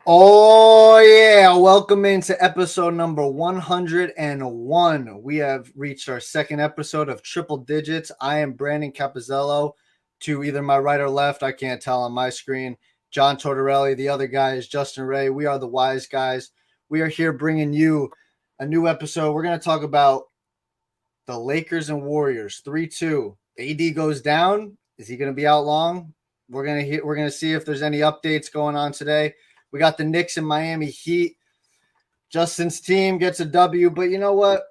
Oh, yeah. Welcome into episode number 101. We have reached our second episode of Triple Digits. I am Brandon Capozziello. To either my right or left, I can't tell on my screen. John Tortorelli. The other guy is Justin Ray. We are the Wise Guys. We are here bringing you a new episode. We're going to talk about the Lakers and Warriors 3-2. AD goes down. Is he going to be out long? We're going to see if there's any updates going on today. We got the Knicks and Miami Heat. Justin's team gets a W, but you know what?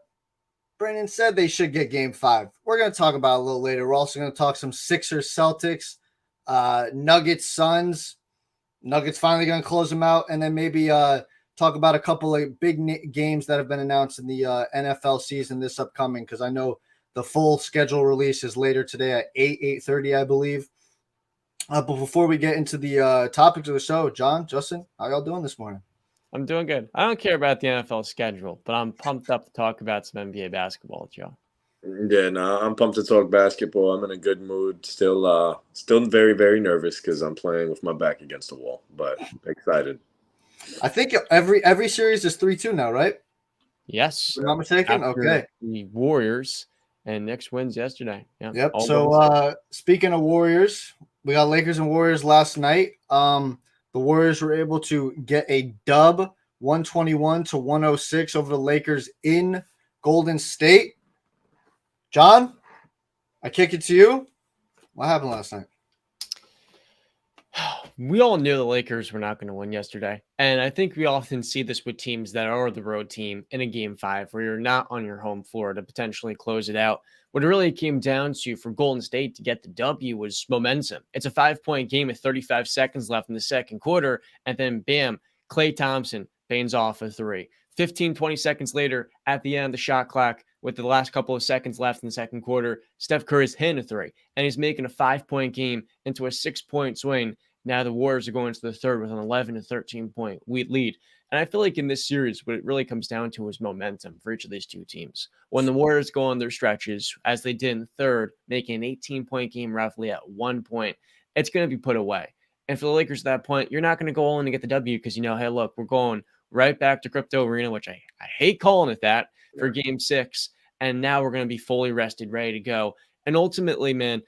Brandon said they should get game 5. We're going to talk about it a little later. We're also going to talk some Sixers, Celtics, Nuggets, Suns. Nuggets finally going to close them out, and then maybe talk about a couple of big games that have been announced in the NFL season this upcoming, because I know the full schedule release is later today at 8:30, I believe. But before we get into the topics of the show, John, Justin, how y'all doing this morning? I'm doing good. I don't care about the NFL schedule, but I'm pumped up to talk about some NBA basketball, Joe. Yeah, no, I'm pumped to talk basketball. I'm in a good mood. Still very, very nervous because I'm playing with my back against the wall, but excited. I think every series is 3-2 now, right? Yes. If I'm not mistaken. After Okay. the Warriors and Knicks wins yesterday. Yeah. Yep. So speaking of Warriors, we got Lakers and Warriors last night. The Warriors were able to get a dub, 121-106 over the Lakers in Golden State. John, I kick it to you. What happened last night? We all knew the Lakers were not going to win yesterday. And I think we often see this with teams that are the road team in a game 5 where you're not on your home floor to potentially close it out. What it really came down to for Golden State to get the W was momentum. It's a 5-point game with 35 seconds left in the second quarter. And then, bam, Klay Thompson bangs off a 3. 15, 20 seconds later, at the end of the shot clock, with the last couple of seconds left in the second quarter, Steph Curry's hitting a 3. And he's making a 5-point game into a 6-point swing. Now the Warriors are going into the third with an 11 to 13-point lead. And I feel like in this series, what it really comes down to is momentum for each of these two teams. When the Warriors go on their stretches, as they did in the third, making an 18-point game roughly at 1 point, it's going to be put away. And for the Lakers at that point, you're not going to go all in to get the W because you know, hey, look, we're going right back to Crypto Arena, which I hate calling it that, for game 6. And now we're going to be fully rested, ready to go. And ultimately, man,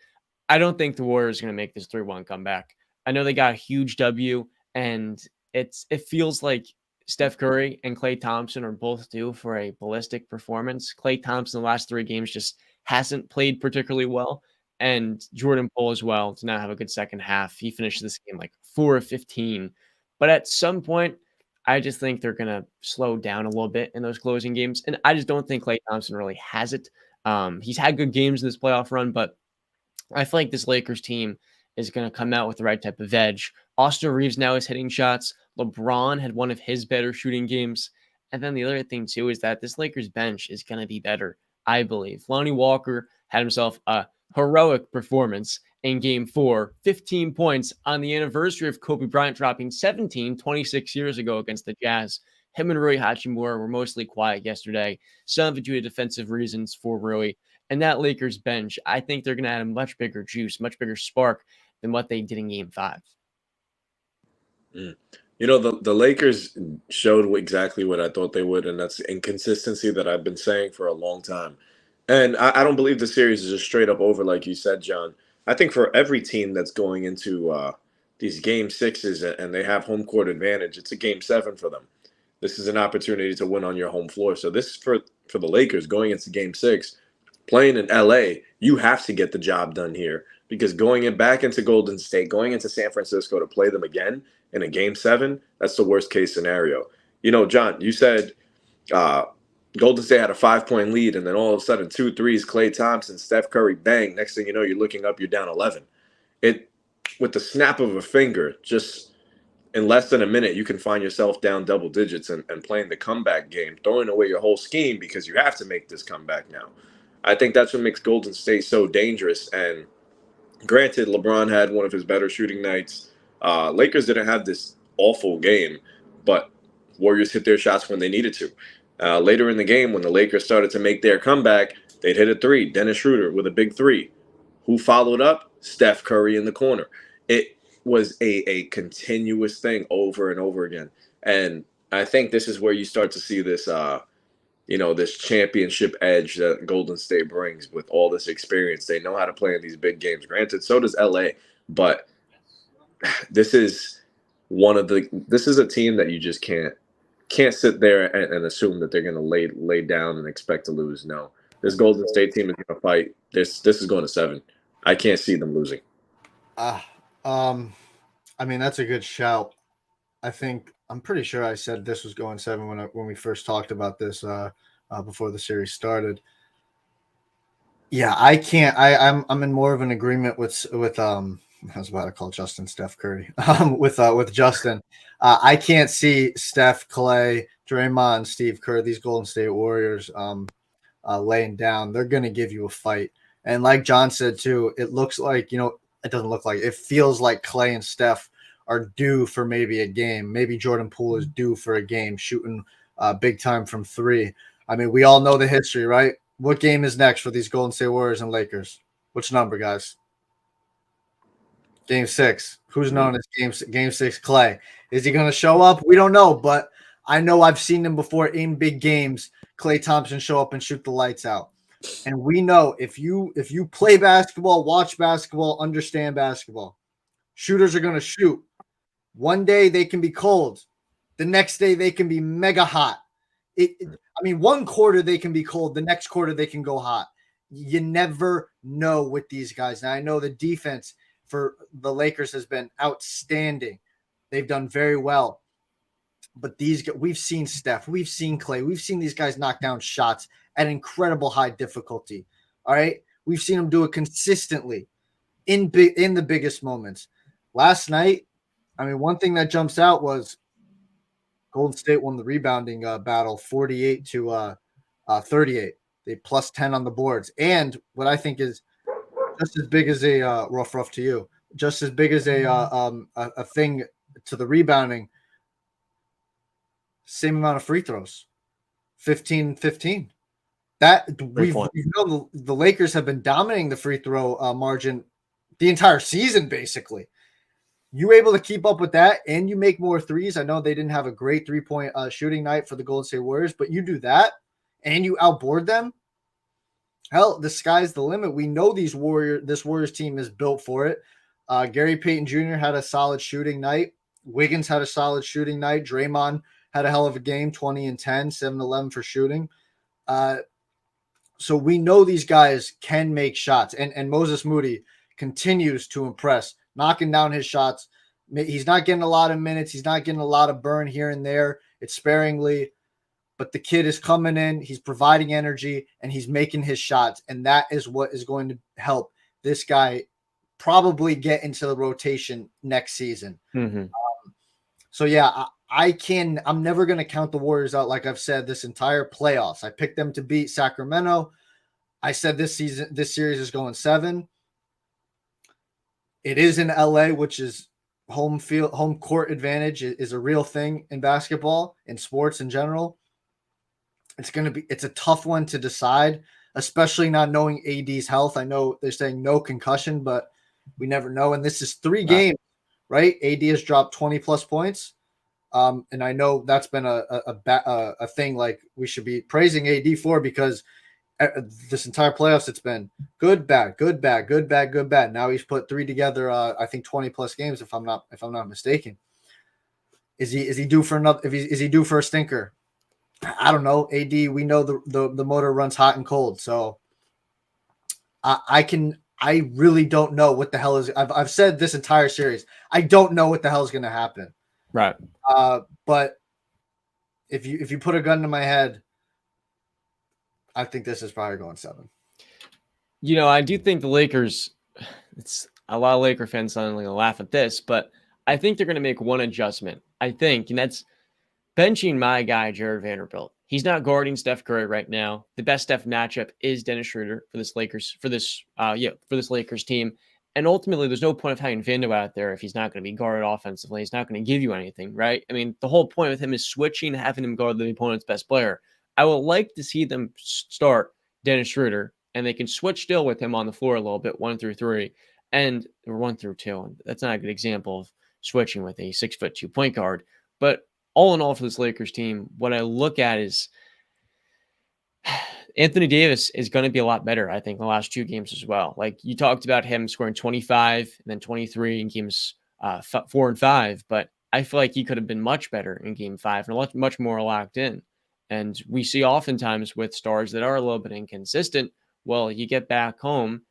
I don't think the Warriors are going to make this 3-1 comeback. I know they got a huge W, and it feels like Steph Curry and Klay Thompson are both due for a ballistic performance. Klay Thompson, the last 3 games, just hasn't played particularly well, and Jordan Poole as well did not have a good second half. He finished this game like 4 of 15. But at some point, I just think they're going to slow down a little bit in those closing games, and I just don't think Klay Thompson really has it. He's had good games in this playoff run, but I feel like this Lakers team is going to come out with the right type of edge. Austin Reeves now is hitting shots. LeBron had one of his better shooting games. And then the other thing, too, is that this Lakers bench is going to be better, I believe. Lonnie Walker had himself a heroic performance in Game 4, 15 points on the anniversary of Kobe Bryant dropping 17 26 years ago against the Jazz. Him and Rui Hachimura were mostly quiet yesterday, some of it due to defensive reasons for Rui. And that Lakers bench, I think they're going to add a much bigger juice, much bigger spark than what they did in Game 5. You know, the Lakers showed exactly what I thought they would, and that's inconsistency that I've been saying for a long time. And I don't believe the series is just straight up over, like you said, John. I think for every team that's going into these Game 6s and they have home court advantage, it's a Game 7 for them. This is an opportunity to win on your home floor. So this is for the Lakers going into Game 6. Playing in LA, you have to get the job done here because going back into Golden State, going into San Francisco to play them again in a Game 7, that's the worst case scenario. You know, John, you said Golden State had a 5-point lead, and then all of a sudden 2 threes, Klay Thompson, Steph Curry, bang. Next thing you know, you're looking up, you're down 11. It, with the snap of a finger, just in less than a minute, you can find yourself down double digits and playing the comeback game, throwing away your whole scheme because you have to make this comeback now. I think that's what makes Golden State so dangerous. And granted, LeBron had one of his better shooting nights. Lakers didn't have this awful game, but Warriors hit their shots when they needed to. Later in the game, when the Lakers started to make their comeback, they'd hit a 3. Dennis Schroeder with a big 3. Who followed up? Steph Curry in the corner. was a continuous thing over and over again. And I think this is where you start to see this this championship edge that Golden State brings with all this experience. They know how to play in these big games. Granted, so does LA, but this is this is a team that you just can't sit there and assume that they're going to lay down and expect to lose. No, this Golden State team is going to fight. This is going to 7. I can't see them losing. I mean, that's a good shout. I'm pretty sure I said this was going 7 when we first talked about this before the series started. Yeah, I can't. I'm in more of an agreement with I was about to call Justin Steph Curry with Justin. I can't see Steph, Clay, Draymond, Steve Kerr, these Golden State Warriors laying down. They're going to give you a fight. And like John said too, it looks like, it doesn't look like, it feels like Clay and Steph are due for maybe a game. Maybe Jordan Poole is due for a game, shooting big time from 3. I mean, we all know the history, right? What game is next for these Golden State Warriors and Lakers? Which number, guys? Game 6. Who's known as Game 6 Clay? Is he going to show up? We don't know, but I know I've seen him before in big games. Klay Thompson show up and shoot the lights out. And we know if you play basketball, watch basketball, understand basketball, shooters are going to shoot. One day they can be cold. The next day they can be mega hot. One quarter they can be cold. The next quarter they can go hot. You never know with these guys. Now I know the defense for the Lakers has been outstanding. They've done very well. But we've seen Steph, we've seen Clay, we've seen these guys knock down shots at incredible high difficulty. All right, we've seen them do it consistently in the biggest moments. Last night, one thing that jumps out was Golden State won the rebounding battle, 48 to 38. They plus 10 on the boards, and what I think is just as big as a rough to you, just as big as a thing to the rebounding. Same amount of free throws, 15-15. That we've known the Lakers have been dominating the free throw margin the entire season, basically. You able to keep up with that and you make more threes. I know they didn't have a great 3-point shooting night for the Golden State Warriors, but you do that and you outboard them. Hell, the sky's the limit. We know this Warriors team is built for it. Gary Payton Jr. had a solid shooting night. Wiggins had a solid shooting night. Draymond had a hell of a game, 20 and 10, 7-11 for shooting. So we know these guys can make shots. And Moses Moody continues to impress, knocking down his shots. He's not getting a lot of minutes. He's not getting a lot of burn here and there. It's sparingly. But the kid is coming in. He's providing energy, and he's making his shots. And that is what is going to help this guy probably get into the rotation next season. Mm-hmm. So, yeah, I'm never going to count the Warriors out. Like I've said, this entire playoffs, I picked them to beat Sacramento. I said this series is going 7. It is in LA, which is home court advantage is a real thing in basketball, in sports in general. It's a tough one to decide, especially not knowing AD's health. I know they're saying no concussion, but we never know. And this is 3 games, right? AD has dropped 20 plus points. And I know that's been a thing like we should be praising AD for, because this entire playoffs it's been good, bad, good, bad, good, bad, good, bad. Now he's put 3 together. I think 20 plus games, if I'm not mistaken. Is he due for another? Is he due for a stinker? I don't know. AD, we know the motor runs hot and cold, so I really don't know what the hell is. I've said this entire series, I don't know what the hell is going to happen. Right. But if you put a gun to my head, I think this is probably going 7. I do think the Lakers, it's a lot of Laker fans suddenly gonna laugh at this, but I think they're going to make one adjustment. I think, and that's benching my guy, Jared Vanderbilt. He's not guarding Steph Curry right now. The best Steph matchup is Dennis Schroeder for this Lakers team. And ultimately, there's no point of having Vando out there if he's not going to be guarded offensively. He's not going to give you anything, right? The whole point with him is switching, having him guard the opponent's best player. I would like to see them start Dennis Schroeder, and they can switch still with him on the floor a little bit, 1 through 3. and we're 1-2, and that's not a good example of switching with a 6'2" point guard. But all in all, for this Lakers team, what I look at is Anthony Davis is going to be a lot better, I think, in the last 2 games as well. Like you talked about him scoring 25 and then 23 in games 4 and 5, but I feel like he could have been much better in game 5 and much more locked in. And we see oftentimes with stars that are a little bit inconsistent, well, you get back home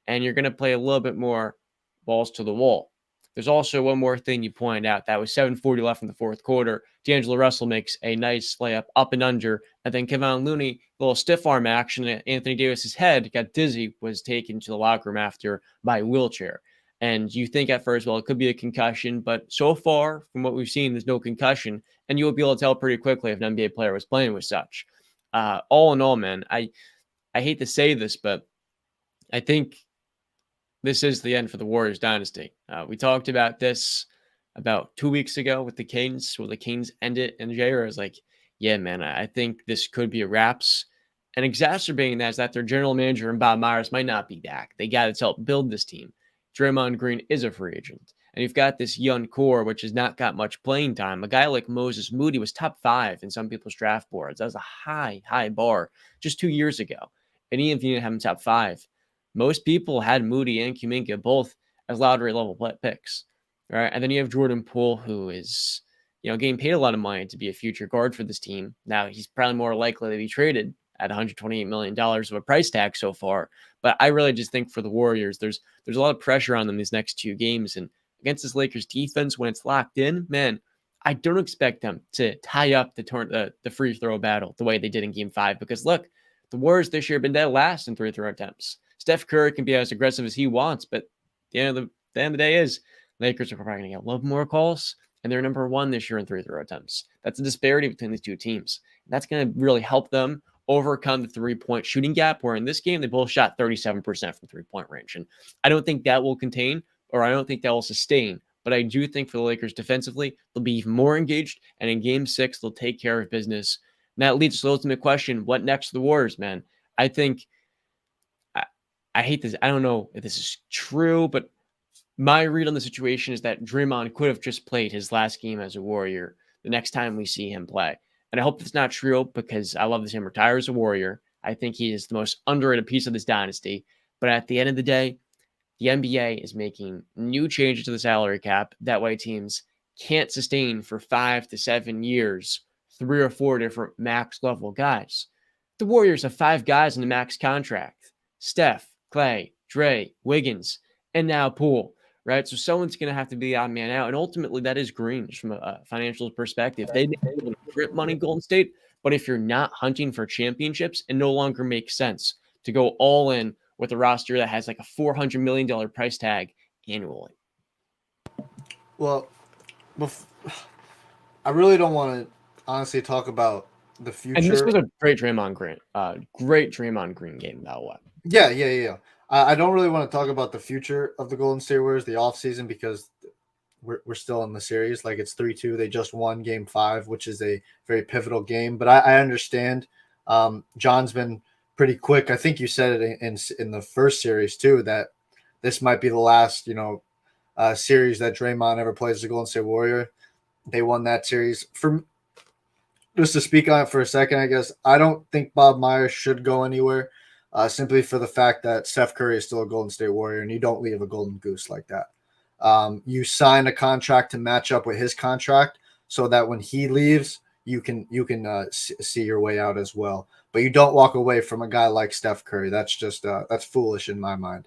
and you're going to play a little bit more balls to the wall. There's also one more thing you pointed out. That was 7:40 left in the fourth quarter. D'Angelo Russell makes a nice layup up and under. And then Kevon Looney, a little stiff arm action at Anthony Davis's head, got dizzy, was taken to the locker room after by a wheelchair. And you think at first, well, it could be a concussion. But so far, from what we've seen, there's no concussion. And you will be able to tell pretty quickly if an NBA player was playing with such. All in all, man, I hate to say this, but I think this is the end for the Warriors dynasty. We talked about this about 2 weeks ago with the Kings, where the Kings ended, and J.R. was like, yeah, man, I think this could be a wraps. And exacerbating that is that their general manager and Bob Myers might not be back. They got to help build this team. Draymond Green is a free agent. And you've got this young core, which has not got much playing time. A guy like Moses Moody was top 5 in some people's draft boards. That was a high, high bar just 2 years ago. And even if you didn't have him top 5, most people had Moody and Kuminga both as lottery level picks, right? And then you have Jordan Poole, who is, getting paid a lot of money to be a future guard for this team. Now he's probably more likely to be traded at $128 million of a price tag so far. But I really just think for the Warriors, there's a lot of pressure on them these next 2 games. And against this Lakers defense, when it's locked in, man, I don't expect them to tie up the free throw battle the way they did in game 5. Because look, the Warriors this year have been dead last in free throw attempts. Steph Curry can be as aggressive as he wants, but the end of the day is Lakers are probably going to get a little more calls, and they're number 1 this year in free throw attempts. That's a disparity between these 2 teams. That's going to really help them overcome the 3-point shooting gap, where in this game, they both shot 37% from 3-point range. And I don't think that will contain, or I don't think that will sustain, but I do think for the Lakers defensively, they'll be even more engaged, and in game 6, they'll take care of business. And that leads to the ultimate question, what next for the Warriors, man? I think I hate this. I don't know if this is true, but my read on the situation is that Draymond could have just played his last game as a Warrior the next time we see him play. And I hope it's not true, because I love to see him retire as a Warrior. I think he is the most underrated piece of this dynasty. But at the end of the day, the NBA is making new changes to the salary cap. That way teams can't sustain for 5 to 7 years 3 or 4 different max level guys. The Warriors have 5 guys in the max contract. Steph, Clay, Dre, Wiggins, and now Poole, right? So someone's going to have to be the odd man out. And ultimately, that is green from a financial perspective. They may be able to grip money, Golden State, but if you're not hunting for championships, it no longer makes sense to go all in with a roster that has like a $400 million price tag annually. Well, I really don't want to honestly talk about the future. And this was a great Draymond Green game, by the way. Yeah. I don't really want to talk about the future of the Golden State Warriors, the offseason, because we're still in the series. Like, it's 3-2. They just won game 5, which is a very pivotal game. But I understand. John's been pretty quick. I think you said it in the first series too, that this might be the last, series that Draymond ever plays as a Golden State Warrior. They won that series. Just to speak on it for a second, I guess, I don't think Bob Myers should go anywhere. Simply for the fact that Steph Curry is still a Golden State Warrior, and you don't leave a golden goose like that. You sign a contract to match up with his contract, so that when he leaves, you can see your way out as well. But you don't walk away from a guy like Steph Curry. That's just that's foolish in my mind.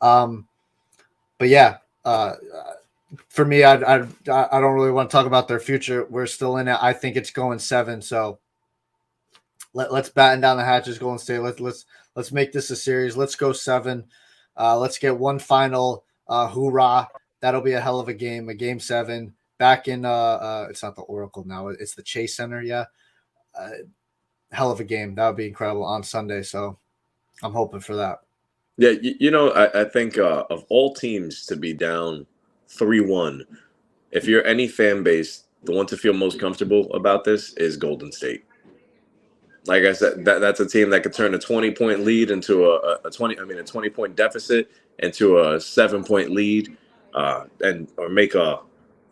But yeah, for me, I don't really want to talk about their future. We're still in it. I think it's going 7. So let's batten down the hatches, Golden State. Let's make this a series. Let's go 7. Let's get one final hoorah. That'll be a hell of a game. A game 7 back in it's not the Oracle now. It's the Chase Center. Yeah. Hell of a game. That would be incredible on Sunday. So I'm hoping for that. Yeah, I think of all teams to be down 3-1, if you're any fan base, the one to feel most comfortable about this is Golden State. Like I said, that's a team that could turn a 20-point lead into a 20-point deficit into a 7-point lead, or make a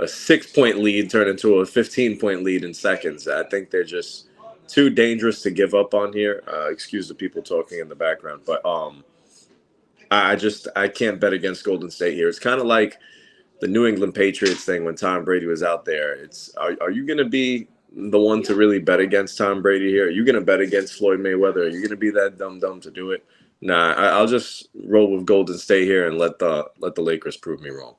6-point lead turn into a 15-point lead in seconds. I think they're just too dangerous to give up on here. Excuse the people talking in the background, but I can't bet against Golden State here. It's kind of like the New England Patriots thing when Tom Brady was out there. It's are you going to be the one to really bet against Tom Brady here? Are you going to bet against Floyd Mayweather? Are you going to be that dumb to do it? Nah, I'll just roll with Golden State here and let the Lakers prove me wrong.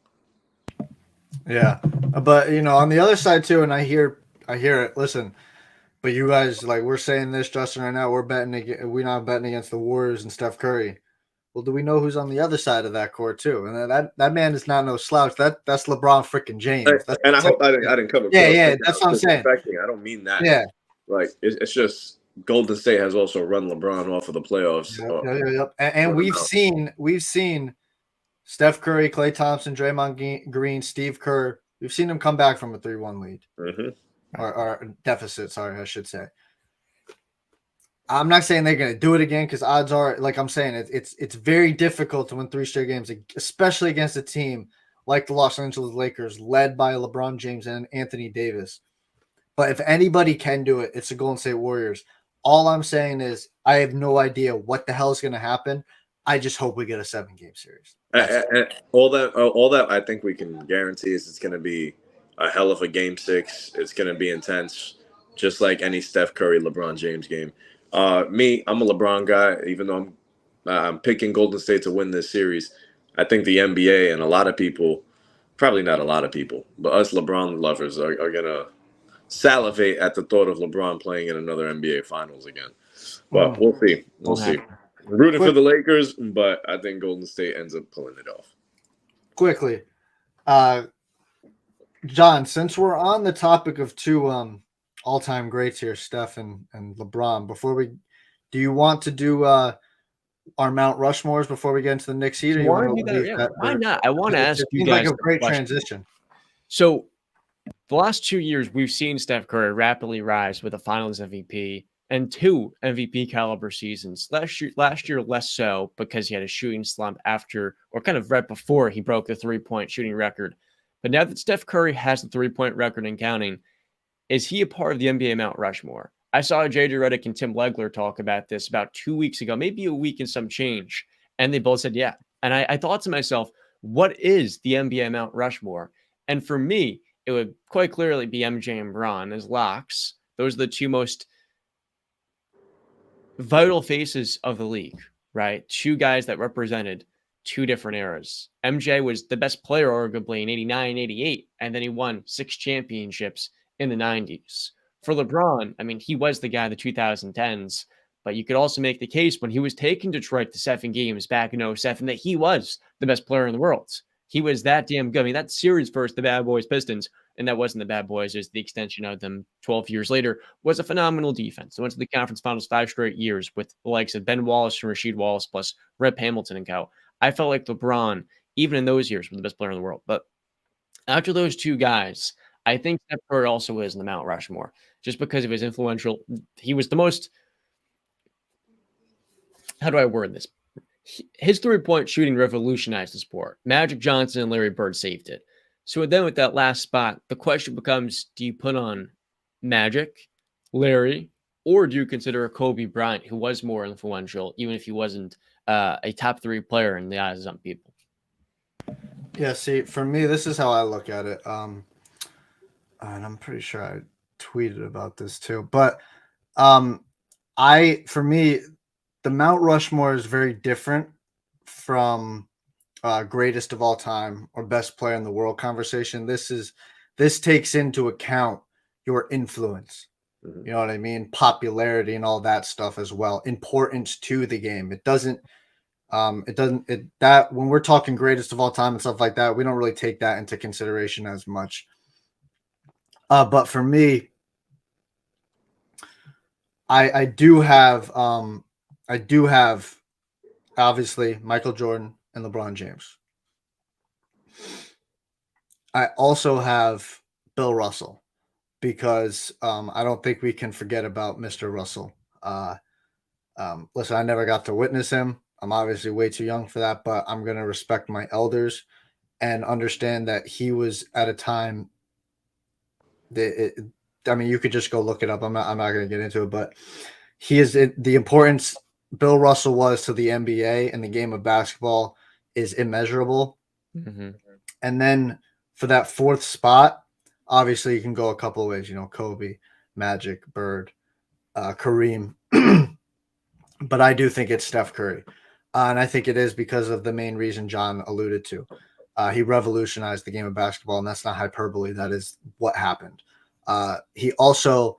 Yeah, but on the other side too, and I hear it. Listen, but you guys, like, we're saying this, Justin, right now. We're not betting against the Warriors and Steph Curry. Well, do we know who's on the other side of that court too? And that man is not no slouch. That's LeBron freaking James. And I hope I didn't come across. Yeah, that's what I'm saying. I don't mean that. Yeah, like it's just Golden State has also run LeBron off of the playoffs. Yep. And we've seen Steph Curry, Klay Thompson, Draymond Green, Steve Kerr. We've seen them come back from a 3-1 lead or deficit. Sorry, I should say. I'm not saying they're going to do it again because odds are, like I'm saying, it's very difficult to win 3 straight games, especially against a team like the Los Angeles Lakers, led by LeBron James and Anthony Davis. But if anybody can do it, it's the Golden State Warriors. All I'm saying is I have no idea what the hell is going to happen. I just hope we get a 7-game series. All that I think we can guarantee is it's going to be a hell of a game 6. It's going to be intense, just like any Steph Curry, LeBron James game. I'm a LeBron guy, even though I'm picking Golden State to win this series. I think the NBA and a lot of people, probably not a lot of people, but us LeBron lovers are going to salivate at the thought of LeBron playing in another NBA Finals again. But we'll see. We'll see. I'm rooting for the Lakers, but I think Golden State ends up pulling it off. Quickly, John, since we're on the topic of two all-time greats here, Steph and LeBron, do you want to do our Mount Rushmores before we get into the Knicks Heat? Why not? I want to ask you guys. Like a great transition. So, the last 2 years, we've seen Steph Curry rapidly rise with a Finals MVP and 2 MVP caliber seasons. Last year, less so because he had a shooting slump after, or kind of right before he broke the 3-point shooting record. But now that Steph Curry has the 3-point record and counting, is he a part of the NBA Mount Rushmore? I saw JJ Redick and Tim Legler talk about this about 2 weeks ago, maybe a week and some change. And they both said, yeah. And I thought to myself, what is the NBA Mount Rushmore? And for me, it would quite clearly be MJ and Bron as locks. Those are the 2 most vital faces of the league, right? 2 guys that represented 2 different eras. MJ was the best player, arguably, in 89, 88, and then he won 6 championships in the 90s. For LeBron, I mean, he was the guy in the 2010s, but you could also make the case when he was taking Detroit to 7 games back in 07 that he was the best player in the world. He was that damn good. I mean, that series versus the Bad Boys Pistons, and that wasn't the Bad Boys, it was the extension of them 12 years later, was a phenomenal defense. They went to the conference finals 5 straight years with the likes of Ben Wallace and Rasheed Wallace plus Rip Hamilton and co. I felt like LeBron, even in those years, was the best player in the world. But after those 2 guys, I think Steph Curry also is in the Mount Rushmore just because of his influential. He was the most. How do I word this? His 3-point shooting revolutionized the sport. Magic Johnson and Larry Bird saved it. So then with that last spot, the question becomes, do you put on Magic, Larry, or do you consider a Kobe Bryant, who was more influential, even if he wasn't a top 3 player in the eyes of some people? Yeah, see, for me, this is how I look at it. And I'm pretty sure I tweeted about this too. But for me, the Mount Rushmore is very different from greatest of all time or best player in the world conversation. This takes into account your influence. You know what I mean? Popularity and all that stuff as well. Importance to the game. It doesn't that when we're talking greatest of all time and stuff like that, we don't really take that into consideration as much. But for me, I do have obviously Michael Jordan and LeBron James. I also have Bill Russell because I don't think we can forget about Mr. Russell. Listen, I never got to witness him. I'm obviously way too young for that, but I'm going to respect my elders and understand that he was at a time that you could just go look it up. I'm not going to get into it, but he is the importance Bill Russell was to the NBA and the game of basketball is immeasurable. Mm-hmm. And then for that fourth spot, obviously you can go a couple of ways, Kobe, Magic, Bird, Kareem. But I do think it's Steph Curry. And I think it is because of the main reason John alluded to. He revolutionized the game of basketball, and that's not hyperbole. That is what happened. He also,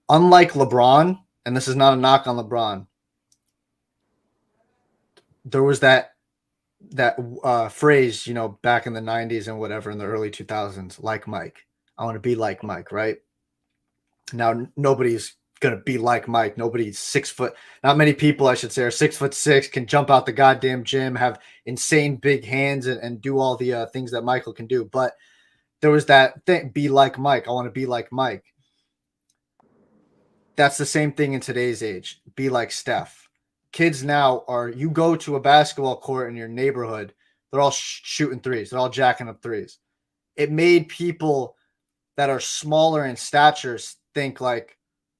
unlike LeBron, and this is not a knock on LeBron, there was that phrase, back in the 90s and whatever, in the early 2000s, like Mike. I want to be like Mike, right? Now, nobody's going to be like Mike. Nobody's 6 foot. Not many people, I should say, are 6'6", can jump out the goddamn gym, have insane big hands, and do all the things that Michael can do. But there was that thing, be like Mike. I want to be like Mike. That's the same thing in today's age. Be like Steph. Kids now you go to a basketball court in your neighborhood, they're all shooting threes. They're all jacking up threes. It made people that are smaller in stature think like,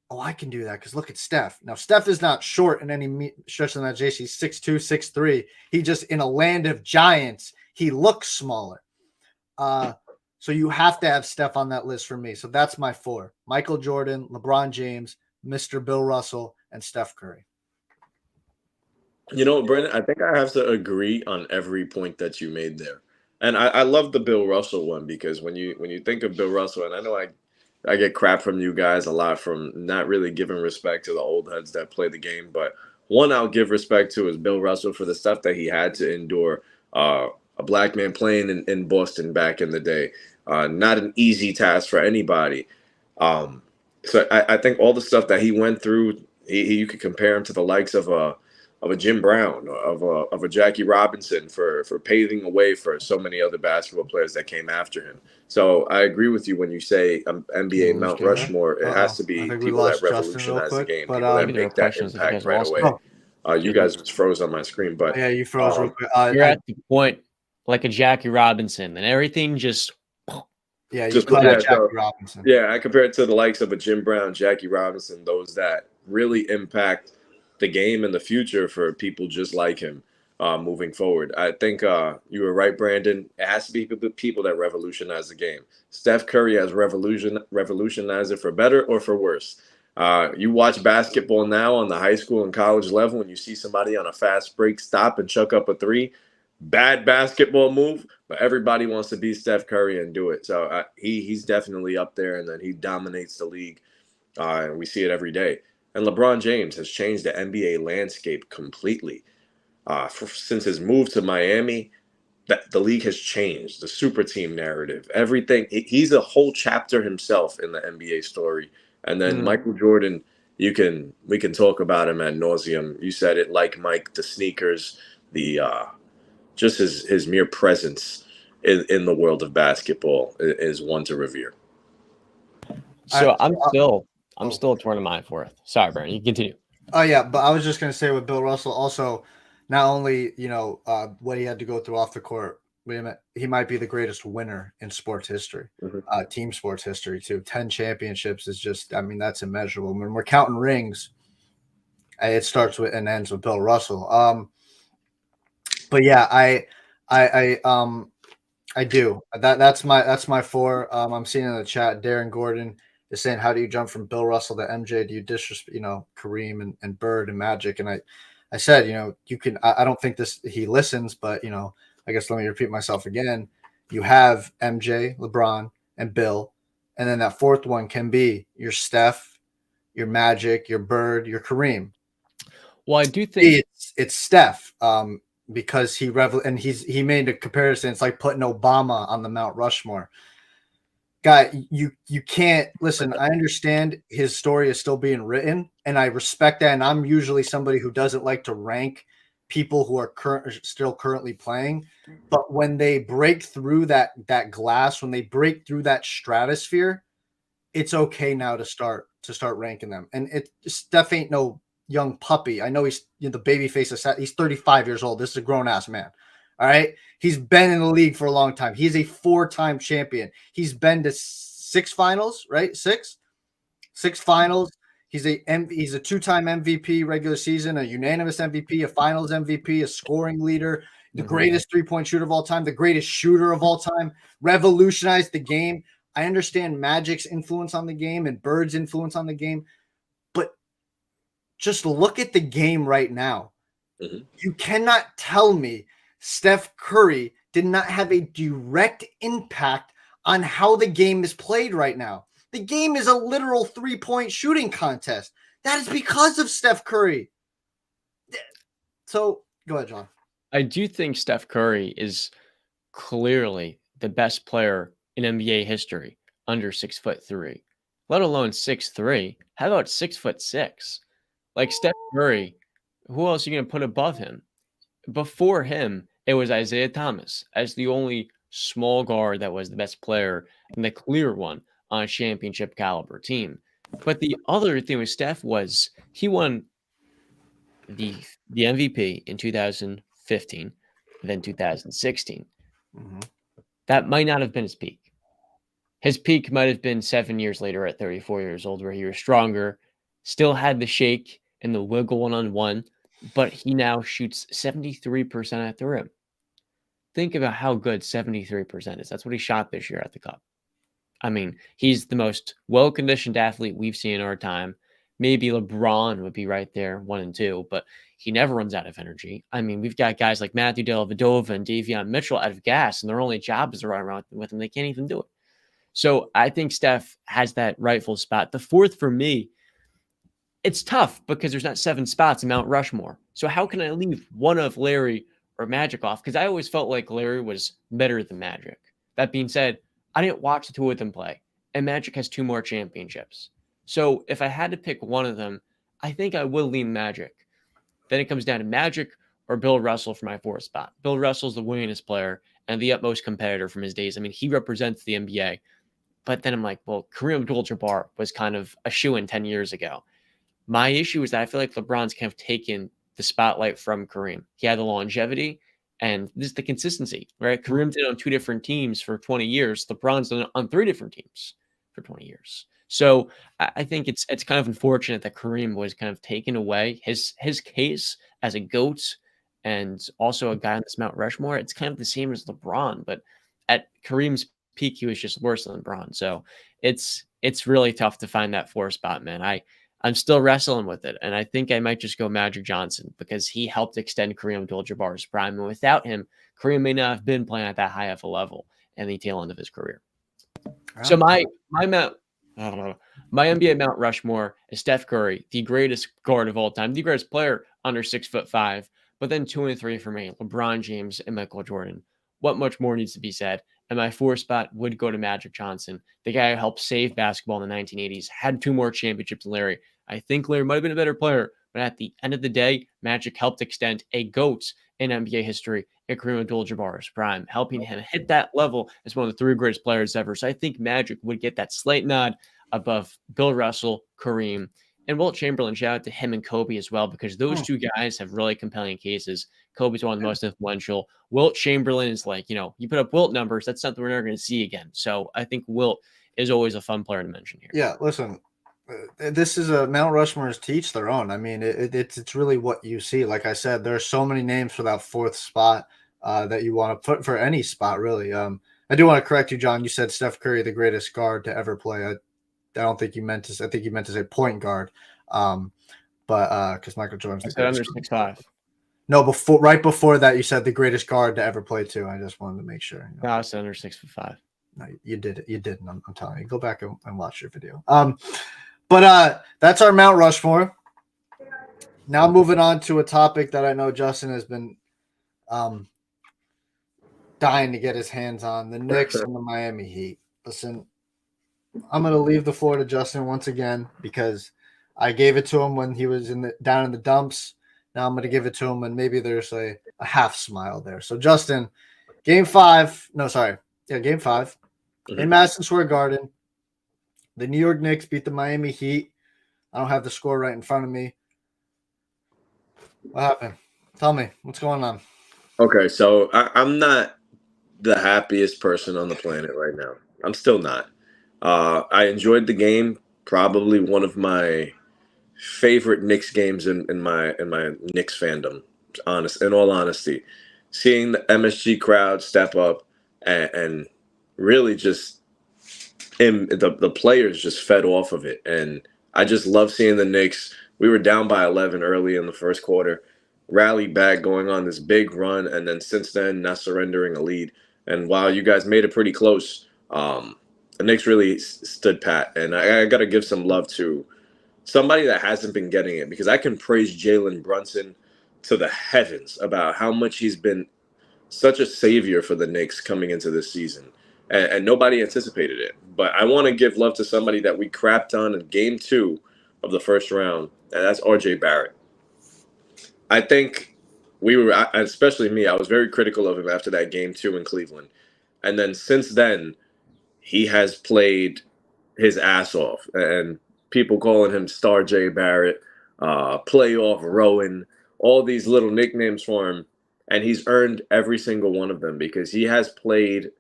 oh, I can do that because look at Steph. Now, Steph is not short in any stretch of the imagination. He's 6'2", 6'3". He just, in a land of giants, he looks smaller. So you have to have Steph on that list for me. So that's my 4. Michael Jordan, LeBron James, Mr. Bill Russell, and Steph Curry. Brandon, I think I have to agree on every point that you made there. And I love the Bill Russell one because when you think of Bill Russell, and I know I get crap from you guys a lot from not really giving respect to the old heads that play the game. But one I'll give respect to is Bill Russell for the stuff that he had to endure. A black man playing in Boston back in the day. Not an easy task for anybody. So I think all the stuff that he went through, you could compare him to the likes of a Jim Brown, of a Jackie Robinson for paving the way for so many other basketball players that came after him. So I agree with you when you say NBA Mount Rushmore. It has to be people that revolutionize the game, people that make that impact right away. You guys just froze on my screen, but yeah, you froze real quick. You're at the point like a Jackie Robinson, and everything just you cut out Jackie Robinson. Yeah, I compare it to the likes of a Jim Brown, Jackie Robinson, those that really impact the game in the future for people just like him moving forward. I think you were right, Brandon. It has to be people that revolutionize the game. Steph Curry has revolutionized it for better or for worse. You watch basketball now on the high school and college level, and you see somebody on a fast break stop and chuck up a 3. Bad basketball move, but everybody wants to be Steph Curry and do it. So he's definitely up there, and then he dominates the league, and we see it every day. And LeBron James has changed the NBA landscape completely. Since his move to Miami, the league has changed. The super team narrative, everything. He's a whole chapter himself in the NBA story. And then Michael Jordan, we can talk about him ad nauseum. You said it, like Mike, the sneakers, the just his mere presence in the world of basketball is one to revere. So I'm still torn in mind for it. Sorry, Brian, you continue. Oh yeah, but I was just gonna say with Bill Russell also, not only what he had to go through off the court. Wait a minute, he might be the greatest winner in sports history, team sports history too. 10 championships is just, that's immeasurable. When we're counting rings, it starts with and ends with Bill Russell. But yeah, I do. That's my 4. I'm seeing in the chat, Darren Gordon is saying, how do you jump from Bill Russell to MJ? Do you disrespect, Kareem and Bird and Magic? And I said, you can. I don't think he listens, but I guess let me repeat myself again. You have MJ, LeBron, and Bill, and then that fourth one can be your Steph, your Magic, your Bird, your Kareem. Well, I do think it's Steph. Because he made a comparison. It's like putting Obama on the Mount Rushmore. Guy, you can't listen. I understand his story is still being written, and I respect that. And I'm usually somebody who doesn't like to rank people who are still currently playing. But when they break through that glass, when they break through that stratosphere, it's okay now to start ranking them. And Steph ain't no young puppy. I know he's the baby face. He's 35 years old. This is a grown ass man. All right. He's been in the league for a long time. He's a 4-time champion. He's been to 6 finals, right? 6 finals. He's a 2-time MVP regular season, a unanimous MVP, a finals MVP, a scoring leader, the greatest 3-point shooter of all time, the greatest shooter of all time, revolutionized the game. I understand Magic's influence on the game and Bird's influence on the game, but just look at the game right now. You cannot tell me Steph Curry did not have a direct impact on how the game is played right now. The game is a literal 3-point shooting contest. That is because of Steph Curry. So go ahead, John. I do think Steph Curry is clearly the best player in NBA history under 6'3", let alone 6'3". How about 6'6"? Like Steph Curry, who else are you going to put above him? Before him, it was Isaiah Thomas as the only small guard that was the best player and the clear one on a championship caliber team. But the other thing with Steph was he won the MVP in 2015, then 2016. That might not have been his peak. His peak might have been 7 years later at 34 years old, where he was stronger, still had the shake and the wiggle one-on-one, but he now shoots 73% at the rim. Think about how good 73% is. That's what he shot this year at the Cup. I mean, he's the most well-conditioned athlete we've seen in our time. Maybe LeBron would be right there, 1 and 2, but he never runs out of energy. I mean, we've got guys like Matthew Dellavedova and Davion Mitchell out of gas, and their only job is to run around with him. They can't even do it. So I think Steph has that rightful spot. The fourth for me, it's tough because there's not 7 spots in Mount Rushmore. So how can I leave one of Larry or Magic off? Because I always felt like Larry was better than Magic. That being said, I didn't watch the 2 of them play, and Magic has 2 more championships. So if I had to pick one of them, I think I will lean Magic. Then it comes down to Magic or Bill Russell for my 4th spot. Bill Russell's the winningest player and the utmost competitor from his days. I mean, he represents the NBA. But then I'm like, well, Kareem Abdul-Jabbar was kind of a shoo-in 10 years ago. My issue is that I feel like LeBron's kind of taken the spotlight from Kareem. He had the longevity and this is the consistency, right? Kareem did it on 2 different teams for 20 years. LeBron's done it on 3 different teams for 20 years. So I think it's kind of unfortunate that Kareem was kind of taken away. His case as a GOAT and also a guy on this Mount Rushmore, it's kind of the same as LeBron, but at Kareem's peak, he was just worse than LeBron. So it's really tough to find that 4 spot, man. I'm still wrestling with it, and I think I might just go Magic Johnson because he helped extend Kareem Abdul-Jabbar's prime, and without him, Kareem may not have been playing at that high of a level in the tail end of his career. So my NBA Mount Rushmore is Steph Curry, the greatest guard of all time, the greatest player under 6'5", but then 2 and 3 for me, LeBron James and Michael Jordan. What much more needs to be said? And my 4 spot would go to Magic Johnson, the guy who helped save basketball in the 1980s, had 2 more championships than Larry. I think Larry might have been a better player, but at the end of the day, Magic helped extend a GOAT in NBA history at Kareem Abdul-Jabbar's prime, helping him hit that level as one of the 3 greatest players ever. So I think Magic would get that slight nod above Bill Russell, Kareem, and Wilt Chamberlain. Shout out to him and Kobe as well, because those 2 guys have really compelling cases. Kobe's one of the most influential. Wilt Chamberlain is like, you put up Wilt numbers, that's something we're never going to see again. So I think Wilt is always a fun player to mention here. Yeah, listen, this is a Mount Rushmore's to each their own. I mean, it's really what you see. Like I said, there are so many names for that 4th spot that you want to put for any spot, really. I do want to correct you, John. You said Steph Curry, the greatest guard to ever play. I don't think you meant to. I think you meant to say point guard. But because Michael Jordan's I said under 6'5". No, right before that, you said the greatest guard to ever play too. I just wanted to make sure. No, I said under 6'5". No, you did it. You didn't. I'm telling you. Go back and watch your video. But that's our Mount Rushmore. Now moving on to a topic that I know Justin has been dying to get his hands on: the Knicks and the Miami Heat. Listen, I'm going to leave the floor to Justin once again because I gave it to him when he was down in the dumps. Now I'm going to give it to him, and maybe there's a half smile there. So, Justin, Game 5 in Madison Square Garden, The New York Knicks beat the Miami Heat. I don't have the score right in front of me. What happened? Tell me. What's going on? Okay, so I'm not the happiest person on the planet right now. I'm still not. I enjoyed the game. Probably one of my favorite Knicks games in my Knicks fandom. In all honesty, seeing the MSG crowd step up and really just the players just fed off of it, and I just love seeing the Knicks. We were down by 11 early in the first quarter, rally back, going on this big run, and then since then not surrendering a lead. And while you guys made it pretty close, the Knicks really stood pat, and I got to give some love to somebody that hasn't been getting it, because I can praise Jalen Brunson to the heavens about how much he's been such a savior for the Knicks coming into this season. And nobody anticipated it. But I want to give love to somebody that we crapped on in game 2 of the first round, and that's RJ Barrett. I think especially me, I was very critical of him after that game 2 in Cleveland. And then since then, he has played his ass off. And people calling him Star J Barrett, Playoff Rowan, all these little nicknames for him. And he's earned every single one of them because he has played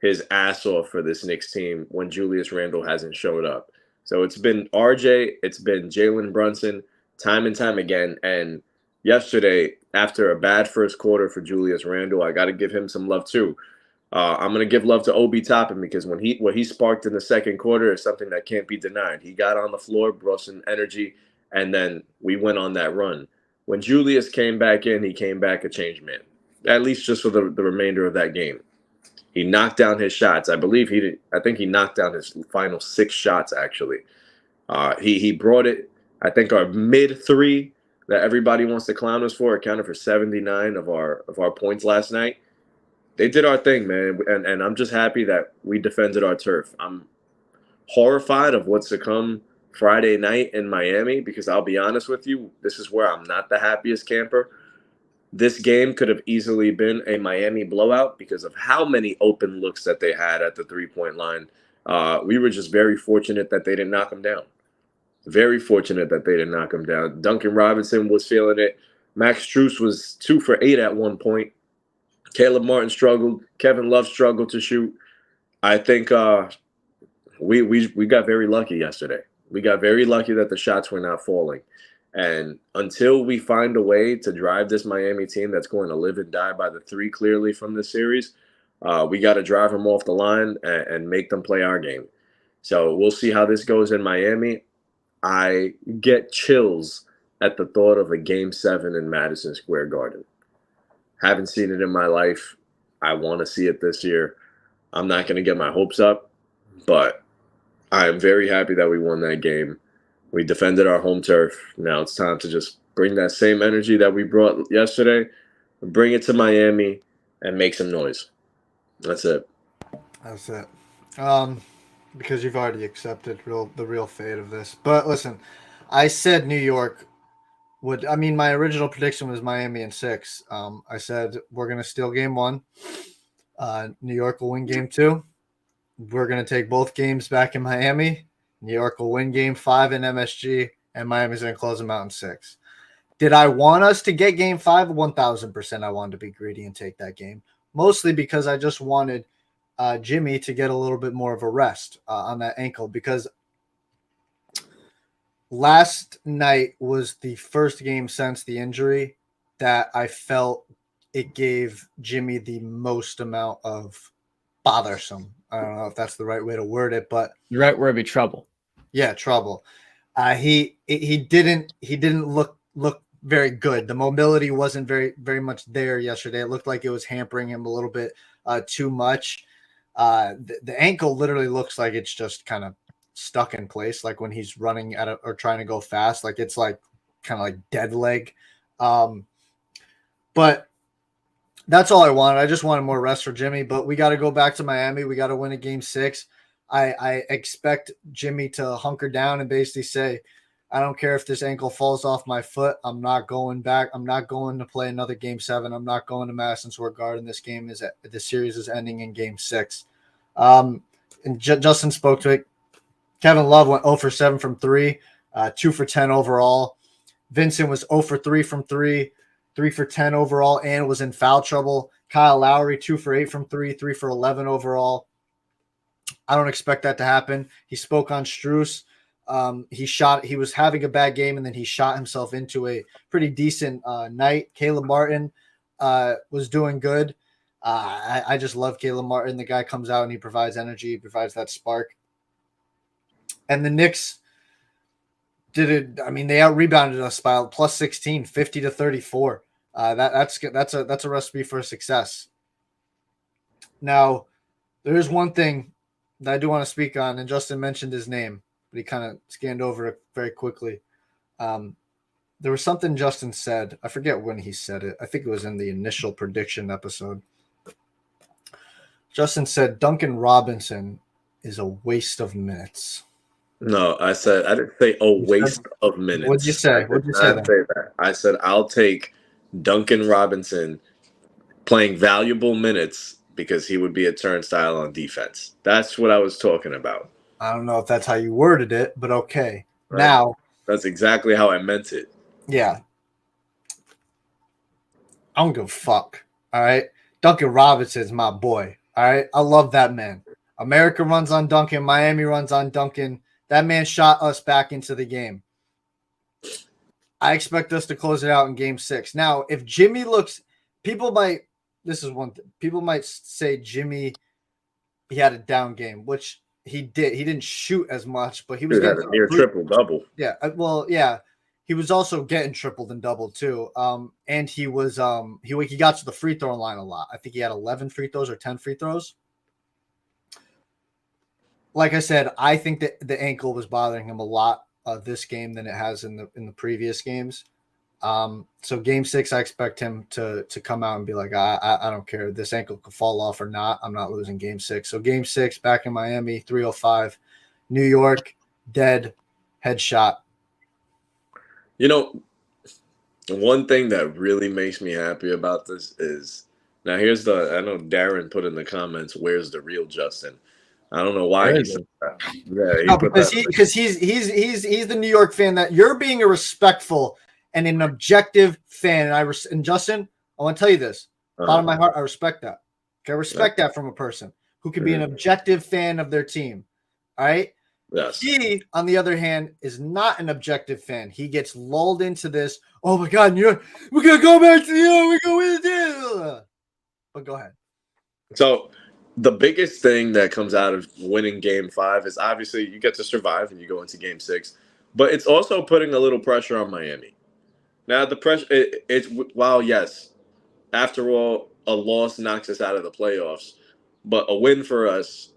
his ass off for this Knicks team when Julius Randle hasn't showed up. So it's been RJ, it's been Jalen Brunson, time and time again. And yesterday, after a bad first quarter for Julius Randle, I got to give him some love too. I'm going to give love to Obi Toppin because what he sparked in the second quarter is something that can't be denied. He got on the floor, brought some energy, and then we went on that run. When Julius came back in, he came back a changed man, at least just for the remainder of that game. He knocked down his shots. I think he knocked down his final 6 shots, actually. He brought it. I think our mid-3 that everybody wants to clown us for accounted for 79 of our points last night. They did our thing, man, and I'm just happy that we defended our turf. I'm horrified of what's to come Friday night in Miami because I'll be honest with you, this is where I'm not the happiest camper. This game could have easily been a Miami blowout because of how many open looks that they had at the 3-point line. We were just very fortunate that they didn't knock them down. Very fortunate that they didn't knock them down. Duncan Robinson was feeling it. Max Strus was 2 for 8 at one point. Caleb Martin struggled. Kevin Love struggled to shoot. I think we got very lucky yesterday. We got very lucky that the shots were not falling. And until we find a way to drive this Miami team that's going to live and die by the 3 clearly from this series, we got to drive them off the line and make them play our game. So we'll see how this goes in Miami. I get chills at the thought of a Game 7 in Madison Square Garden. Haven't seen it in my life. I want to see it this year. I'm not going to get my hopes up, but I am very happy that we won that game. We defended our home turf. Now it's time to just bring that same energy that we brought yesterday, bring it to Miami, and make some noise. That's it. That's it. Because you've already accepted the real fate of this. But listen, I said New York my original prediction was Miami in 6. I said we're going to steal game 1. New York will win game 2. We're going to take both games back in Miami. New York will win game 5 in MSG, and Miami's going to close them out in 6. Did I want us to get game 5? 1,000% I wanted to be greedy and take that game. Mostly because I just wanted Jimmy to get a little bit more of a rest on that ankle, because last night was the first game since the injury that I felt it gave Jimmy the most amount of bothersome. I don't know if that's the right way to word it, but You're right where it'd be trouble. Yeah, trouble. He didn't look very good. The mobility wasn't very much there yesterday. It looked like it was hampering him a little bit too much. The ankle literally looks like it's just kind of stuck in place, like when he's running or trying to go fast, like it's like kind of like dead leg. But that's all I wanted. I just wanted more rest for Jimmy, but we got to go back to Miami. We got to win a game 6. I expect Jimmy to hunker down and basically say, I don't care if this ankle falls off my foot. I'm not going back. I'm not going to play another game 7. I'm not going to Madison Square Garden. The series is ending in game 6. And Justin spoke to it. Kevin Love went 0 for 7 from 3, 2 for 10 overall. Vincent was 0 for 3 from 3, 3 for 10 overall, and was in foul trouble. Kyle Lowry, 2 for 8 from 3, 3 for 11 overall. I don't expect that to happen. He spoke on Strus. He was having a bad game, and then he shot himself into a pretty decent night. Caleb Martin was doing good. I just love Caleb Martin. The guy comes out and he provides energy, he provides that spark. And the Knicks did it. I mean, they out rebounded us by plus 16, 50 to 34. That's a recipe for success. Now, there is one thing that I do want to speak on, and Justin mentioned his name, but he kind of scanned over it very quickly. There was something Justin said. I forget when he said it. I think it was in the initial prediction episode. Justin said Duncan Robinson is a waste of minutes. No, I didn't say a waste of minutes. What'd you say? I did not say that. I said I'll take Duncan Robinson playing valuable minutes because he would be a turnstile on defense. That's what I was talking about. I don't know if that's how you worded it, but okay. Right. Now, that's exactly how I meant it. Yeah. I don't give a fuck. All right. Duncan Robinson is my boy. All right. I love that man. America runs on Duncan. Miami runs on Duncan. That man shot us back into the game. I expect us to close it out in game 6. Now, if Jimmy looks, this is one thing. People might say Jimmy, he had a down game, which he did. He didn't shoot as much, but he was getting a near triple-double. Yeah. Well, yeah. He was also getting tripled and doubled too. And he was he got to the free throw line a lot. I think he had 11 free throws or 10 free throws. Like I said, I think that the ankle was bothering him a lot this game than it has in the previous games. So game 6, I expect him to come out and be like, I don't care. This ankle could fall off or not. I'm not losing game 6. So game 6 back in Miami, 3:05, New York, dead, headshot. You know, one thing that really makes me happy about this is now I know Darren put in the comments, where's the real Justin? I don't know why he said that. Yeah, because he's the New York fan that you're being a respectful and an objective fan. And Justin, I want to tell you this. Bottom of my heart, I respect that. Okay, I respect that from a person who can be an objective fan of their team. All right. Yes. He, on the other hand, is not an objective fan. He gets lulled into this. Oh my God, we're gonna go back to we're going to. But go ahead. So the biggest thing that comes out of winning game 5 is obviously you get to survive and you go into game 6, but it's also putting a little pressure on Miami. Now the pressure, it's while yes, after all, a loss knocks us out of the playoffs, but a win for us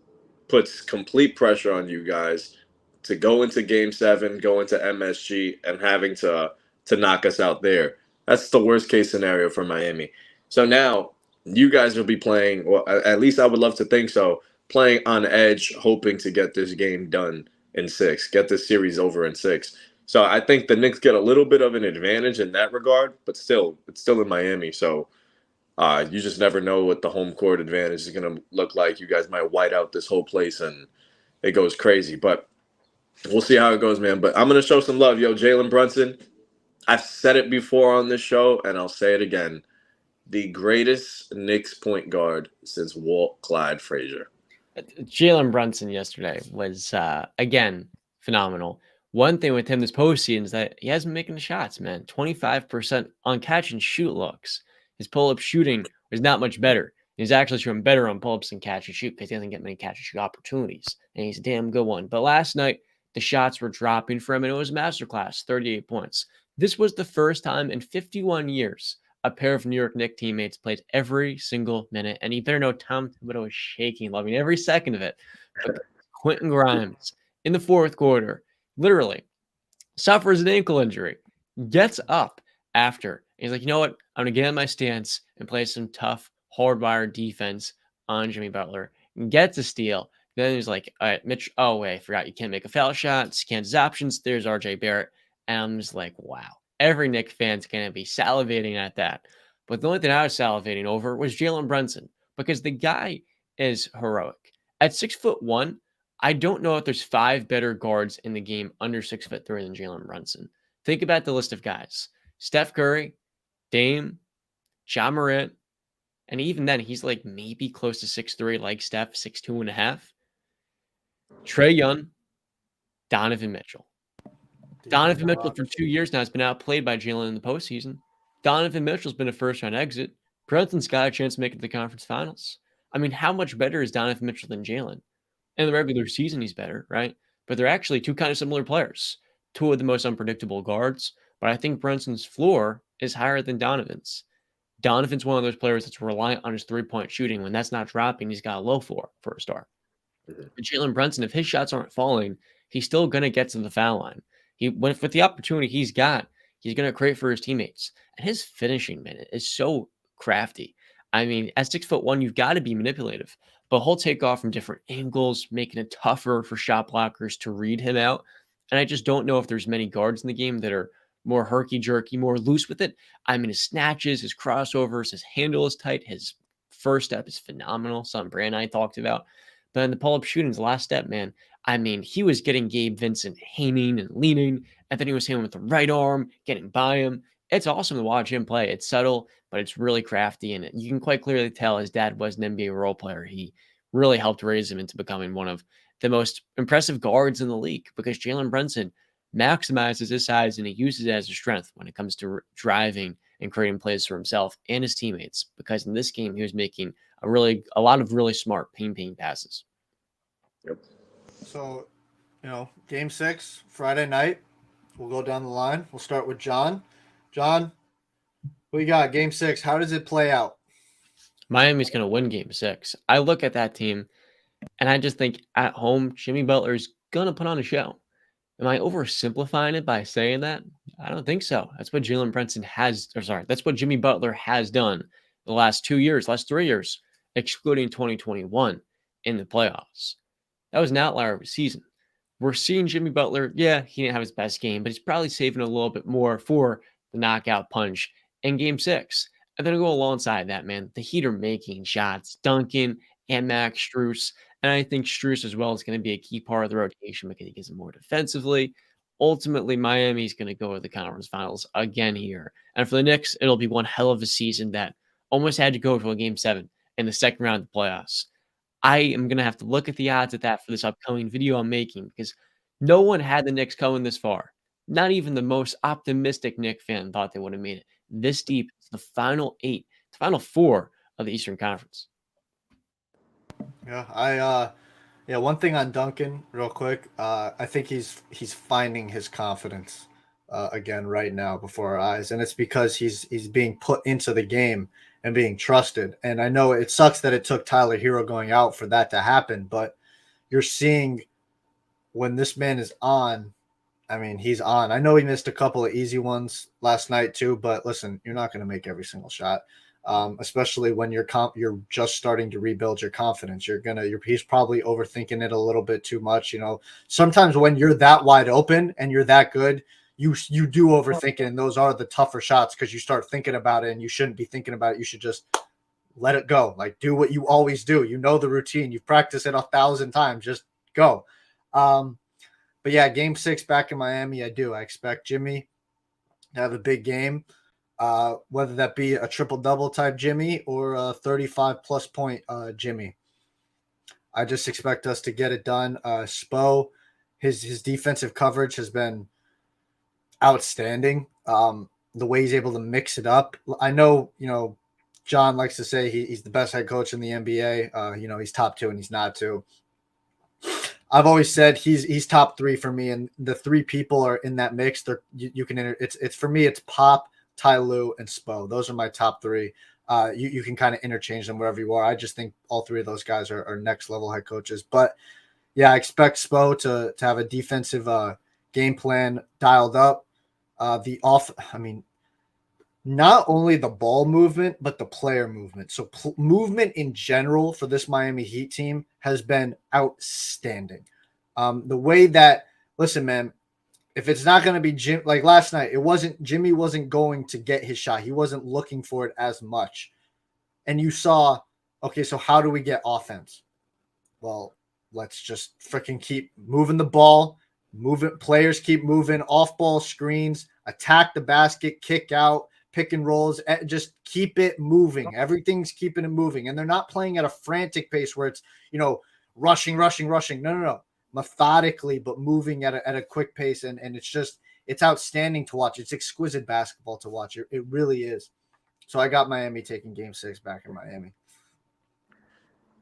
puts complete pressure on you guys to go into game 7, go into MSG, and having to knock us out there. That's the worst case scenario for Miami. So now you guys will be playing, well, at least I would love to think so, playing on edge, hoping to get this game done in 6, get this series over in 6. So I think the Knicks get a little bit of an advantage in that regard, but still, it's still in Miami. So you just never know what the home court advantage is going to look like. You guys might white out this whole place and it goes crazy. But we'll see how it goes, man. But I'm going to show some love. Yo, Jalen Brunson, I've said it before on this show, and I'll say it again. The greatest Knicks point guard since Walt Clyde Frazier. Jalen Brunson yesterday was, again, phenomenal. One thing with him this postseason is that he hasn't been making the shots, man. 25% on catch and shoot looks. His pull-up shooting was not much better. He's actually shooting better on pull-ups than catch and shoot because he doesn't get many catch and shoot opportunities, and he's a damn good one. But last night, the shots were dropping for him, and it was a masterclass, 38 points. This was the first time in 51 years a pair of New York Knicks teammates played every single minute, and you better know Tom Thibodeau was shaking, loving every second of it. But Quentin Grimes, in the fourth quarter, literally suffers an ankle injury, gets up after. He's like, you know what? I'm going to get in my stance and play some tough, hardwired defense on Jimmy Butler. Gets a steal. Then he's like, all right, Mitch, oh, wait, I forgot you can't make a foul shot. Kansas options. There's RJ Barrett. And I'm just like, wow. Every Knicks fan's going to be salivating at that. But the only thing I was salivating over was Jalen Brunson because the guy is heroic. At 6'1", I don't know if there's 5 better guards in the game under 6'3" than Jalen Brunson. Think about the list of guys: Steph Curry, Dame, Ja Morant, and even then, he's like maybe close to 6'3", like Steph, 6'2.5". Trae Young, Donovan Mitchell. Donovan Mitchell for 2 years now has been outplayed by Jalen in the postseason. Donovan Mitchell's been a first-round exit. Brunson's got a chance to make it to the conference finals. I mean, how much better is Donovan Mitchell than Jalen? In the regular season, he's better, right? But they're actually two kind of similar players. Two of the most unpredictable guards. But I think Brunson's floor is higher than Donovan's. Donovan's one of those players that's reliant on his three-point shooting. When that's not dropping, he's got a low floor for a star. But Jalen Brunson, if his shots aren't falling, he's still going to get to the foul line. With the opportunity he's got, he's going to create for his teammates. And his finishing, man, is so crafty. I mean, at 6'1", you've got to be manipulative. But he'll take off from different angles, making it tougher for shot blockers to read him out. And I just don't know if there's many guards in the game that are more herky-jerky, more loose with it. I mean, his snatches, his crossovers, his handle is tight. His first step is phenomenal. Something Brand and I talked about. But in the pull-up shooting's last step, man, I mean, he was getting Gabe Vincent hanging and leaning, and then he was hitting with the right arm, getting by him. It's awesome to watch him play. It's subtle, but it's really crafty, and you can quite clearly tell his dad was an NBA role player. He really helped raise him into becoming one of the most impressive guards in the league, because Jalen Brunson maximizes his size and he uses it as a strength when it comes to driving and creating plays for himself and his teammates, because in this game he was making a lot of really smart ping passes. Yep. So, game 6, Friday night. We'll go down the line. We'll start with John. John, what you got? Game 6. How does it play out? Miami's going to win game 6. I look at that team and I just think at home, Jimmy Butler's going to put on a show. Am I oversimplifying it by saying that? I don't think so. That's what that's what Jimmy Butler has done the last 3 years, excluding 2021 in the playoffs. That was an outlier of a season. We're seeing Jimmy Butler, yeah, he didn't have his best game, but he's probably saving a little bit more for the knockout punch in game 6. And then to go alongside that, man, the Heat are making shots. Duncan and Max Strus. And I think Strus as well is going to be a key part of the rotation because he gets it more defensively. Ultimately, Miami's going to go to the conference finals again here. And for the Knicks, it'll be one hell of a season that almost had to go to a game 7 in the second round of the playoffs. I am going to have to look at the odds at that for this upcoming video I'm making, because no one had the Knicks going this far. Not even the most optimistic Knicks fan thought they would have made it this deep to the final 8, the final 4 of the Eastern Conference. Yeah, one thing on Duncan real quick. I think he's finding his confidence again right now before our eyes, and it's because he's being put into the game and being trusted. And I know it sucks that it took Tyler Hero going out for that to happen, but you're seeing when this man is on, I mean, he's on. I know he missed a couple of easy ones last night too, but listen, you're not going to make every single shot, especially when you're just starting to rebuild your confidence. He's probably overthinking it a little bit too much. Sometimes when you're that wide open and you're that good, you do overthink it, and those are the tougher shots because you start thinking about it, and you shouldn't be thinking about it. You should just let it go. Like, do what you always do. You know the routine. You've practiced it 1,000 times. Just go. But yeah, game 6 back in Miami, I expect Jimmy to have a big game, whether that be a triple-double type Jimmy or a 35-plus point Jimmy. I just expect us to get it done. Spo, his defensive coverage has been outstanding. The way he's able to mix it up. I know, John likes to say he's the best head coach in the NBA. He's top 2 and he's not 2. I've always said he's top 3 for me, and the 3 people are in that mix. It's for me, it's Pop, Ty Lue, and Spo. Those are my top 3. You can kind of interchange them wherever you are. I just think all 3 of those guys are next level head coaches. But yeah, I expect Spo to have a defensive game plan dialed up. Not only the ball movement, but the player movement. So movement in general for this Miami Heat team has been outstanding. The way that, listen, man, if it's not going to be Jim, like last night, Jimmy wasn't going to get his shot. He wasn't looking for it as much. And you saw, okay, so how do we get offense? Well, let's just freaking keep moving the ball, players keep moving, off ball screens, attack the basket, kick out, pick and rolls, just keep it moving. Everything's keeping it moving. And they're not playing at a frantic pace where it's, rushing. No. Methodically, but moving at a quick pace. And it's outstanding to watch. It's exquisite basketball to watch. It really is. So I got Miami taking Game 6 back in Miami.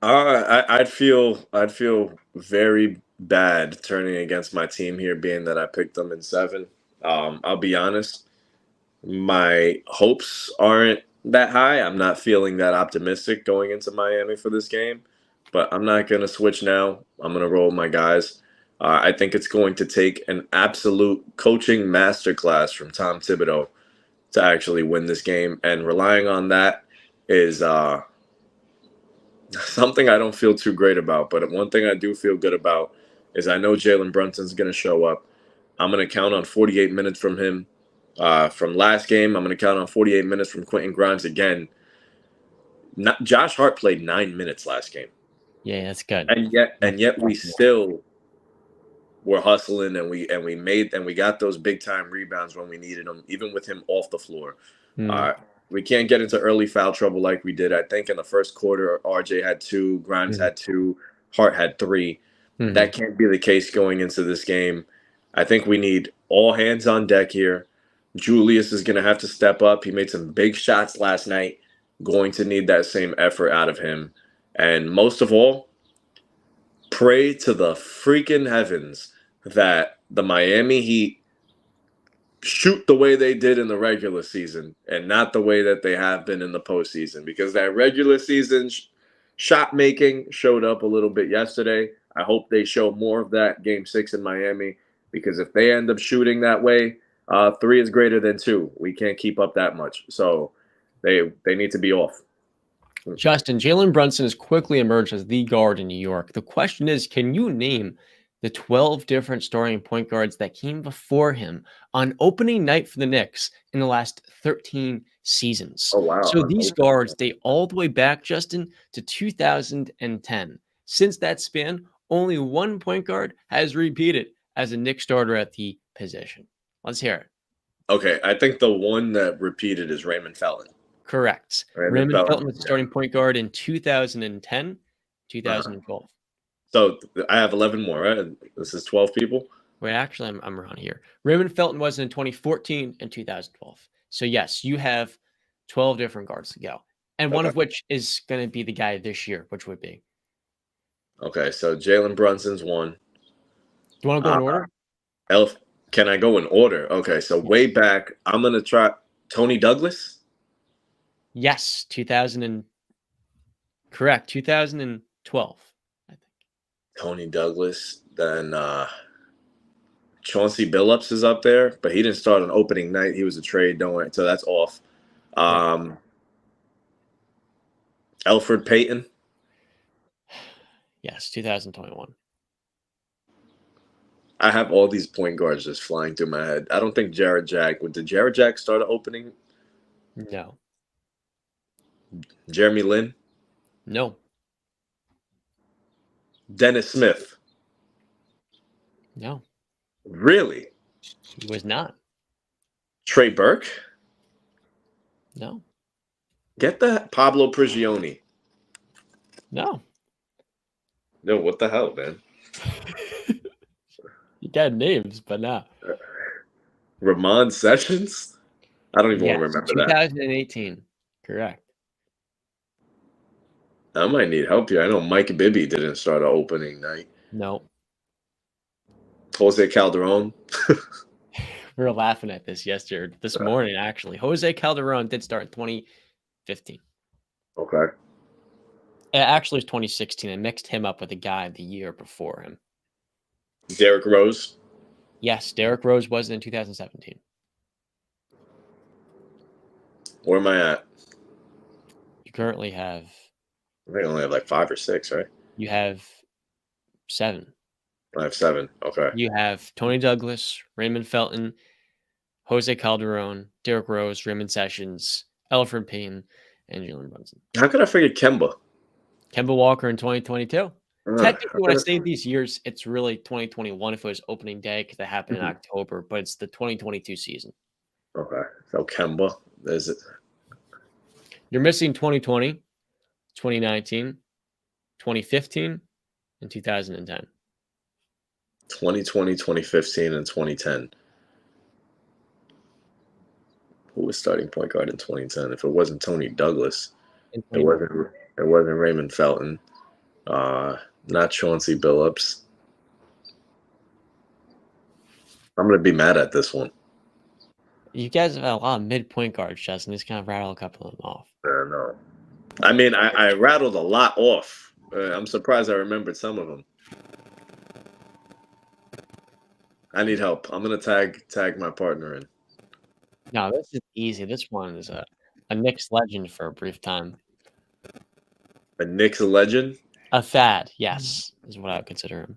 I'd feel very bad turning against my team here, being that I picked them in 7. I'll be honest, my hopes aren't that high. I'm not feeling that optimistic going into Miami for this game, but I'm not going to switch now. I'm going to roll my guys. I think it's going to take an absolute coaching masterclass from Tom Thibodeau to actually win this game, and relying on that is something I don't feel too great about. But one thing I do feel good about is I know Jalen Brunson's going to show up. I'm going to count on 48 minutes from him. From last game, I'm going to count on 48 minutes from Quentin Grimes again. Josh Hart played 9 minutes last game. Yeah, that's good. And yet we still were hustling, and we got those big time rebounds when we needed them, even with him off the floor. We can't get into early foul trouble like we did. I think in the first quarter, RJ had 2, Grimes had 2, Hart had 3. That can't be the case going into this game. I think we need all hands on deck here. Julius is going to have to step up. He made some big shots last night. Going to need that same effort out of him. And most of all, pray to the freaking heavens that the Miami Heat shoot the way they did in the regular season and not the way that they have been in the postseason, because that regular season shot making showed up a little bit yesterday. I hope they show more of that Game 6 in Miami, because if they end up shooting that way, 3 is greater than 2. We can't keep up that much. So they need to be off. Justin, Jalen Brunson has quickly emerged as the guard in New York. The question is, can you name the 12 different starting point guards that came before him on opening night for the Knicks in the last 13 seasons? Oh, wow. So these guards date all the way back, Justin, to 2010. Since that span, only one point guard has repeated as a Knicks starter at the position. Let's hear it. Okay, I think the one that repeated is Raymond Felton. Correct. Raymond Felton was the starting point guard in 2010, 2012. So I have 11 more, right? This is 12 people? Wait, actually, I'm around here. Raymond Felton was in 2014 and 2012. So, yes, you have 12 different guards to go. And one of which is going to be the guy this year, which would be. Okay, so Jalen Brunson's 1. Do you want to go in order? Can I go in order? Okay, so way back, I'm going to try Tony Douglas. Yes, 2012, I think. Tony Douglas. Then Chauncey Billups is up there, but he didn't start on opening night. He was a trade, don't worry. So that's off. Elfrid Payton. Yes, 2021. I have all these point guards just flying through my head. I don't think Jared Jack. Did Jared Jack start an opening? No. Jeremy Lin? No. Dennis Smith? No. Really? He was not. Trey Burke? No. Get that Pablo Prigioni. No. No, what the hell, man? You got names, but not. Ramon Sessions? I don't even want to remember 2018. Correct. I might need help here. I know Mike Bibby didn't start an opening night. No. Jose Calderon? We were laughing at this this morning, actually. Jose Calderon did start in 2015. Okay. It actually was 2016. I mixed him up with a guy the year before him. Derrick Rose? Yes, Derrick Rose was in 2017. Where am I at? You currently have... I think I only have like 5 or 6, right? You have 7. I have 7. Okay. You have Tony Douglas, Raymond Felton, Jose Calderon, Derrick Rose, Raymond Sessions, Elfrid Payton, and Jalen Brunson. How could I forget Kemba? Kemba Walker in 2022. Technically, when I say these years, it's really 2021 if it was opening day because that happened in October, but it's the 2022 season. Okay. So Kemba, is it? You're missing 2020, 2019, 2015, and 2010. 2020, 2015, and 2010. Who was starting point guard in 2010? If it wasn't Tony Douglas, it wasn't Raymond Felton. Not Chauncey Billups. I'm gonna be mad at this one. You guys have had a lot of mid-point guards, Justin. Just kind of rattle a couple of them off. No. I mean, I rattled a lot off. I'm surprised I remembered some of them. I need help. I'm gonna tag my partner in. No, this is easy. This one is a Knicks legend for a brief time. A Knicks legend? A fad, yes, is what I would consider him.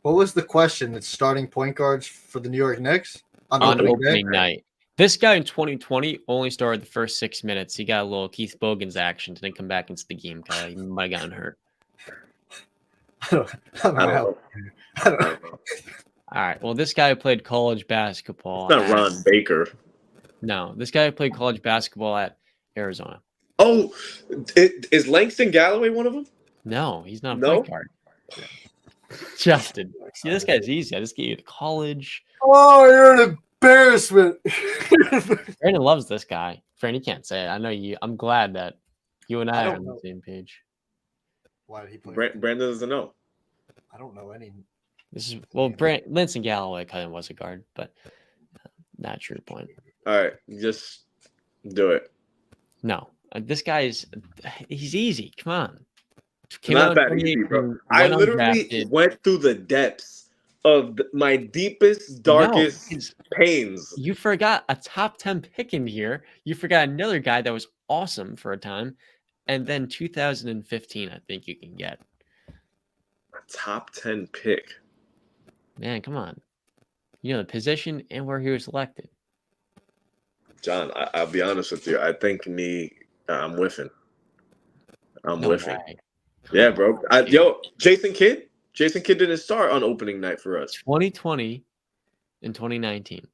What was the question? It's starting point guards for the New York Knicks on opening night. This guy in 2020 only started the first 6 minutes. He got a little Keith Bogans action, didn't come back into the game because he might have gotten hurt. I don't know. All right. Well, this guy played college basketball. It's not Ron Baker. No, this guy played college basketball at Arizona. Oh, is Langston Galloway one of them? No, he's not a point guard. Justin, see, this guy's easy. I just get you to college. Oh, you're an embarrassment. Brandon loves this guy. Brandon, you can't say it. I know you. I'm glad that you and I are on the same page. Why did he play? Brandon doesn't know. I don't know any. This is Langston Galloway kind of was a guard, but not your point. All right, just do it. No, this guy he's easy. Come on. Not that easy, bro. I literally went through the depths of my deepest, darkest pains. You forgot a top 10 pick in here. You forgot another guy that was awesome for a time. And then 2015, I think you can get. A top 10 pick. Man, come on. You know, the position and where he was selected. John, I'll be honest with you. I think I'm whiffing. I'm whiffing. Way. Yeah, bro. Jason Kidd? Jason Kidd didn't start on opening night for us. 2020 and 2019.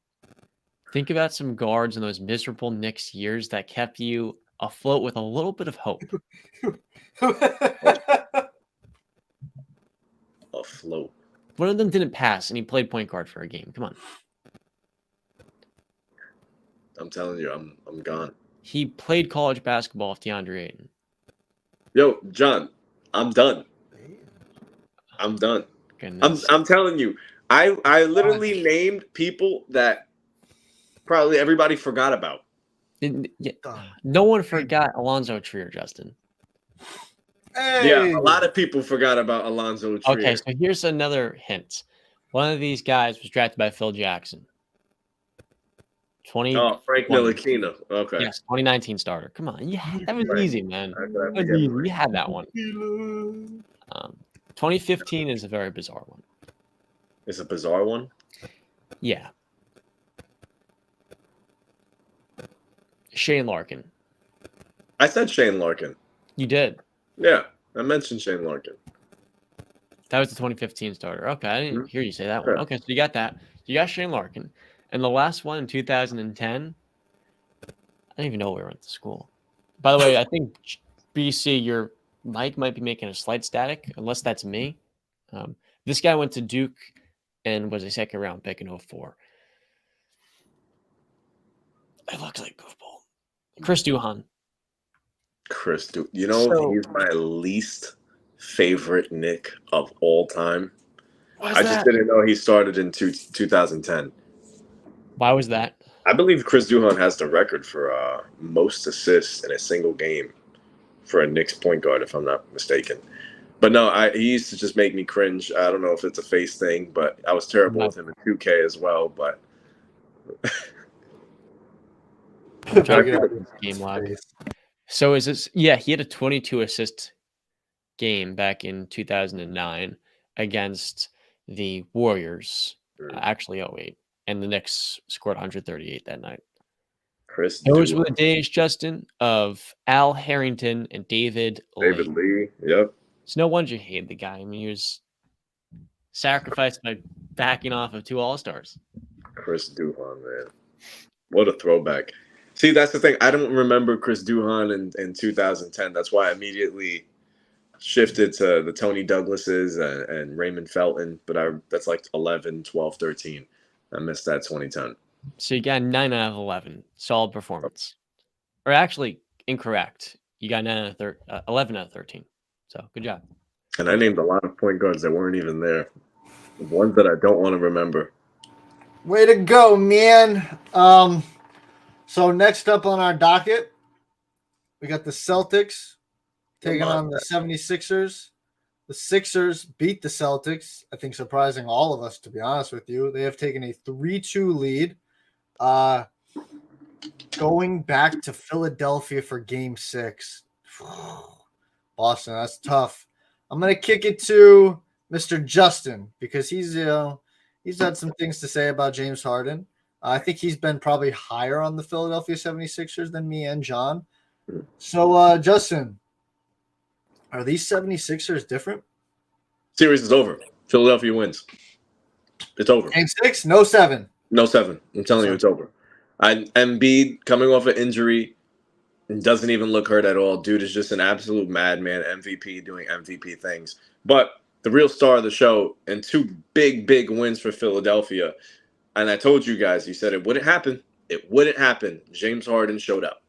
Think about some guards in those miserable Knicks years that kept you afloat with a little bit of hope. Afloat. One of them didn't pass, and he played point guard for a game. Come on. I'm telling you, I'm gone. He played college basketball with DeAndre Ayton. Yo, John, I'm done. I'm done. I'm telling you, I literally named people that probably everybody forgot about. No one forgot Alonzo Trier, Justin. Hey. Yeah, a lot of people forgot about Alonzo Trier. Okay, so here's another hint. One of these guys was drafted by Phil Jackson. Frank Ntilikina. Okay. Yes, 2019 starter. Come on. Yeah, that was easy, man. You had that one. 2015 is a very bizarre one. It's a bizarre one? Yeah. Shane Larkin. I said Shane Larkin. You did? Yeah, I mentioned Shane Larkin. That was the 2015 starter. Okay, I didn't hear you say that one. Okay, so you got that. You got Shane Larkin. And the last one in 2010, I don't even know where we went to school. By the way, I think BC, your mic might be making a slight static, unless that's me. This guy went to Duke and was a second round pick in 2004. It looks like goofball. Chris Duhon. He's my least favorite Knick of all time. I just didn't know he started in 2010. Why was that? I believe Chris Duhon has the record for most assists in a single game for a Knicks point guard, if I'm not mistaken. But no, he used to just make me cringe. I don't know if it's a face thing, but I was terrible with him in 2K as well. But game log. So is this? Yeah, he had a 22 assist game back in 2009 against the Warriors. Actually, 08. And the Knicks scored 138 that night. Those were the days, Justin, of Al Harrington and David Lee. Yep. It's no wonder you hate the guy. I mean, he was sacrificed by backing off of 2 All-Stars. Chris Duhon, man. What a throwback. See, that's the thing. I don't remember Chris Duhon in 2010. That's why I immediately shifted to the Tony Douglases and Raymond Felton. But that's like 11, 12, 13. I missed that 2010. So you got 9 out of 11. Solid performance. Or actually, incorrect. You got 11 out of 13. So good job. And I named a lot of point guards that weren't even there. Ones that I don't want to remember. Way to go, man. So next up on our docket, we got the Celtics taking on the 76ers. The Sixers beat the Celtics, I think surprising all of us, to be honest with you. They have taken a 3-2 lead. Going back to Philadelphia for Game 6. Boston, that's tough. I'm going to kick it to Mr. Justin because he's had some things to say about James Harden. I think he's been probably higher on the Philadelphia 76ers than me and John. So, Justin, are these 76ers different? Series is over. Philadelphia wins. It's over. Game 6? No 7. No 7. I'm telling you, it's over. Embiid coming off an injury doesn't even look hurt at all. Dude is just an absolute madman, MVP doing MVP things. But the real star of the show and 2 big wins for Philadelphia. And I told you guys, you said it wouldn't happen. It wouldn't happen. James Harden showed up.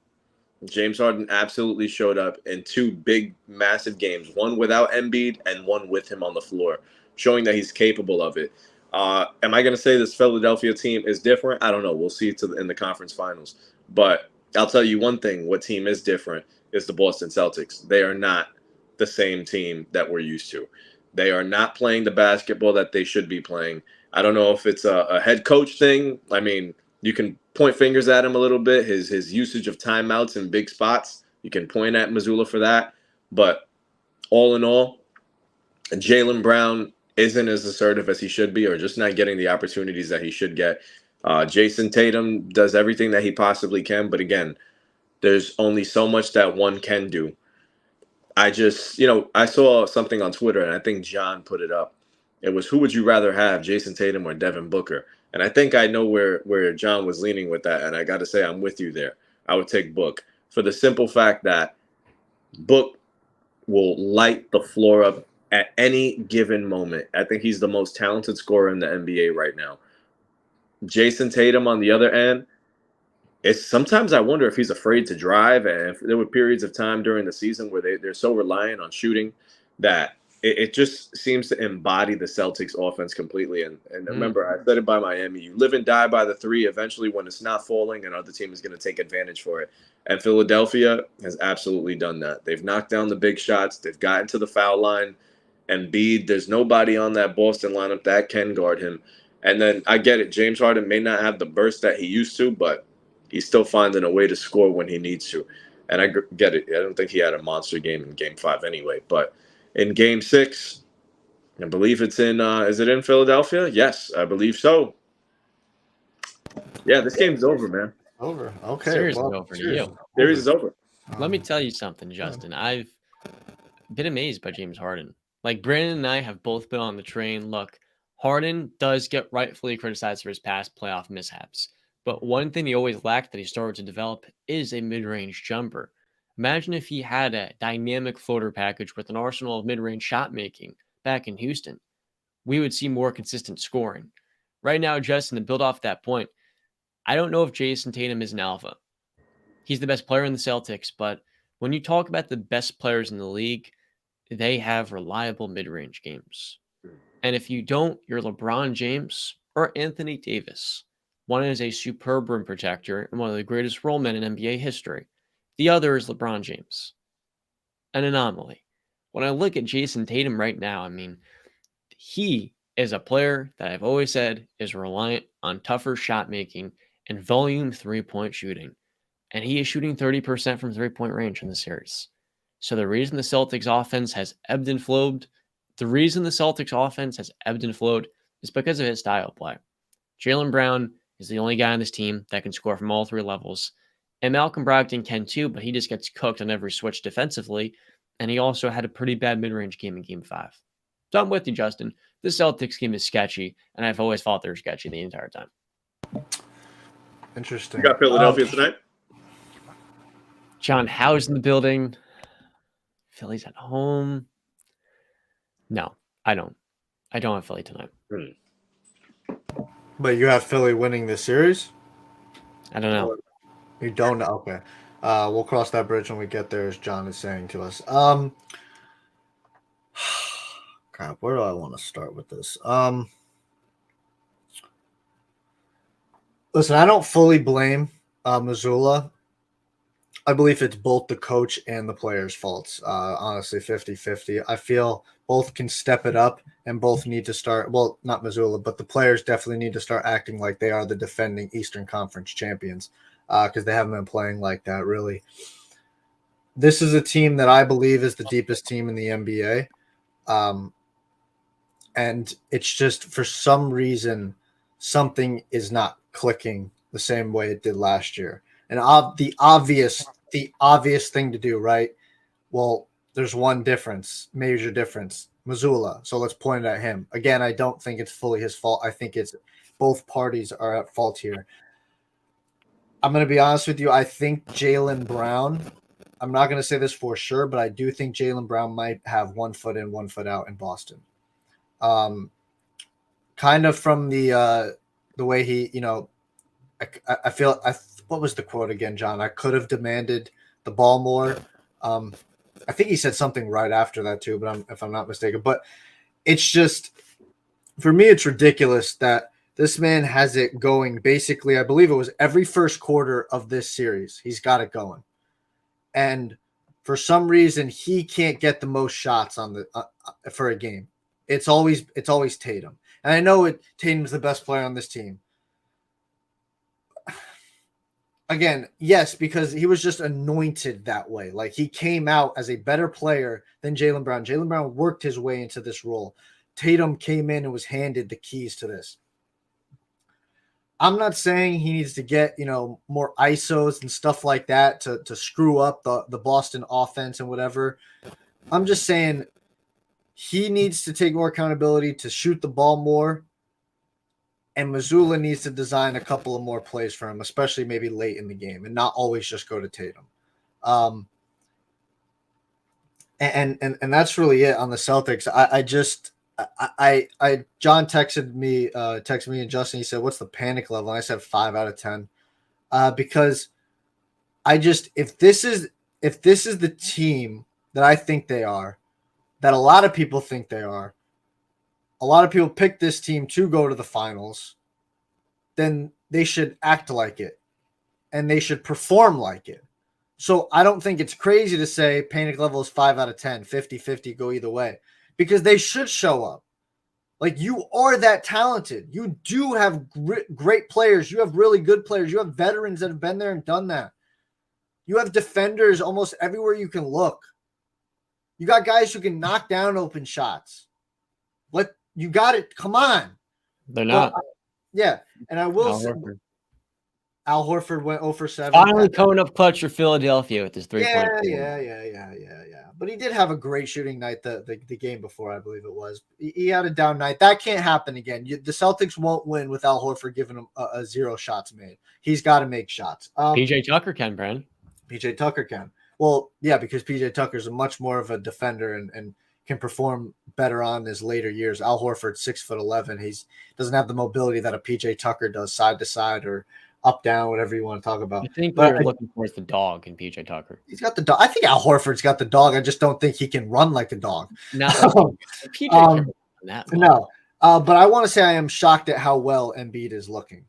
James Harden absolutely showed up in 2 big, massive games. One without Embiid and one with him on the floor, showing that he's capable of it. Am I going to say this Philadelphia team is different? I don't know. We'll see in the conference finals. But I'll tell you one thing. What team is different is the Boston Celtics. They are not the same team that we're used to. They are not playing the basketball that they should be playing. I don't know if it's a head coach thing. I mean, you can point fingers at him a little bit. His usage of timeouts in big spots. You can point at Mazzulla for that. But all in all, Jalen Brown isn't as assertive as he should be or just not getting the opportunities that he should get. Jason Tatum does everything that he possibly can. But again, there's only so much that one can do. I saw something on Twitter, and I think John put it up. It was, who would you rather have, Jason Tatum or Devin Booker? And I think I know where John was leaning with that, and I got to say I'm with you there. I would take Book for the simple fact that Book will light the floor up at any given moment. I think he's the most talented scorer in the NBA right now. Jason Tatum, on the other end, sometimes I wonder if he's afraid to drive, and if there were periods of time during the season where they're so reliant on shooting that it just seems to embody the Celtics offense completely. And remember, I said it by Miami, you live and die by the 3 eventually when it's not falling, another team is going to take advantage for it. And Philadelphia has absolutely done that. They've knocked down the big shots. They've gotten to the foul line. Embiid, there's nobody on that Boston lineup that can guard him. And then I get it. James Harden may not have the burst that he used to, but he's still finding a way to score when he needs to. And I get it. I don't think he had a monster game in Game 5 anyway. But in Game 6, I believe it's in is it in Philadelphia? Yes, I believe so. Yeah, this game's over, man. Over. Okay. Series is over to you. Series is over. Let me tell you something, Justin. I've been amazed by James Harden. Like, Brandon and I have both been on the train. Look, Harden does get rightfully criticized for his past playoff mishaps. But one thing he always lacked that he started to develop is a mid-range jumper. Imagine if he had a dynamic floater package with an arsenal of mid-range shot making back in Houston. We would see more consistent scoring. Right now, Justin, to build off that point, I don't know if Jason Tatum is an alpha. He's the best player in the Celtics, but when you talk about the best players in the league, they have reliable mid-range games. And if you don't, you're LeBron James or Anthony Davis. One is a superb rim protector and one of the greatest role men in NBA history. The other is LeBron James. An anomaly. When I look at Jason Tatum right now, I mean, he is a player that I've always said is reliant on tougher shot making and volume 3-point shooting. And he is shooting 30% from 3-point range in the series. So the reason the Celtics offense has ebbed and flowed, is because of his style of play. Jalen Brown is the only guy on this team that can score from all 3 levels. And Malcolm Brogdon can too, but he just gets cooked on every switch defensively. and he also had a pretty bad mid-range game in Game 5. So I'm with you, Justin. The Celtics game is sketchy, and I've always thought they're sketchy the entire time. Interesting. You got Philadelphia tonight? John Howe's in the building. Philly's at home. No, I don't. I don't have Philly tonight. But you have Philly winning this series? I don't know. You don't know? Okay. We'll cross that bridge when we get there, as John is saying to us. Crap, where do I want to start with this? Listen, I don't fully blame Missoula. I believe it's both the coach and the players' faults. Honestly, 50-50. I feel both can step it up and both need to start. Well, not Missoula, but the players definitely need to start acting like they are the defending Eastern Conference champions because they haven't been playing like that, really. This is a team that I believe is the deepest team in the NBA. And it's just for some reason, something is not clicking the same way it did last year. And the obvious thing to do, right? Well, there's one difference, major difference, Missoula. So let's point at him. Again, I don't think it's fully his fault. I think it's both parties are at fault here. I'm going to be honest with you. I think Jalen Brown, I'm not going to say this for sure, but I do think Jalen Brown might have 1 foot in, 1 foot out in Boston. Kind of from the way he, I feel what was the quote again, John? I could have demanded the ball more. I think he said something right after that too, but if I'm not mistaken. But it's just, for me, it's ridiculous that this man has it going. Basically, I believe it was every first quarter of this series. He's got it going, and for some reason, he can't get the most shots on the for a game. It's always Tatum, and I know Tatum's the best player on this team. Again, yes, because he was just anointed that way. Like, he came out as a better player than Jalen Brown. Jalen Brown worked his way into this role. Tatum came in and was handed the keys to this. I'm not saying he needs to get, more ISOs and stuff like that to screw up the Boston offense and whatever. I'm just saying he needs to take more accountability to shoot the ball more. And Missoula needs to design a couple of more plays for him, especially maybe late in the game, and not always just go to Tatum. And that's really it on the Celtics. John texted me and Justin. He said, "What's the panic level?" And I said 5 out of 10, because if this is the team that I think they are, that a lot of people think they are. A lot of people pick this team to go to the finals, then they should act like it and they should perform like it. So I don't think it's crazy to say panic level is 5 out of 10, 50-50, go either way, because they should show up. Like, you are that talented. You do have great players. You have really good players. You have veterans that have been there and done that. You have defenders almost everywhere you can look. You got guys who can knock down open shots. You got it. Come on. They're not. Yeah. And I will say Al Horford went 0 for 7. Finally coming up clutch for Philadelphia with his 3-point. Yeah. But he did have a great shooting night the game before, I believe it was. He had a down night. That can't happen again. The Celtics won't win with Al Horford giving him a 0 shots made. He's got to make shots. PJ Tucker can, Brandon. PJ Tucker can. Well, yeah, because PJ Tucker's a much more of a defender and can perform better on his later years. Al Horford, 6'11". He doesn't have the mobility that a PJ Tucker does, side to side or up, down, whatever you want to talk about. I think what you're looking for is the dog in PJ Tucker. He's got the dog. I think Al Horford's got the dog. I just don't think he can run like a dog. No, PJ no. But I want to say I am shocked at how well Embiid is looking.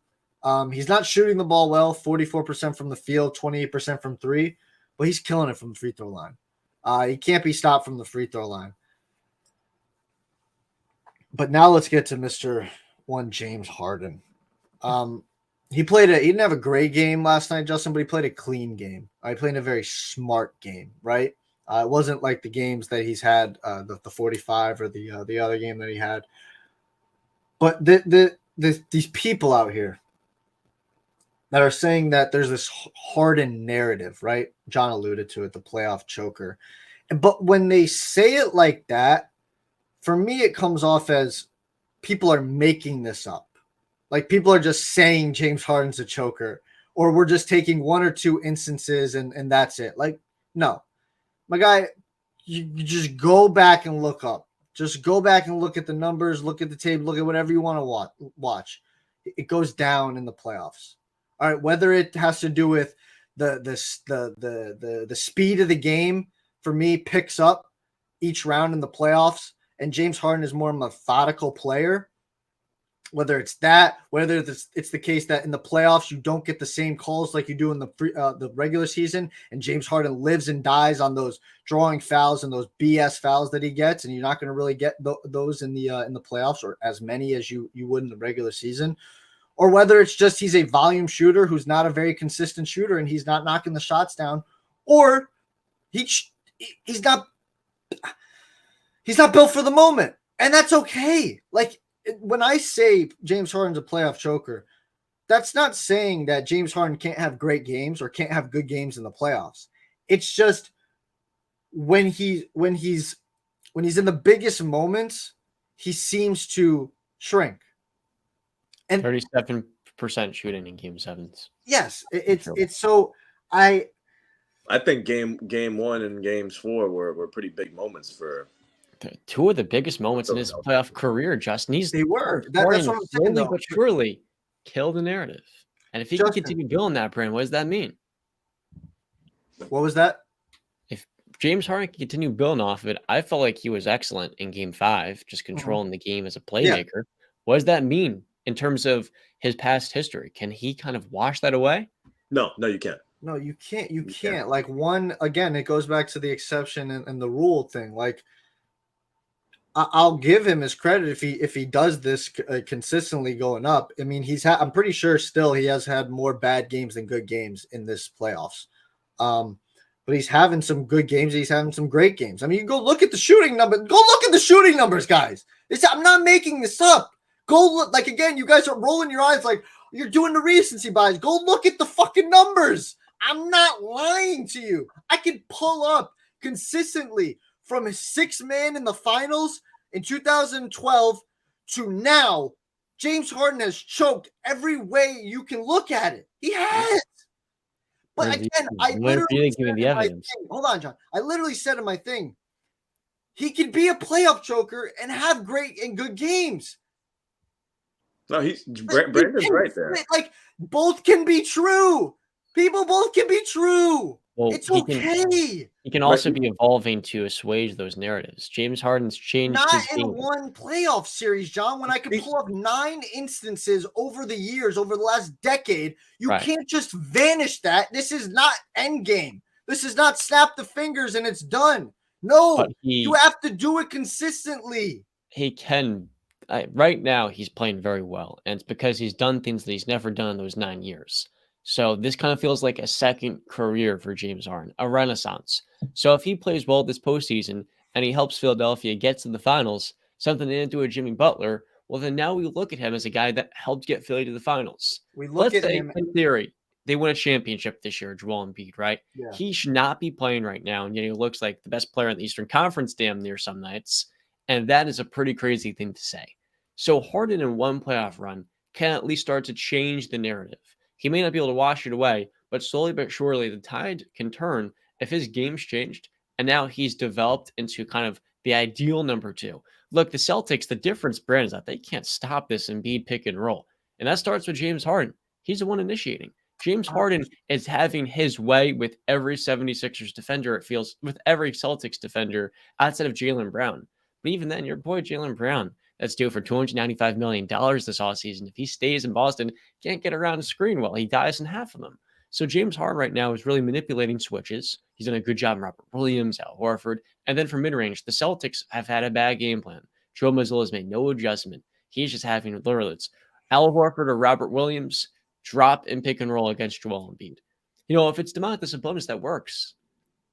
He's not shooting the ball well, 44% from the field, 28% from 3, but he's killing it from the free throw line. He can't be stopped from the free throw line. But now let's get to Mr. James Harden. He didn't have a great game last night, Justin, but he played a clean game. He played a very smart game, right? It wasn't like the games that he's had, the 45 or the other game that he had. But these people out here that are saying that there's this Harden narrative, right? John alluded to it, the playoff choker. But when they say it like that, for me, it comes off as people are making this up. Like people are just saying James Harden's a choker, or we're just taking one or two instances and that's it. Like, no, my guy, you just go back and look up. Just go back and look at the numbers, look at the tape, look at whatever you want to watch. It goes down in the playoffs. All right, whether it has to do with the speed of the game for me picks up each round in the playoffs, and James Harden is more a methodical player. Whether it's that, whether it's the case that in the playoffs you don't get the same calls like you do in the regular season, and James Harden lives and dies on those drawing fouls and those BS fouls that he gets, and you're not going to really get those in the playoffs, or as many as you would in the regular season, or whether it's just he's a volume shooter who's not a very consistent shooter and he's not knocking the shots down, or he's not built for the moment, and that's okay. Like, when I say James Harden's a playoff choker, that's not saying that James Harden can't have great games or can't have good games in the playoffs. It's just when he's in the biggest moments, he seems to shrink. And 37% shooting in game sevens. Yes, it's so I think game one and games 4 were pretty big moments for. Two of the biggest moments in his playoff career, Justin. They were. That's what I'm saying, slowly but surely kill the narrative. And if he can continue building that brand, what does that mean? What was that? If James Harden can continue building off of it, I felt like he was excellent in game 5, just controlling the game as a playmaker. Yeah. What does that mean in terms of his past history? Can he kind of wash that away? No, you can't. No, you can't. You can't. Like, one, again, it goes back to the exception and the rule thing. Like, I'll give him his credit if he does this consistently going up. I mean, I'm pretty sure still he has had more bad games than good games in this playoffs. But he's having some good games. He's having some great games. I mean, you go look at the shooting number. Go look at the shooting numbers, guys. I'm not making this up. Go look. Like, again, you guys are rolling your eyes like you're doing the recency bias. Go look at the fucking numbers. I'm not lying to you. I can pull up consistently from his 6-man in the finals in 2012 to now. James Harden has choked every way you can look at it. He has. But again, I literally said in my thing, hold on, John. I literally said in my thing, he can be a playoff choker and have great and good games. No, Brandon's right there. Like, both can be true. People, both can be true. Well, it's okay. He can also be evolving to assuage those narratives. James Harden's changed his game. Not in one playoff series, John. When I could pull up 9 instances over the years, over the last decade, you can't just vanish that. This is not endgame. This is not snap the fingers and it's done. No, you have to do it consistently. He can. Right now, he's playing very well, and it's because he's done things that he's never done in those 9 years. So this kind of feels like a second career for James Harden, a renaissance. So if he plays well this postseason and he helps Philadelphia get to the finals, something they didn't do with Jimmy Butler, well, then now we look at him as a guy that helped get Philly to the finals. Let's say, in theory, they win a championship this year, Joel Embiid, right? Yeah. He should not be playing right now, and yet he looks like the best player in the Eastern Conference damn near some nights, and that is a pretty crazy thing to say. So Harden in one playoff run can at least start to change the narrative. He may not be able to wash it away, but slowly but surely the tide can turn if his game's changed and now he's developed into kind of the ideal number 2. Look, the Celtics, the difference, Brand, is that they can't stop this Embiid pick and roll. And that starts with James Harden. He's the one initiating. James Harden is having his way with every 76ers defender, it feels, with every Celtics defender outside of Jalen Brown. But even then, your boy Jalen Brown, that's due for $295 million this offseason. If he stays in Boston, can't get around the screen well. He dies in half of them. So James Harden right now is really manipulating switches. He's done a good job in Robert Williams, Al Horford. And then for mid-range, the Celtics have had a bad game plan. Joe Mazzulla has made no adjustment. He's just having literally it's Al Horford or Robert Williams drop and pick and roll against Joel Embiid. You know, if it's Domantas Sabonis, that works.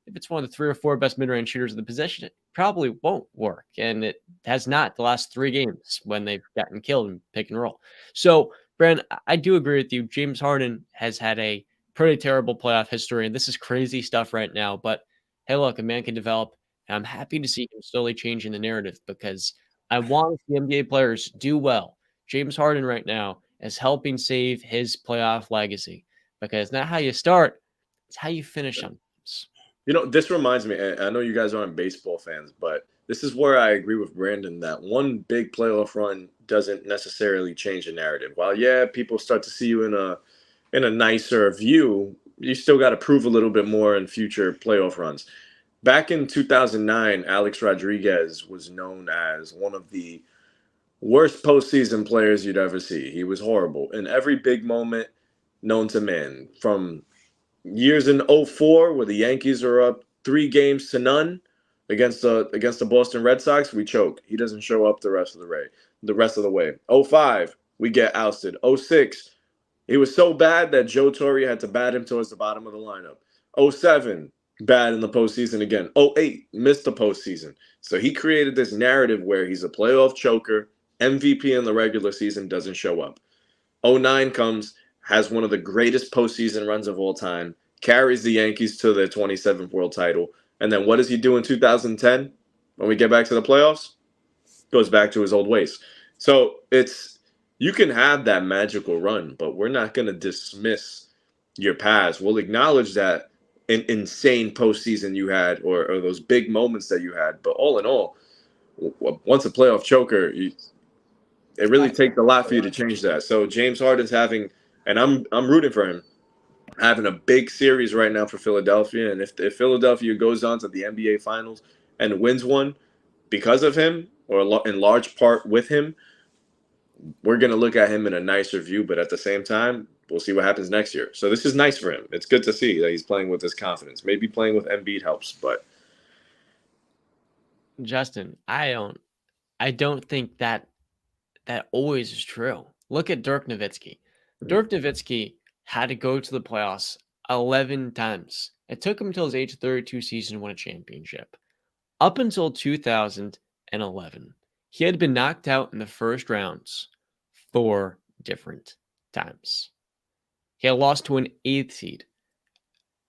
If it's one of the 3 or 4 best mid-range shooters in the position, it probably won't work. And it has not the last 3 games when they've gotten killed in pick and roll. So, Brand, I do agree with you. James Harden has had a pretty terrible playoff history, and this is crazy stuff right now. But, hey, look, a man can develop. And I'm happy to see him slowly changing the narrative because I want the NBA players do well. James Harden right now is helping save his playoff legacy because it's not how you start, it's how you finish on things. This reminds me, and I know you guys aren't baseball fans, but this is where I agree with Brandon that one big playoff run doesn't necessarily change the narrative. While people start to see you in a nicer view, you still got to prove a little bit more in future playoff runs. Back in 2009, Alex Rodriguez was known as one of the worst postseason players you'd ever see. He was horrible in every big moment known to man. From years in '04 where the Yankees are up 3-0 against the Boston Red Sox, we choke. He doesn't show up the rest of the way. '05, we get ousted. '06, he was so bad that Joe Torre had to bat him towards the bottom of the lineup. '07, bad in the postseason again. '08, missed the postseason. So he created this narrative where he's a playoff choker, MVP in the regular season, doesn't show up. '09 comes, has one of the greatest postseason runs of all time, carries the Yankees to their 27th world title. And then what does he do in 2010 when we get back to the playoffs? Goes back to his old ways. So you can have that magical run, but we're not going to dismiss your past. We'll acknowledge that insane postseason you had or those big moments that you had. But all in all, once a playoff choker, it really takes a lot for you to change that. So James Harden's having, and I'm rooting for him, having a big series right now for Philadelphia. And if Philadelphia goes on to the NBA Finals and wins one because of him or in large part with him, we're going to look at him in a nicer view. But at the same time, we'll see what happens next year. So this is nice for him. It's good to see that he's playing with his confidence. Maybe playing with Embiid helps, but Justin, I don't think that always is true. Look at Dirk Nowitzki. Dirk Nowitzki had to go to the playoffs 11 times. It took him until his age 32 season to win a championship. Up until 2011, he had been knocked out in the first rounds 4 different times. He had lost to an 8th seed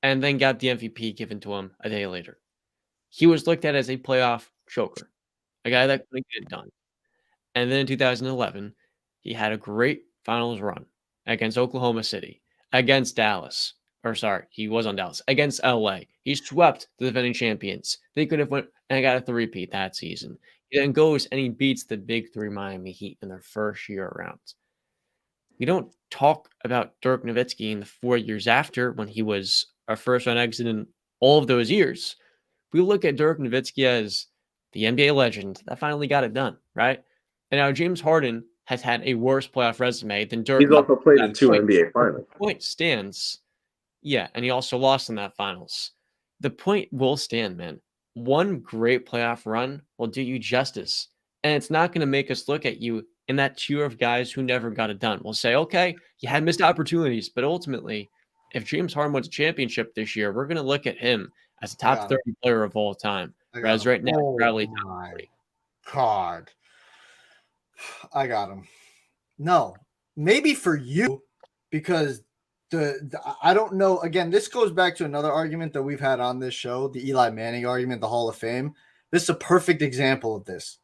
and then got the MVP given to him a day later. He was looked at as a playoff choker, a guy that couldn't get it done. And then in 2011, he had a great finals run against Oklahoma City, against Dallas. Or sorry, he was on Dallas. Against LA. He swept the defending champions. They could have went and got a three-peat that season. He then goes and he beats the big 3 Miami Heat in their first year around. We don't talk about Dirk Nowitzki in the 4 years after when he was a first-round exit in all of those years. We look at Dirk Nowitzki as the NBA legend that finally got it done, right? And now James Harden has had a worse playoff resume than Dirk. He's also played in 2 NBA finals. The point stands. Yeah, and he also lost in that finals. The point will stand, man. One great playoff run will do you justice. And it's not going to make us look at you in that tier of guys who never got it done. We'll say, okay, you had missed opportunities, but ultimately, if James Harden wins a championship this year, we're going to look at him as a top 30 player of all time. Whereas right now, probably top 40. God. I got him. No, maybe for you, because I don't know. Again, this goes back to another argument that we've had on this show, the Eli Manning argument, the Hall of Fame. This is a perfect example of this.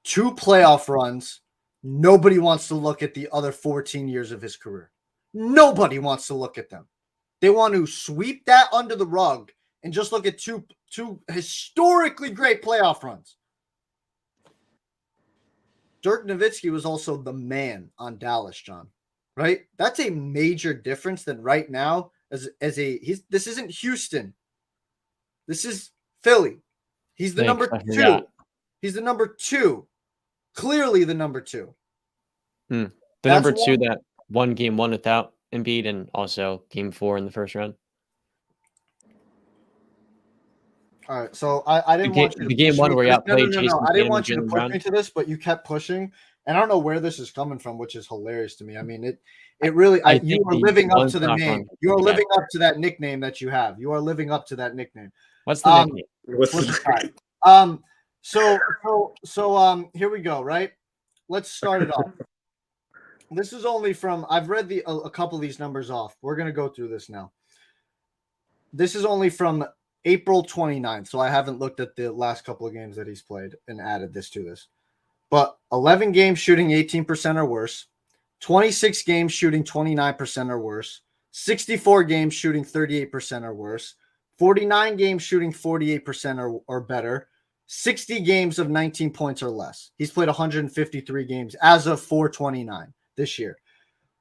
2 playoff runs. Nobody wants to look at the other 14 years of his career. Nobody wants to look at them. They want to sweep that under the rug and just look at two historically great playoff runs. Dirk Nowitzki was also the man on Dallas, John. Right? That's a major difference than right now this isn't Houston. This is Philly. He's the number 2. He's the number 2. Clearly the number 2. The number 2 that won game 1 without Embiid and also game 4 in the first round. All right, so I didn't want you to the game 1 where you outplayed Jason. I didn't want you to push me to this, but you kept pushing, and I don't know where this is coming from, which is hilarious to me. I mean, it really. You are living up to the name. You are living up to that nickname that you have. You are living up to that nickname. What's the nickname? So here we go. Right, let's start it off. This is only from. I've read a couple of these numbers off. We're gonna go through this now. This is only from April 29th. So I haven't looked at the last couple of games that he's played and added this to this. But 11 games shooting 18% or worse, 26 games shooting 29% or worse, 64 games shooting 38% or worse, 49 games shooting 48% or better, 60 games of 19 points or less. He's played 153 games as of 4/29 this year.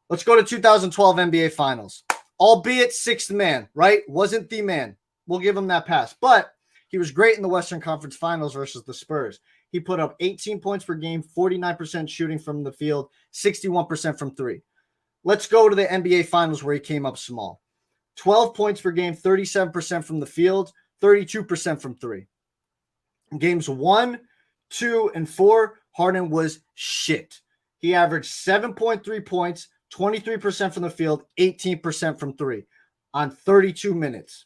Let's go to 2012 NBA Finals. Albeit sixth man, right? Wasn't the man. We'll give him that pass. But he was great in the Western Conference Finals versus the Spurs. He put up 18 points per game, 49% shooting from the field, 61% from three. Let's go to the NBA Finals where he came up small. 12 points per game, 37% from the field, 32% from three. Games 1, 2, and 4, Harden was shit. He averaged 7.3 points, 23% from the field, 18% from three on 32 minutes.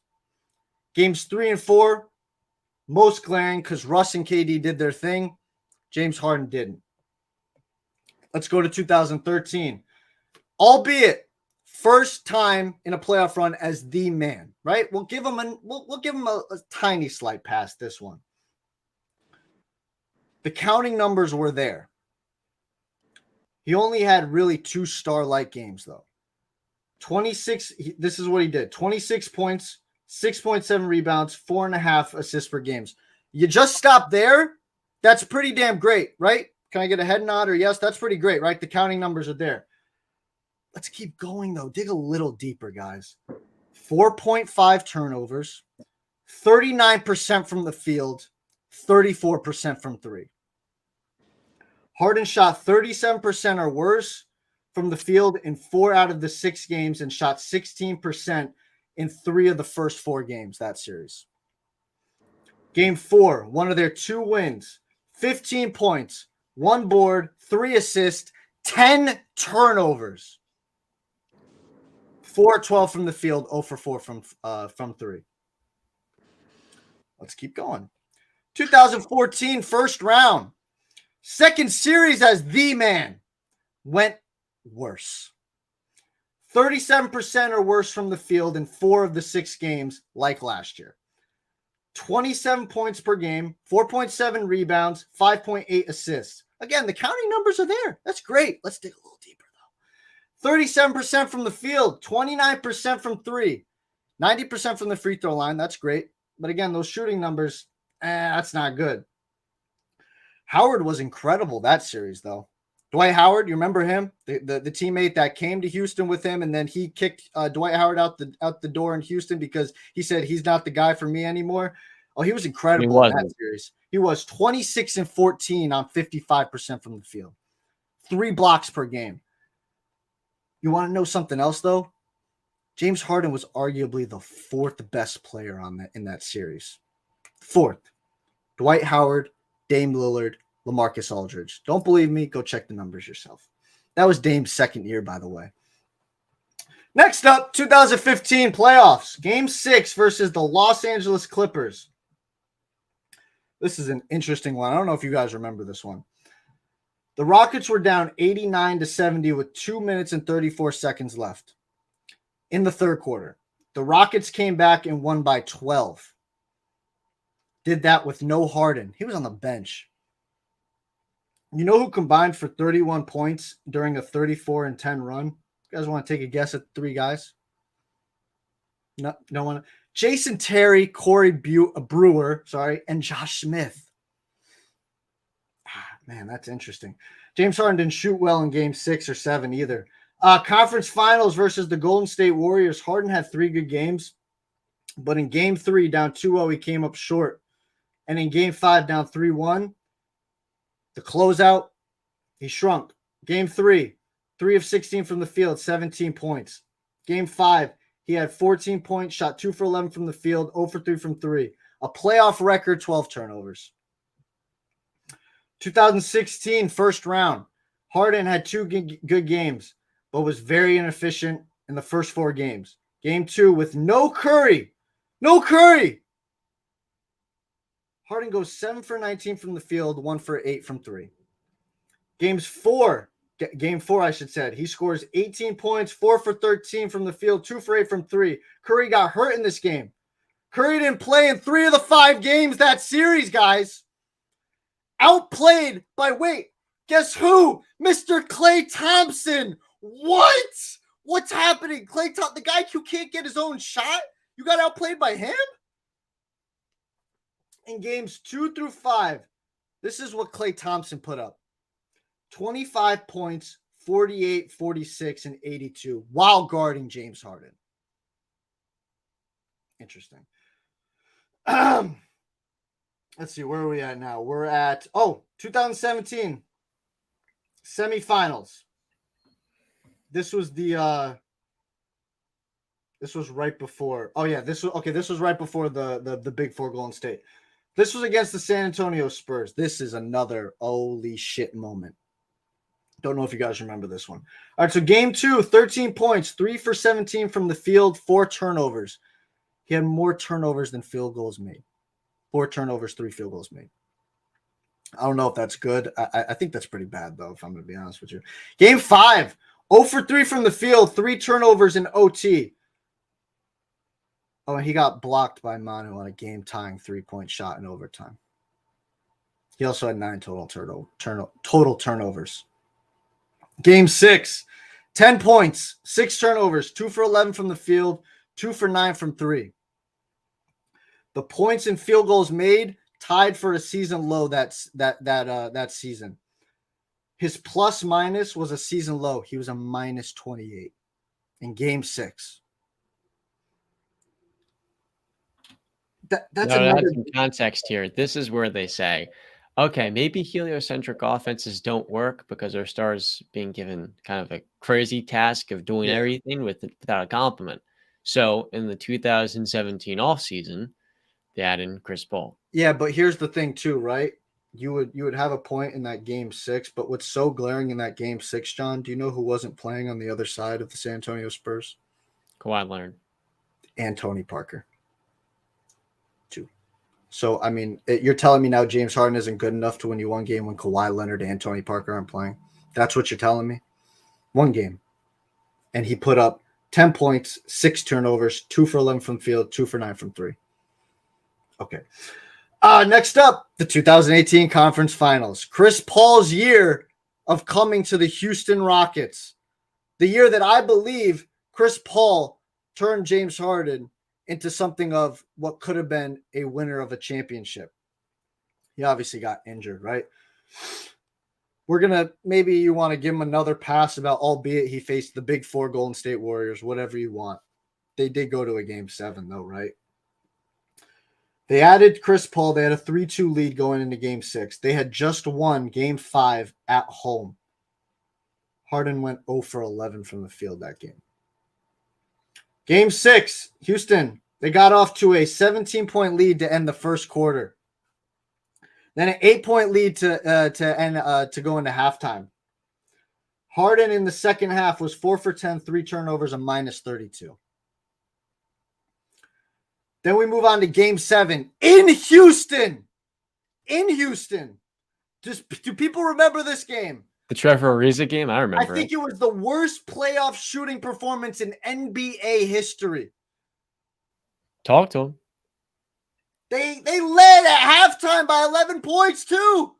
Games 3 and 4, most glaring because Russ and KD did their thing. James Harden didn't. Let's go to 2013. Albeit first time in a playoff run as the man, right? We'll give him a tiny slight pass this one. The counting numbers were there. He only had really 2 star-like games, though. 26, this is what he did. 26 points, 6.7 rebounds, 4.5 assists per games. You just stop there, that's pretty damn great, right? Can I get a head nod or yes? That's pretty great, right? The counting numbers are there. Let's keep going, though. Dig a little deeper, guys. 4.5 turnovers, 39% from the field, 34% from three. Harden shot 37% or worse from the field in 4 out of the 6 games and shot 16% in 3 of the first 4 games that series. Game 4, one of their 2 wins, 15 points, 1 board, 3 assists, 10 turnovers. 4-12 from the field, 0 for 4 from 3. Let's keep going. 2014 first round. Second series as the man went worse. 37% or worse from the field in 4 of the 6 games like last year. 27 points per game, 4.7 rebounds, 5.8 assists. Again, the counting numbers are there. That's great. Let's dig a little deeper, though. 37% from the field, 29% from 3, 90% from the free throw line. That's great. But again, those shooting numbers, that's not good. Howard was incredible that series, though. Dwight Howard, you remember him? The teammate that came to Houston with him, and then he kicked Dwight Howard out the door in Houston because he said he's not the guy for me anymore. Oh, he was incredible in that series. He was 26 and 14 on 55% from the field. 3 blocks per game. You want to know something else, though? James Harden was arguably the 4th best player in that series. 4th. Dwight Howard, Dame Lillard, LaMarcus Aldridge. Don't believe me? Go check the numbers yourself. That was Dame's 2nd year, by the way. Next up, 2015 playoffs. Game 6 versus the Los Angeles Clippers. This is an interesting one. I don't know if you guys remember this one. The Rockets were down 89-70 with 2 minutes and 34 seconds left in the third quarter. The Rockets came back and won by 12. Did that with no Harden. He was on the bench. You know who combined for 31 points during a 34-10 run? You guys want to take a guess at 3 guys? No one. Jason Terry, Corey Brewer, and Josh Smith. Man, that's interesting. James Harden didn't shoot well in game 6 or 7 either. Conference finals versus the Golden State Warriors. Harden had 3 good games, but in game 3, down 2-0, he came up short. And in game 5, down 3-1, the closeout, he shrunk. Game 3, 3 of 16 from the field, 17 points. Game 5, he had 14 points, shot 2 for 11 from the field, 0 for 3 from 3. A playoff record, 12 turnovers. 2016 first round. Harden had 2 good games, but was very inefficient in the first 4 games. Game 2 with no Curry. No Curry. Harden goes 7 for 19 from the field, 1 for 8 from 3. Game 4, I should say. He scores 18 points, 4 for 13 from the field, 2 for 8 from 3. Curry got hurt in this game. Curry didn't play in 3 of the 5 games that series, guys. Outplayed by, wait, guess who? Mr. Klay Thompson. What? What's happening? Klay Thompson, the guy who can't get his own shot? You got outplayed by him? In games 2 through 5, this is what Klay Thompson put up. 25 points, 48, 46, and 82 while guarding James Harden. Interesting. Let's see, where are we at now? We're at 2017 semifinals. This was right before. This was right before the Big Four Golden State. This was against the San Antonio Spurs. This is another holy shit moment. Don't know if you guys remember this one. All right, so game 2, 13 points, 3 for 17 from the field, 4 turnovers. He had more turnovers than field goals made. 4 turnovers, 3 field goals made. I don't know if that's good. I think that's pretty bad, though, if I'm going to be honest with you. Game 5, 0 for 3 from the field, 3 turnovers in OT. Oh, and he got blocked by Manu on a game-tying 3-point shot in overtime. He also had 9 total turnovers. Game 6, 10 points, 6 turnovers, 2 for 11 from the field, 2 for 9 from 3. The points and field goals made tied for a season low that season. His plus minus was a season low. He was a minus 28 in game 6. That's some context here. This is where they say, okay, maybe heliocentric offenses don't work because our stars being given kind of a crazy task of doing everything without a compliment. So in the 2017 offseason, they add in Chris Paul. Yeah, but here's the thing too, right? You would have a point in that game 6, but what's so glaring in that game 6, John, do you know who wasn't playing on the other side of the San Antonio Spurs? Kawhi Leonard. And Tony Parker. 2. So, I mean, you're telling me now James Harden isn't good enough to win you one game when Kawhi Leonard and Tony Parker aren't playing? That's what you're telling me? One game. And he put up 10 points, 6 turnovers, 2 for 11 from field, 2 for 9 from 3. Okay. Next up, the 2018 Conference Finals. Chris Paul's year of coming to the Houston Rockets. The year that I believe Chris Paul turned James Harden into something of what could have been a winner of a championship. He obviously got injured, right? Maybe you want to give him another pass about, albeit he faced the Big Four Golden State Warriors, whatever you want. They did go to a game 7 though, right? They added Chris Paul. They had a 3-2 lead going into game 6. They had just won game 5 at home. Harden went 0 for 11 from the field that game. Game 6, Houston, they got off to a 17-point lead to end the first quarter. Then an 8-point lead to go into halftime. Harden in the second half was 4 for 10, 3 turnovers, a minus 32. Then we move on to game 7 in Houston. In Houston. Do people remember this game? The Trevor Ariza game? I remember. I think it was the worst playoff shooting performance in NBA history. Talk to him. They led at halftime by 11 points too.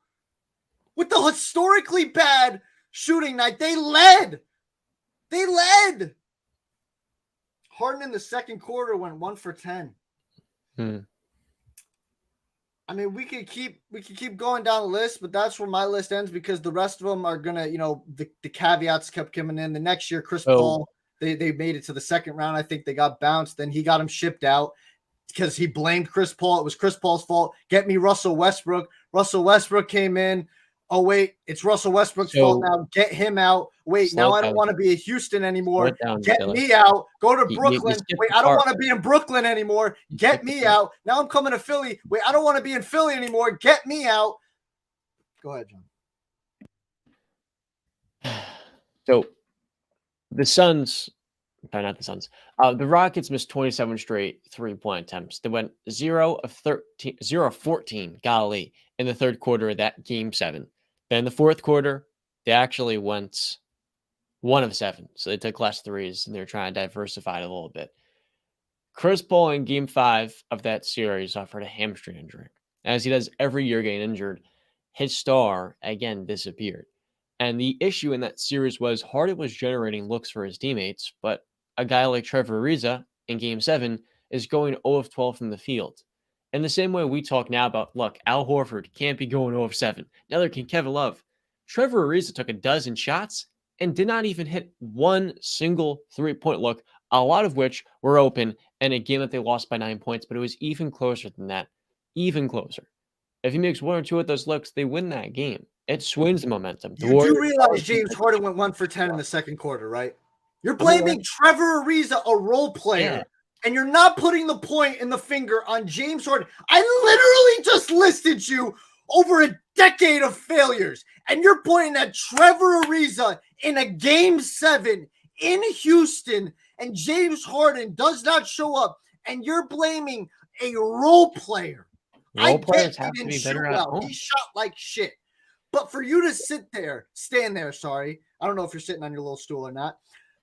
With the historically bad shooting night, they led. Harden in the second quarter went 1 for 10. I mean, we could keep going down the list, but that's where my list ends because the rest of them are gonna, the caveats kept coming in. The next year, Chris Paul, they made it to the second round. I think they got bounced. Then he got him shipped out because he blamed Chris Paul. It was Chris Paul's fault. Get me Russell Westbrook. Russell Westbrook came in. Oh, wait, it's Russell Westbrook's fault now. Get him out. Wait, now I don't want to be in Houston anymore. Get me out. Go to Brooklyn. Wait, I don't want to be in Brooklyn anymore. Get me out. Now I'm coming to Philly. Wait, I don't want to be in Philly anymore. Get me out. Go ahead, John. So the Rockets missed 27 straight 3-point attempts. They went 0 of 14, golly, in the third quarter of that game 7. Then in the fourth quarter, they actually went 1 of 7. So they took less threes and they're trying to diversify it a little bit. Chris Paul in game 5 of that series suffered a hamstring injury. As he does every year getting injured, his star again disappeared. And the issue in that series was Harden was generating looks for his teammates, but a guy like Trevor Ariza in game 7 is going 0 of 12 from the field. In the same way we talk now about, look, Al Horford can't be going 0 of 7. Neither can Kevin Love. Trevor Ariza took a dozen shots and did not even hit one single three-point look, a lot of which were open in a game that they lost by 9 points, but it was even closer than that. Even closer. If he makes 1 or 2 of those looks, they win that game. It swings the momentum. You do realize James Harden went 1 for 10 in the second quarter, right? You're blaming Trevor Ariza, a role player, and you're not putting the point and the finger on James Harden. I literally just listed you over a decade of failures, and you're pointing at Trevor Ariza in a game 7 in Houston, and James Harden does not show up, and you're blaming a role player. Role players have to be better at home. He shot like shit. But for you to stand there, I don't know if you're sitting on your little stool or not,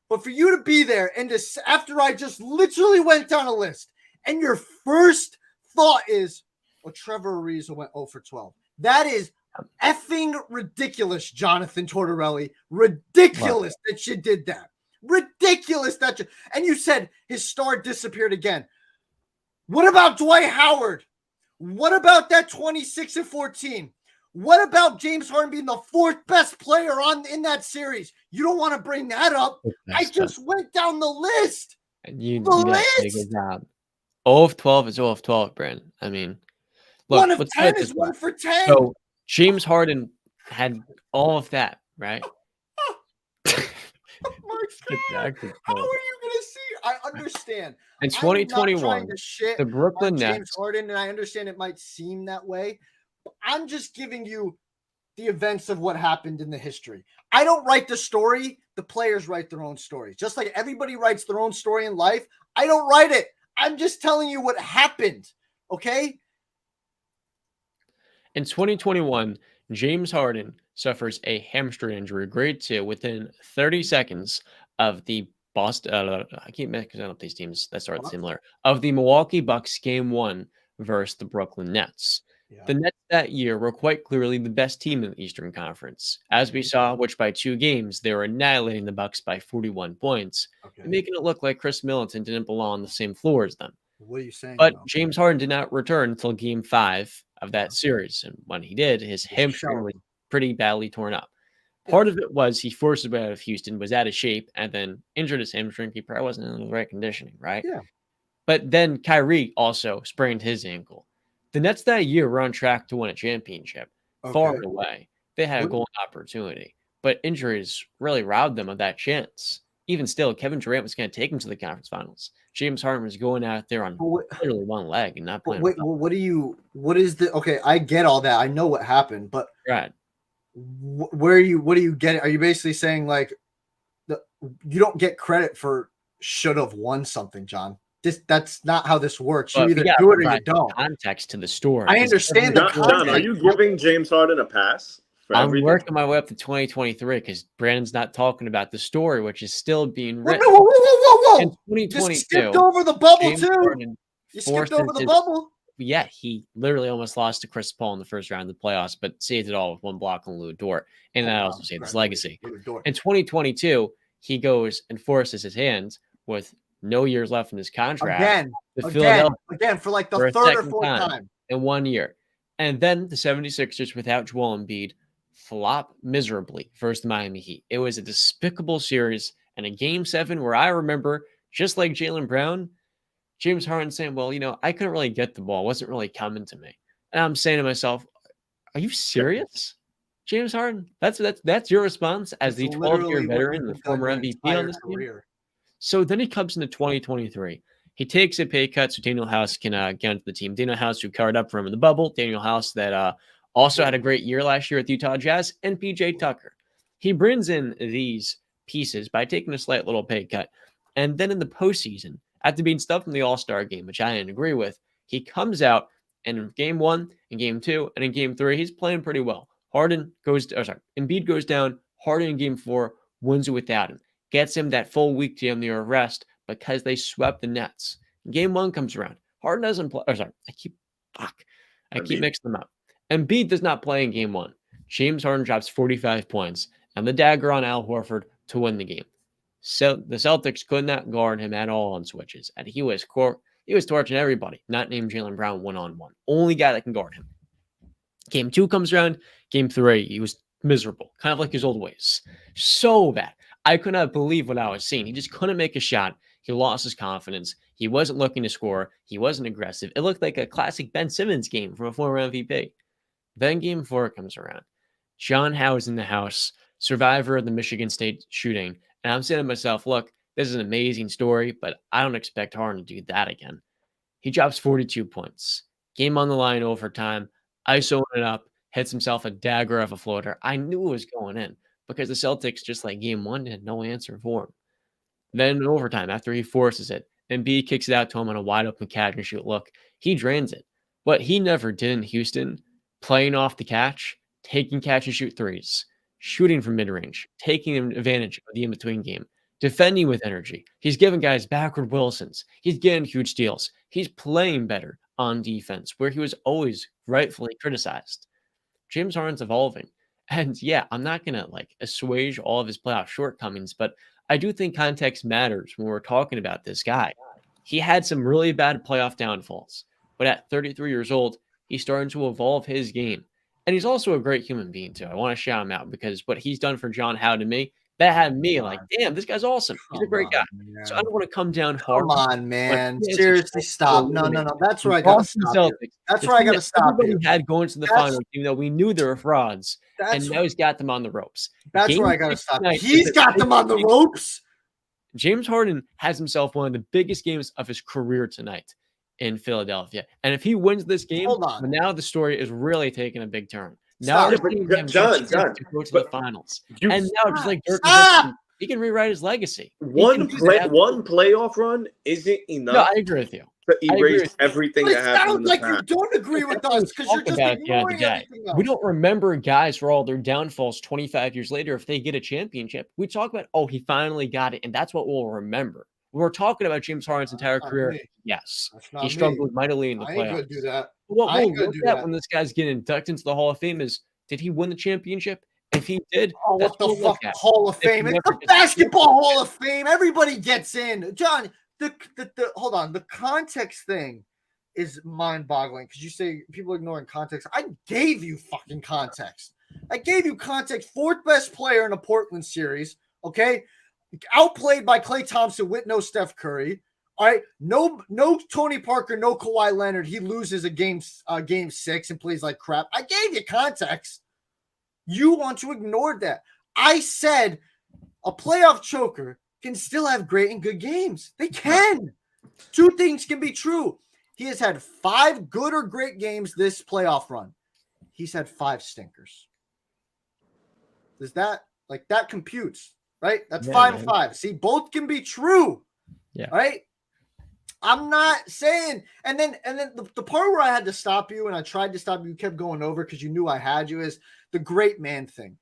but for you to be there and after I just literally went down a list and your first thought is, well, Trevor Ariza went 0 for 12. That is effing ridiculous, Jonathan Tortorelli. Ridiculous that you did that. Ridiculous that you, and you said his star disappeared again. What about Dwight Howard? What about that 26 and 14? What about James Harden being the 4th best player in that series? You don't want to bring that up. I just went down the list. You did a good job. 0 of 12 is 0 of 12, Brandon. I mean, look, 1 of 10 is 1 for 10. So James Harden had all of that, right? Oh my God. How are you going to see? I understand. In 2021, the Brooklyn Nets. James Harden, and I understand it might seem that way. I'm just giving you the events of what happened in the history. I don't write the story. The players write their own stories. Just like everybody writes their own story in life. I don't write it. I'm just telling you what happened. Okay? In 2021, James Harden suffers a hamstring injury, grade 2, within 30 seconds of the Boston. I keep mixing up these teams that start similar. Of the Milwaukee Bucks game 1 versus the Brooklyn Nets. Yeah. The Nets that year were quite clearly the best team in the Eastern Conference, as we saw, which by 2 games, they were annihilating the Bucks by 41 points, and making it look like Chris Middleton didn't belong on the same floor as them. What are you saying? But James Harden did not return until game 5 of that series, and when he did, his hamstring was pretty badly torn up. Part of it was he forced it out of Houston, was out of shape, and then injured his hamstring. He probably wasn't in the right conditioning, right? Yeah. But then Kyrie also sprained his ankle. The Nets that year were on track to win a championship, far and away. They had a golden opportunity, but injuries really robbed them of that chance. Even still, Kevin Durant was going to take him to the conference finals. James Harden was going out there on literally one leg and not playing. What is the, I get all that. I know what happened, but what do you get? Are you basically saying like you don't get credit for should have won something, John? That's not how this works. You either do it or you don't. Context to the story. I understand the context. John, are you giving James Harden a pass? I'm working my way up to 2023 because Brandon's not talking about the story, which is still being written. Whoa. In 2022, you skipped over the bubble James too. Harden You skipped over the bubble. Yeah, he literally almost lost to Chris Paul in the first round of the playoffs, but saved it all with 1 block on Lou Dort. And that also saved his legacy. In 2022, he goes and forces his hand with no years left in his contract. Again, for like the 3rd or 4th time in 1 year. And then the 76ers without Joel Embiid flop miserably versus the Miami Heat. It was a despicable series and a game 7 where I remember, just like Jalen Brown, James Harden saying, well, I couldn't really get the ball. It wasn't really coming to me. And I'm saying to myself, are you serious? James Harden? That's your response as the 12-year veteran, the former MVP on this team? So then he comes into 2023. He takes a pay cut so Daniel House can get into the team. Daniel House, who covered up for him in the bubble. Daniel House that also had a great year last year at the Utah Jazz. And PJ Tucker. He brings in these pieces by taking a slight little pay cut. And then in the postseason, after being stuffed in the All-Star game, which I didn't agree with, he comes out and in game 1, in game 2, and in game 3, he's playing pretty well. Embiid goes down. Harden in game 4 wins it without him. Gets him that full week to him near rest because they swept the Nets. Game 1 comes around. Harden doesn't play. Oh, sorry. I keep mixing them up. Embiid does not play in Game 1. James Harden drops 45 points and the dagger on Al Horford to win the game. So the Celtics could not guard him at all on switches, and he was torching everybody, not named Jalen Brown one-on-one. Only guy that can guard him. Game 2 comes around. Game 3, he was miserable, kind of like his old ways. So bad. I could not believe what I was seeing. He just couldn't make a shot. He lost his confidence. He wasn't looking to score. He wasn't aggressive. It looked like a classic Ben Simmons game from a former MVP. Then Game 4 comes around. John Howe is in the house, survivor of the Michigan State shooting. And I'm saying to myself, look, this is an amazing story, but I don't expect Harden to do that again. He drops 42 points. Game on the line, overtime. ISOing it up, hits himself a dagger of a floater. I knew it was going in because the Celtics, just like Game 1, had no answer for him. Then in overtime, after he forces it, Embiid kicks it out to him on a wide open catch and shoot look. He drains it. What he never did in Houston, playing off the catch, taking catch and shoot threes, shooting from mid-range, taking advantage of the in-between game, defending with energy. He's giving guys backward Wilsons. He's getting huge steals. He's playing better on defense, where he was always rightfully criticized. James Harden's evolving. And yeah, I'm not going to assuage all of his playoff shortcomings, but I do think context matters when we're talking about this guy. He had some really bad playoff downfalls, but at 33 years old, he's starting to evolve his game. And he's also a great human being, too. I want to shout him out because what he's done for John Howe to me, that had me damn, this guy's awesome. He's a great guy. Man. So I don't want to come down hard. Come on, man. Seriously, stop. No. That's where I got to stop. That's where I got to stop. Everybody had going to the finals, even though we knew they were frauds. And now he's got them on the ropes. That's where I got to stop. He's got them on the ropes. James Harden has himself one of the biggest games of his career tonight in Philadelphia. And if he wins this game, now the story is really taking a big turn. Now John, to go to the finals. And now, just like Dirk, he can rewrite his legacy. One playoff run isn't enough. No, I agree with you. To erase everything that happened. It sounds like you don't agree with us because you're just ignoring everything else. We don't remember guys for all their downfalls 25 years later if they get a championship. We talk about, he finally got it, and that's what we'll remember. We're talking about James Harden's entire career. Yes, he struggled mightily in the playoffs. I ain't gonna do that. What we'll look at when this guy's getting inducted into the Hall of Fame is, did he win the championship? If he did, what the fuck, Hall of Fame? It's the basketball Hall of Fame. Everybody gets in. John, hold on. The context thing is mind-boggling because you say people ignoring context. I gave you fucking context. I gave you context. Fourth best player in a Portland series. Okay, outplayed by Klay Thompson with no Steph Curry. All right, no Tony Parker, no Kawhi Leonard. He loses a game 6 and plays like crap. I gave you context. You want to ignore that. I said a playoff choker can still have great and good games. They can. Two things can be true. He has had 5 good or great games this playoff run. He's had 5 stinkers. Does that computes, right? That's 5 and 5. See, both can be true. Yeah. Right? I'm not saying, and then the part where I had to stop you and I tried to stop you, you kept going over because you knew I had you, is the great man thing.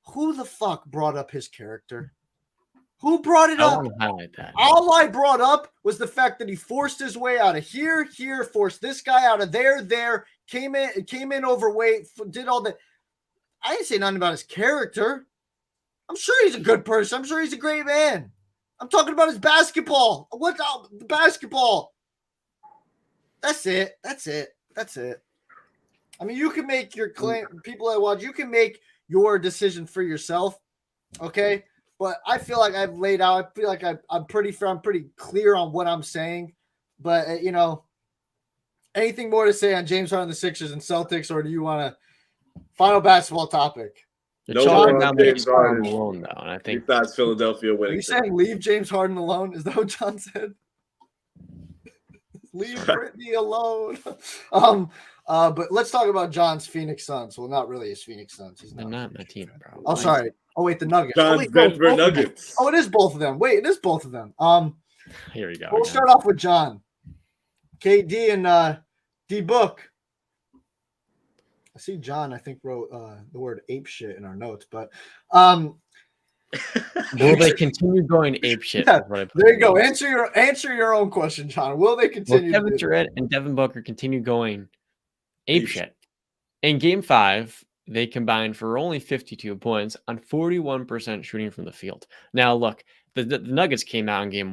Who the fuck brought up his character? Who brought it up? I want to highlight that. All I brought up was the fact that he forced his way out of here, forced this guy out of there, came in overweight, did all that. I didn't say nothing about his character. I'm sure he's a good person. I'm sure he's a great man. I'm talking about his basketball. What's up? The basketball. That's it. I mean, you can make your claim. People that watch, you can make your decision for yourself. Okay. But I feel like I've laid out. I feel like I'm pretty clear on what I'm saying. But anything more to say on James Harden, the Sixers, and Celtics, or do you want to final basketball topic? James Harden alone, though, and I think that's Philadelphia winning. Are you saying leave James Harden alone? Is that what John said? Leave Brittany alone. But let's talk about John's Phoenix Suns. Well, not really his Phoenix Suns. They're not my team, bro. Oh, sorry. Oh, wait, the Nuggets. John's Denver Nuggets. Oh, it is both of them. Wait, it is both of them. Here we go. We'll start off with John. KD and D Book. I see John, I think, wrote the word ape shit in our notes, but Will they continue going apeshit? Yeah, Is what I put there you in go. these. Answer your own question, John. Will they Will continue to Kevin do Durant and Devin Booker continue going Ape shit. apeshit? In Game 5, they combined for only 52 points on 41% shooting from the field. Now, look, the Nuggets came out in Game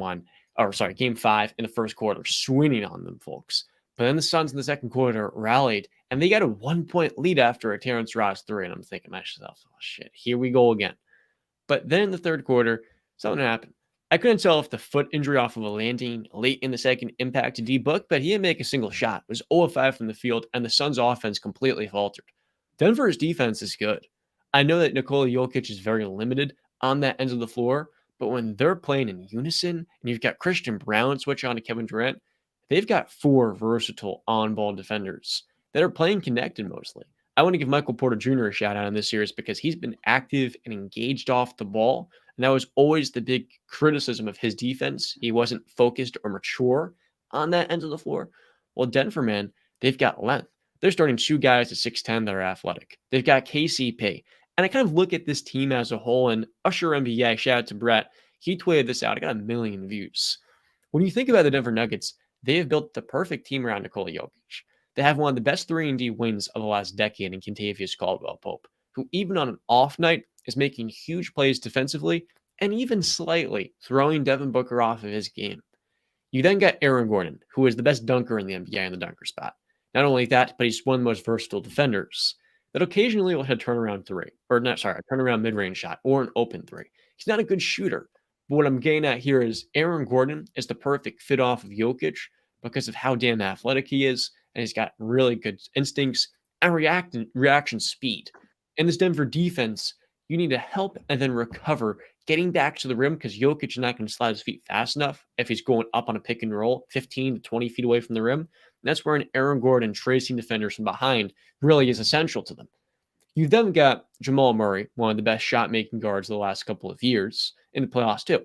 5 in the first quarter, swinging on them, folks. But then the Suns in the second quarter rallied, and they got a 1-point lead after a Terrence Ross 3. And I'm thinking to myself, oh, shit, here we go again. But then in the third quarter, something happened. I couldn't tell if the foot injury off of a landing late in the second impacted D-Book, but he didn't make a single shot. It was 0 of 5 from the field, and the Suns' offense completely faltered. Denver's defense is good. I know that Nikola Jokic is very limited on that end of the floor, but when they're playing in unison, and you've got Christian Brown switch on to Kevin Durant, they've got 4 versatile on-ball defenders that are playing connected mostly. I want to give Michael Porter Jr. a shout out in this series because he's been active and engaged off the ball. And that was always the big criticism of his defense. He wasn't focused or mature on that end of the floor. Well, Denver, man, they've got length. They're starting 2 guys at 6'10 that are athletic. They've got KCP. And I kind of look at this team as a whole, and Usher NBA, shout out to Brett, he tweeted this out. I got 1 million views. When you think about the Denver Nuggets, they have built the perfect team around Nikola Jokic. They have one of the best 3-and-D wings of the last decade in Kentavious Caldwell-Pope, who even on an off night is making huge plays defensively and even slightly throwing Devin Booker off of his game. You then got Aaron Gordon, who is the best dunker in the NBA in the dunker spot. Not only that, but he's one of the most versatile defenders that occasionally will hit a turnaround mid-range shot or an open 3. He's not a good shooter. But what I'm getting at here is Aaron Gordon is the perfect fit off of Jokic because of how damn athletic he is, and he's got really good instincts and reaction speed. In this Denver defense, you need to help and then recover getting back to the rim because Jokic is not going to slide his feet fast enough if he's going up on a pick and roll 15 to 20 feet away from the rim. And that's where an Aaron Gordon tracing defenders from behind really is essential to them. You've then got Jamal Murray, one of the best shot-making guards of the last couple of years in the playoffs too.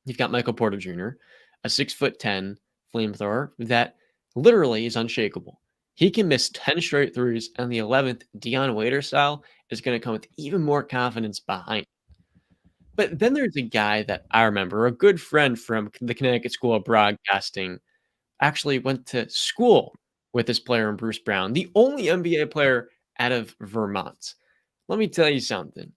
You've got Michael Porter Jr., a 6'10" flamethrower that literally is unshakable. He can miss 10 straight threes, and the 11th, Dion Waiter style, is going to come with even more confidence behind. But then there's a guy that I remember, a good friend from the Connecticut School of Broadcasting, actually went to school with this player in Bruce Brown, the only NBA player out of Vermont. Let me tell you something.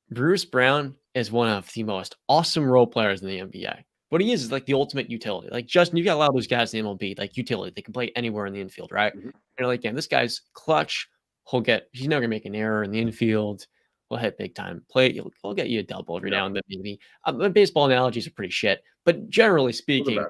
Bruce Brown is one of the most awesome role players in the NBA. What he is like the ultimate utility. Like, Justin, you got a lot of those guys in the MLB, like utility. They can play anywhere in the infield, right? Mhm. And you're like, damn, this guy's clutch. He's never gonna make an error in the infield. He'll hit big time play. He'll get you a double every now and then, maybe. The baseball analogies are pretty shit, but generally speaking,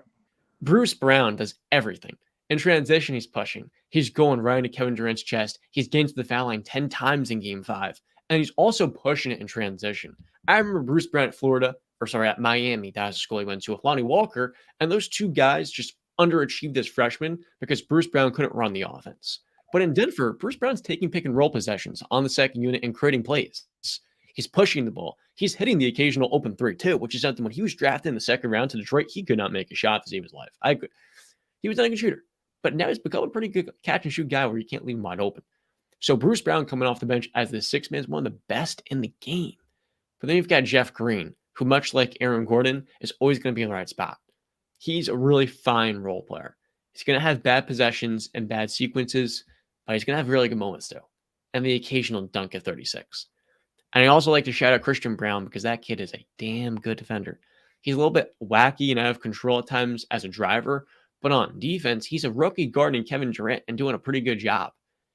Bruce Brown does everything. In transition, he's pushing. He's going right into Kevin Durant's chest. He's getting to the foul line 10 times in Game 5. And he's also pushing it in transition. I remember Bruce Brown at Miami. That was the school he went to with Lonnie Walker. And those 2 guys just underachieved as freshmen because Bruce Brown couldn't run the offense. But in Denver, Bruce Brown's taking pick and roll possessions on the second unit and creating plays. He's pushing the ball. He's hitting the occasional open 3 too, which is something when he was drafted in the second round to Detroit, he could not make a shot to save his life. He was not a good shooter. But now he's become a pretty good catch and shoot guy where you can't leave him wide open. So Bruce Brown coming off the bench as the 6th man is one of the best in the game. But then you've got Jeff Green, who much like Aaron Gordon is always going to be in the right spot. He's a really fine role player. He's going to have bad possessions and bad sequences, but he's going to have really good moments too. And the occasional dunk at 36. And I also like to shout out Christian Brown because that kid is a damn good defender. He's a little bit wacky and out of control at times as a driver, but on defense, he's a rookie guarding Kevin Durant and doing a pretty good job.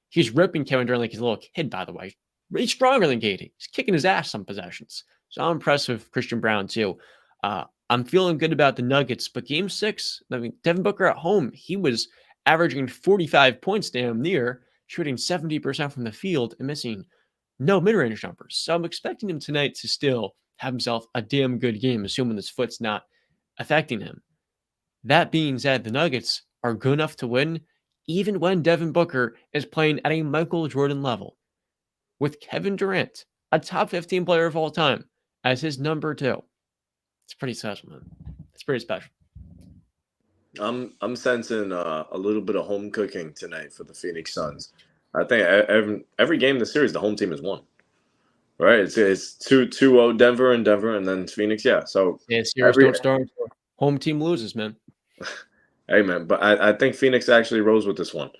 He's ripping Kevin Durant like he's a little kid, by the way. He's stronger than KD. He's kicking his ass some possessions. So I'm impressed with Christian Brown too. I'm feeling good about the Nuggets, but Game 6, Devin Booker at home, he was averaging 45 points damn near, shooting 70% from the field and missing no mid-range jumpers. So I'm expecting him tonight to still have himself a damn good game, assuming his foot's not affecting him. That being said, the Nuggets are good enough to win even when Devin Booker is playing at a Michael Jordan level. With Kevin Durant, a top 15 player of all time, as his number 2. It's pretty special, man. It's pretty special. I'm sensing a little bit of home cooking tonight for the Phoenix Suns. I think every game in the series, the home team has won. right? It's 2-0 Denver and then Phoenix. Yeah. So Yeah, series don't start until home team loses, man. hey man, but I think Phoenix actually rose with this one.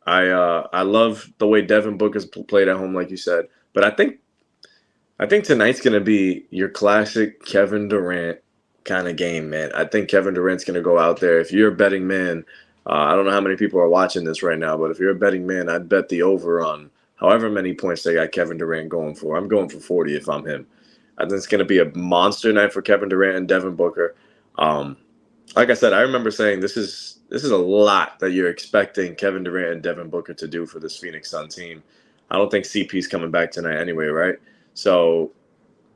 I love the way Devin Booker's played at home, like you said. But I think tonight's gonna be your classic Kevin Durant kind of game, man. I think Kevin Durant's gonna go out there. If you're a betting man, I don't know how many people are watching this right now, but if you're a betting man, I'd bet the over on however many points they got Kevin Durant going for. I'm going for 40 if I'm him. I think it's gonna be a monster night for Kevin Durant and Devin Booker. Um, like I said, I remember saying this is a lot that you're expecting Kevin Durant and Devin Booker to do for this Phoenix Sun team. I don't think CP's coming back tonight anyway, right? So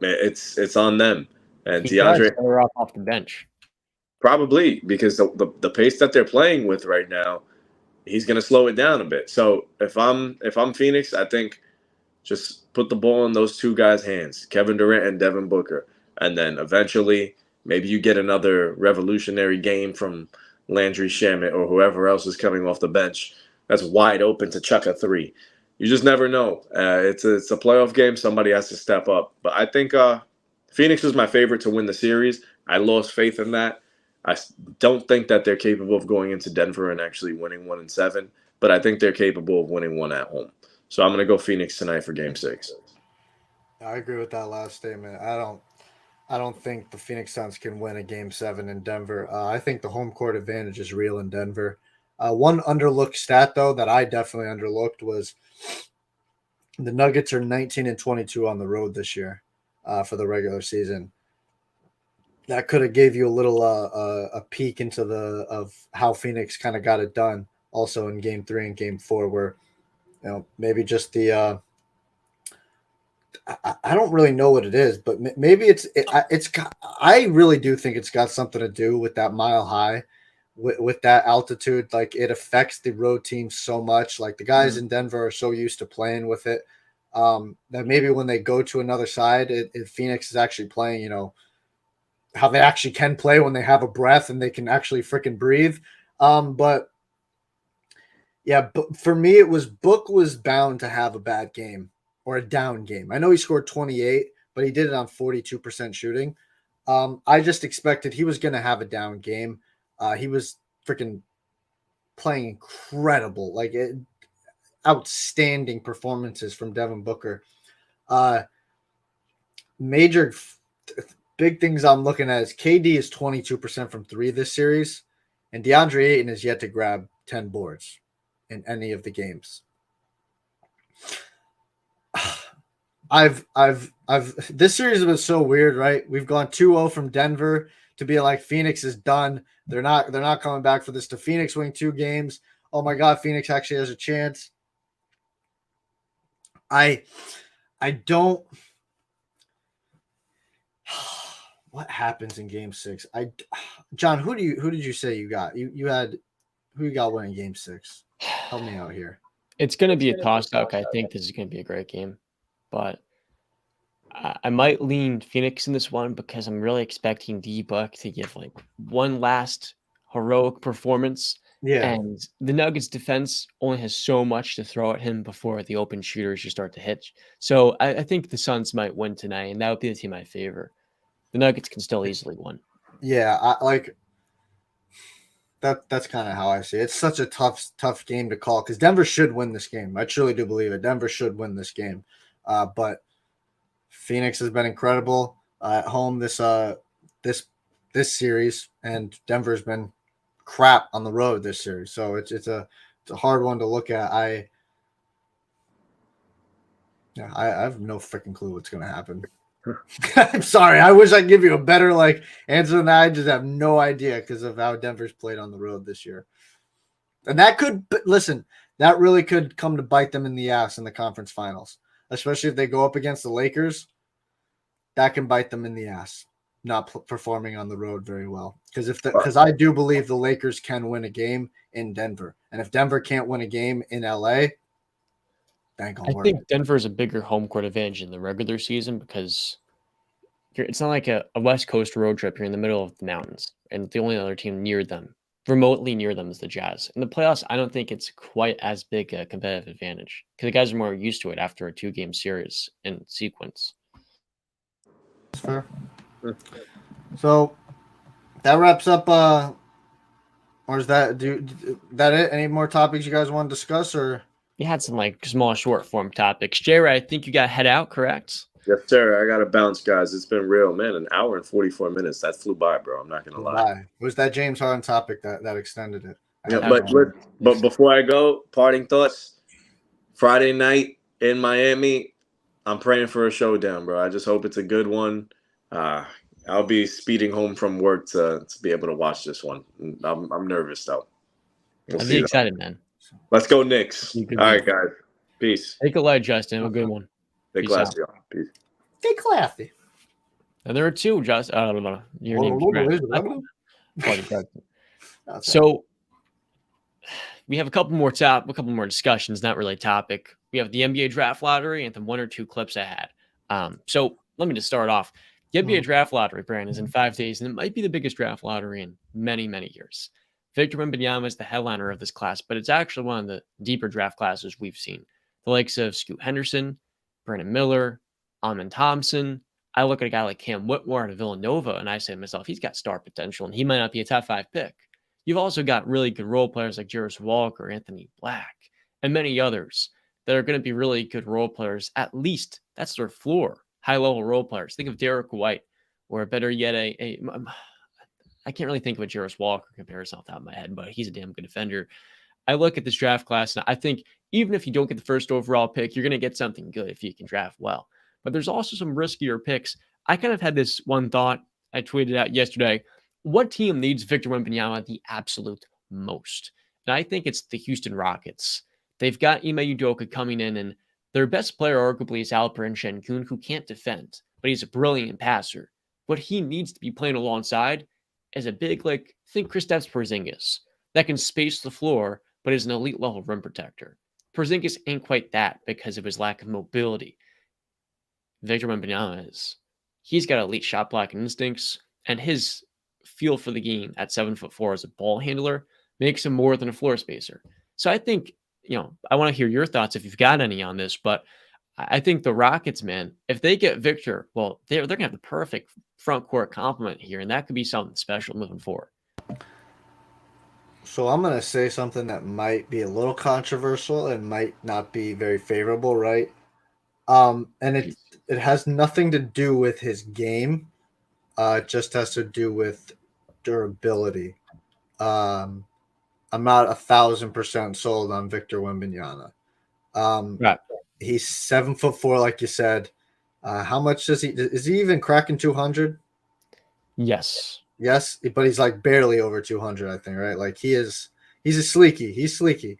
it's on them. And He tries DeAndre to start off the bench. probably because the pace that they're playing with right now, he's gonna slow it down a bit. So if I'm Phoenix, I think just put the ball in those two guys' hands, Kevin Durant and Devin Booker. And then eventually maybe you get another revolutionary game from Landry Shamet or whoever else is coming off the bench that's wide open to chuck a three. You just never know. It's a playoff game. Somebody has to step up. But I think Phoenix was my favorite to win the series. I lost faith in that. Don't think that they're capable of going into Denver and actually winning 1-7, but I think they're capable of winning one at home. So I'm going to go Phoenix tonight for Game 6. I agree with that last statement. I don't think the Phoenix Suns can win a Game 7 in Denver. I think the home court advantage is real in Denver. One underlooked stat though that I definitely underlooked was the Nuggets are 19-22 on the road this year for the regular season. That could have gave you a little a peek into of how Phoenix kind of got it done. Also in Game 3 and Game 4, where maybe just the I don't really know what it is, but maybe it's got, I really do think it's got something to do with that mile high, with that altitude. Like it affects the road team so much. Like the guys in Denver are so used to playing with it that maybe when they go to another side, Phoenix is actually playing. How they actually can play when they have a breath and they can actually freaking breathe. But yeah, but for me, it was Book was bound to have a bad game or a down game. I know he scored 28, but he did it on 42% shooting. I just expected he was going to have a down game. He was freaking playing incredible, outstanding performances from Devin Booker. Major big things I'm looking at is KD is 22% from three this series, and DeAndre Ayton is yet to grab 10 boards in any of the games. This series was so weird, right? We've gone 2-0 from Denver to be like Phoenix is done. They're not coming back for this, to Phoenix winning 2 games. Oh my God, Phoenix actually has a chance. I don't. What happens in Game 6? John, who did you say you got? You had who you got winning Game 6? Help me out here. It's going to be a toss-up. I think this is going to be a great game, but I might lean Phoenix in this one because I'm really expecting D-Buck to give like one last heroic performance. Yeah. And the Nuggets defense only has so much to throw at him before the open shooters just start to hit. So I think the Suns might win tonight, and that would be the team I favor. The Nuggets can still easily win. Yeah, that's kind of how I see it. It's such a tough game to call because Denver should win this game. I truly do believe it. Denver should win this game. But Phoenix has been incredible at home this series, and Denver's been crap on the road this series. So it's a hard one to look at. I have no freaking clue what's going to happen. I'm sorry. I wish I could give you a better answer than that. I just have no idea because of how Denver's played on the road this year. And that that really could come to bite them in the ass in the conference finals, especially if they go up against the Lakers. That can bite them in the ass, not performing on the road very well. Because I do believe the Lakers can win a game in Denver. And if Denver can't win a game in LA, that ain't gonna work. I think Denver is a bigger home court advantage in the regular season because it's not like a West Coast road trip. You're in the middle of the mountains, and the only other team remotely near them, is the Jazz. In the playoffs, I don't think it's quite as big a competitive advantage because the guys are more used to it after a 2-game series in sequence. That's fair. Mm. So that wraps up. Or is that that it? Any more topics you guys want to discuss? Or You had some like small short form topics. J-Ray, I think you got to head out, correct? Yes, sir. I got to bounce, guys. It's been real, man. An hour and 44 minutes. That flew by, bro. I'm not going to lie. bye. Was that James Harden topic that extended it? Yeah, That was- but before I go, parting thoughts. Friday night in Miami, I'm praying for a showdown, bro. I just hope it's a good one. I'll be speeding home from work to be able to watch this one. I'm nervous though. We'll I'd see, be though. excited, man. Let's go Knicks. You could All be- right, guys. Peace. Take a light, Justin. Have a good one. Stay Peace classy, y'all. Peace. Stay classy. And there are two, Justin. I don't know. Your name's Grant. So we have a couple more discussions, not really a topic. We have the NBA draft lottery and then one or two clips I had. So let me just start off. The NBA draft lottery, Brandon, is in 5 days, and it might be the biggest draft lottery in many, many years. Victor Wembanyama is the headliner of this class, but it's actually one of the deeper draft classes we've seen. The likes of Scoot Henderson, Brandon Miller, Amen Thompson. I look at a guy like Cam Whitmore out of Villanova, and I say to myself, he's got star potential, and he might not be a top 5 pick. You've also got really good role players like Jarris Walker, Anthony Black, and many others that are going to be really good role players. At least that's their floor, high-level role players. Think of Derek White, or better yet, I can't really think of a Jarris Walker comparison off the top of my head, but he's a damn good defender. I look at this draft class, and I think even if you don't get the first overall pick, you're going to get something good if you can draft well. But there's also some riskier picks. I kind of had this one thought I tweeted out yesterday. What team needs Victor Wembanyama the absolute most? And I think it's the Houston Rockets. They've got Ime Udoka coming in, and their best player arguably is Alperen Şengün, who can't defend, but he's a brilliant passer. What he needs to be playing alongside is a big, think Kristaps Porzingis, that can space the floor, but is an elite level rim protector. Porzingis ain't quite that because of his lack of mobility. Victor Wembanyama is. He's got elite shot blocking instincts, and his feel for the game at 7'4" as a ball handler makes him more than a floor spacer. So I think, I want to hear your thoughts if you've got any on this, but I think the Rockets, man, if they get Victor, well, they're going to have the perfect front court complement here, and that could be something special moving forward. So I'm going to say something that might be a little controversial and might not be very favorable, right? And it has nothing to do with his game. It just has to do with durability. I'm not 1,000% sold on Victor Wembanyama. Right. He's 7'4", like you said. How much is he even cracking 200? Yes, but he's like barely over 200, I think, right? Like he's a sleeky. He's sleeky.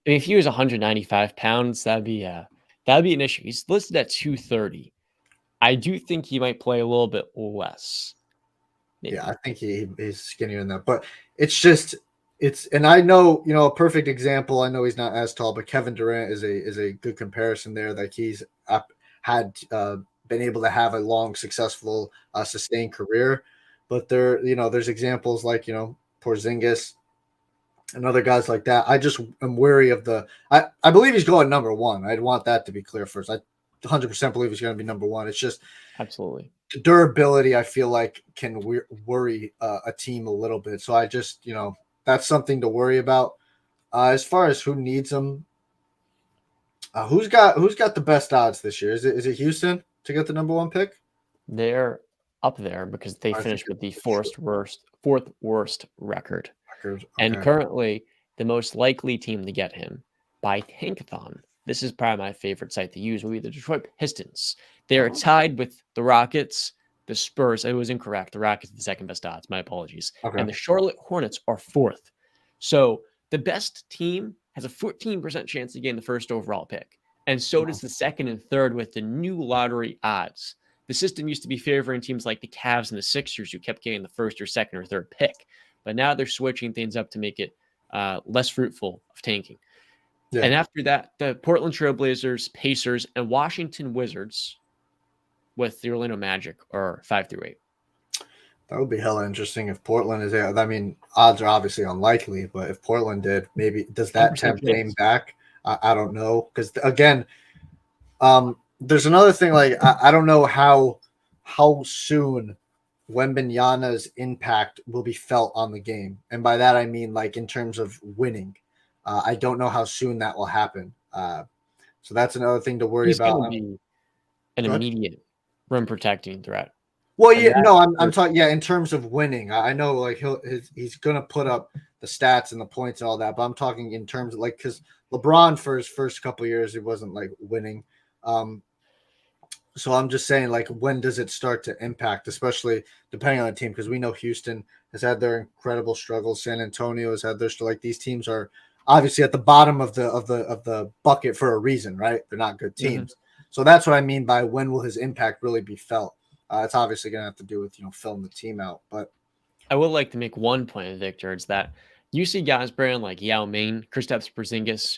If he was 195 pounds, that'd be an issue. He's listed at 230. I do think he might play a little bit less. Maybe. Yeah, I think he's skinnier than that. But and I know, a perfect example. I know he's not as tall, but Kevin Durant is a good comparison there. That he's had been able to have a long, successful, sustained career. But there's examples like Porzingis and other guys like that. I just am wary of I believe he's going number one. I'd want that to be clear first. I 100% believe he's going to be number one. It's just absolutely the durability, I feel like, can worry a team a little bit. So I just, that's something to worry about. As far as who needs him, who's got the best odds this year? Is it Houston to get the number one pick? They're up there because they finished with the fourth worst record. Okay. And currently the most likely team to get him by Tankathon. This is probably my favorite site to use. Will be the Detroit Pistons. They are tied with the Rockets, the Spurs. It was incorrect. The Rockets are the second best odds. My apologies. Okay. And the Charlotte Hornets are fourth. So the best team has a 14% chance to gain the first overall pick. And so does the second and third with the new lottery odds. The system used to be favoring teams like the Cavs and the Sixers who kept getting the first or second or third pick. But now they're switching things up to make it less fruitful of tanking. Yeah. And after that, the Portland Trailblazers, Pacers, and Washington Wizards with the Orlando Magic are 5 through 8. That would be hella interesting if Portland is there. I mean, odds are obviously unlikely, but if Portland did, maybe does that tempt Dame back? I don't know. Because again, there's another thing. Like I don't know how how soon Wembanyama's impact will be felt on the game. And by that, I mean like in terms of winning. I don't know how soon that will happen. So that's another thing to worry He's about. going to be an immediate rim protecting threat. Well, And yeah, no, I'm talking. Yeah, in terms of winning, I know like he's gonna put up the stats and the points and all that, but I'm talking in terms of like because LeBron for his first couple of years, it wasn't like winning. So I'm just saying, like, when does it start to impact, especially depending on the team? Because we know Houston has had their incredible struggles. San Antonio has had their like these teams are obviously at the bottom of the bucket for a reason, right? They're not good teams. So that's what I mean by when will his impact really be felt. It's obviously going to have to do with filling the team out. But I would like to make one point, Victor. It's that you see guys, Brand, like Yao Ming, Kristaps Porzingis,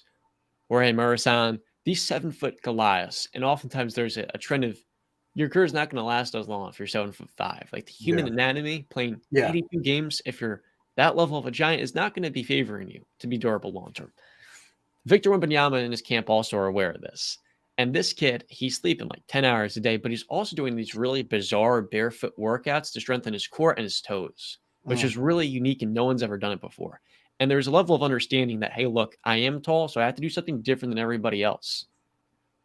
Jorge Marasan, these 7-foot Goliaths, and oftentimes there's a trend of your career's not going to last as long if you're 7'5". Like the human anatomy, playing 82 games, if you're that level of a giant, is not going to be favoring you to be durable long term. Victor Wembanyama and his camp also are aware of this. And this kid, he's sleeping like 10 hours a day, but he's also doing these really bizarre barefoot workouts to strengthen his core and his toes, which is really unique and no one's ever done it before. And there's a level of understanding that, hey, look, I am tall, so I have to do something different than everybody else.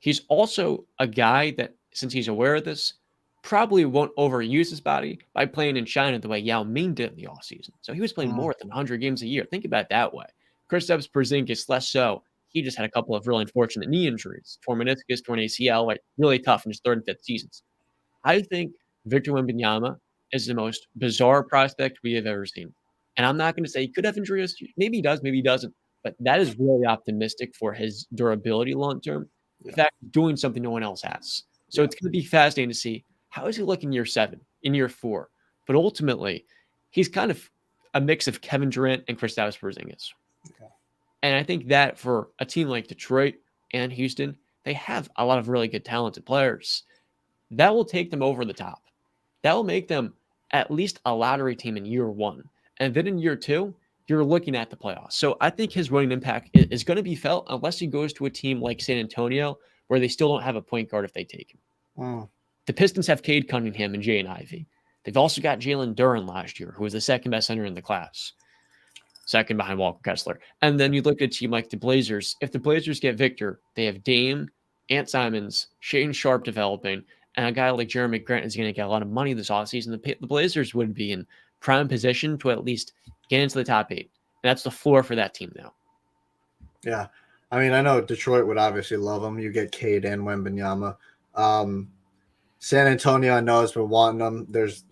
He's also a guy that, since he's aware of this, probably won't overuse his body by playing in China the way Yao Ming did in the offseason. So he was playing more than 100 games a year. Think about it that way. Kristaps Porzingis, less so. He just had a couple of really unfortunate knee injuries, torn meniscus, torn ACL, like really tough in his third and fifth seasons. I think Victor Wembanyama is the most bizarre prospect we have ever seen. And I'm not going to say he could have injuries. Maybe he does, maybe he doesn't. But that is really optimistic for his durability long term. In fact, doing something no one else has. So it's going to be fascinating to see how is he looking in year 7, in year 4. But ultimately, he's kind of a mix of Kevin Durant and Kristaps Porzingis. And I think that for a team like Detroit and Houston, they have a lot of really good talented players. That will take them over the top. That will make them at least a lottery team in year 1. And then in year 2, you're looking at the playoffs. So I think his running impact is going to be felt unless he goes to a team like San Antonio, where they still don't have a point guard if they take him. The Pistons have Cade Cunningham and Jaden Ivey. They've also got Jalen Duren last year, who was the second best center in the class. Second behind Walker Kessler. And then you look at a team like the Blazers. If the Blazers get Victor, they have Dame, Ant Simons, Shaden Sharp developing, and a guy like Jeremy Grant is going to get a lot of money this offseason. The Blazers would be in prime position to at least get into the top 8. And that's the floor for that team now. Yeah. I mean, I know Detroit would obviously love him. You get Cade and Wembanyama. San Antonio, I know, has been wanting them. There's,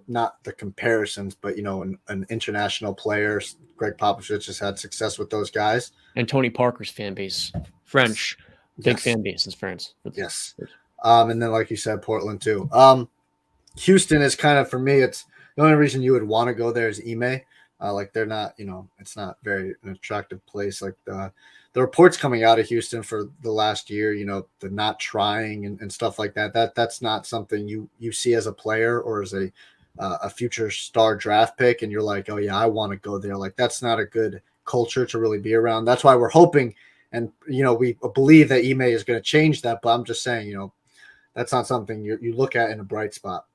not the comparisons, but, an international player. Greg Popovich has had success with those guys. And Tony Parker's fan base, French, big fan base in France. Yes. And then, like you said, Portland too. Houston is kind of, for me, it's the only reason you would want to go there is Ime. Like they're not, it's not very an attractive place. Like the reports coming out of Houston for the last year, the not trying and stuff like that. That's not something you see as a player or as a future star draft pick, and you're like, oh yeah, I want to go there. Like that's not a good culture to really be around. That's why we're hoping, and we believe that Ime is going to change that. But I'm just saying, that's not something you look at in a bright spot.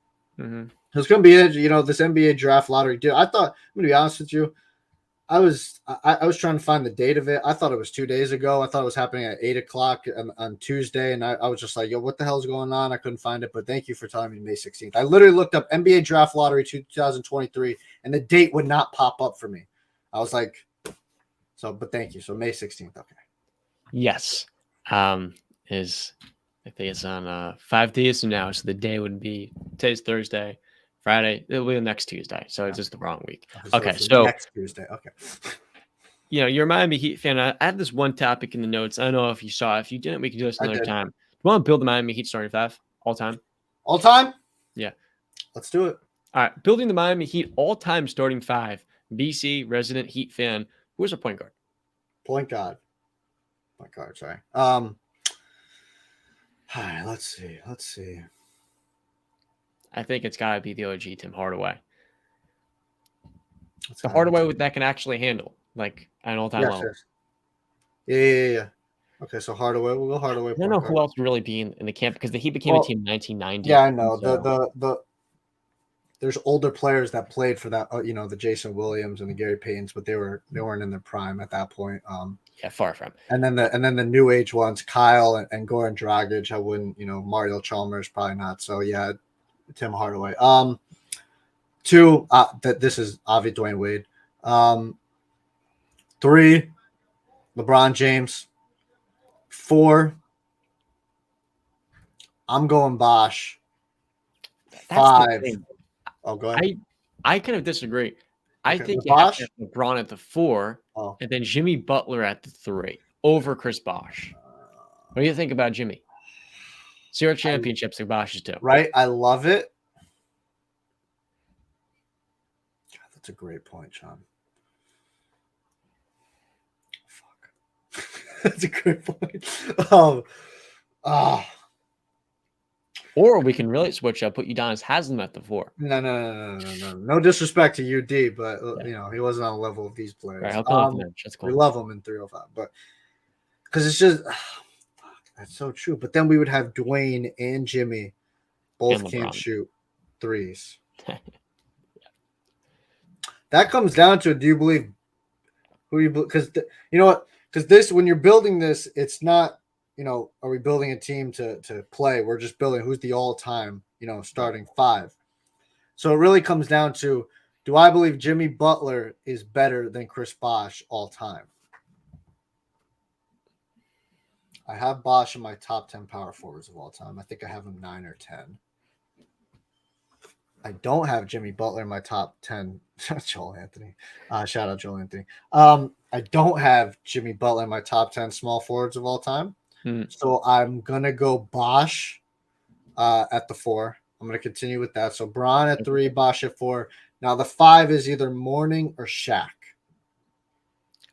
It's going to be this NBA draft lottery deal. I thought, I'm going to be honest with you, I was trying to find the date of it. I thought it was 2 days ago. I thought it was happening at 8:00 on Tuesday, and I was just like, yo, what the hell's going on? I couldn't find it, but thank you for telling me May 16th. I literally looked up NBA draft lottery 2023, and the date would not pop up for me. I was like, but thank you. So May 16th, okay. Yes, I think it's on 5 days from now, so the day would be today's Thursday. Friday, it'll be the next Tuesday, so it's just the wrong week. Okay, so next Tuesday. Okay. You're a Miami Heat fan. I had this one topic in the notes. I don't know if you saw it. If you didn't, we can do this another time. Do you want to build the Miami Heat starting 5 all time? All time? Yeah. Let's do it. All right, building the Miami Heat all-time starting 5. BC resident Heat fan. Who's our point guard? Point guard. Sorry. All right, let's see. I think it's got to be the OG Tim Hardaway. The Hardaway that can actually handle, like, at an all-time level. Yes. Yeah. Okay, so Hardaway. We'll go Hardaway. I don't know who else would really be in the camp because the Heat became a team in 1990. Yeah, I know. So. There's older players that played for that, the Jason Williams and the Gary Paytons, but they weren't in their prime at that point. Yeah, far from. And then the new age ones, Kyle and Goran Dragic. I wouldn't, Mario Chalmers probably not. So yeah, Tim Hardaway. Two, that this is obviously Dwayne Wade. Three, LeBron James. Four, I'm going Bosh. That's Five. Oh, go ahead. I kind of disagree. I think you Bosh? have to have LeBron at the 4, and then Jimmy Butler at the 3 over Chris Bosh. What do you think about Jimmy? 0 championships and Bosh is 2. Right? I love it. God, that's a great point, Sean. Fuck. That's a great point. Or we can really switch up, put Udonis Haslem at the 4. No. No disrespect to UD, but he wasn't on the level of these players. Right, I'll come off the bench. That's cool. We love him in 305, but because it's just that's so true. But then we would have Dwayne and Jimmy both can't shoot threes. That comes down to, do you believe who you? Because you know what? Because this, when you're building this, it's not. Are we building a team to play? We're just building who's the all-time, starting 5. So it really comes down to, do I believe Jimmy Butler is better than Chris Bosh all time? I have Bosh in my top 10 power forwards of all time. I think I have him 9 or 10. I don't have Jimmy Butler in my top 10. Joel Anthony. Shout out Joel Anthony. I don't have Jimmy Butler in my top 10 small forwards of all time. So I'm going to go Bosh at the 4. I'm going to continue with that. So Bron at 3, Bosh at 4. Now the 5 is either Mourning or Shaq.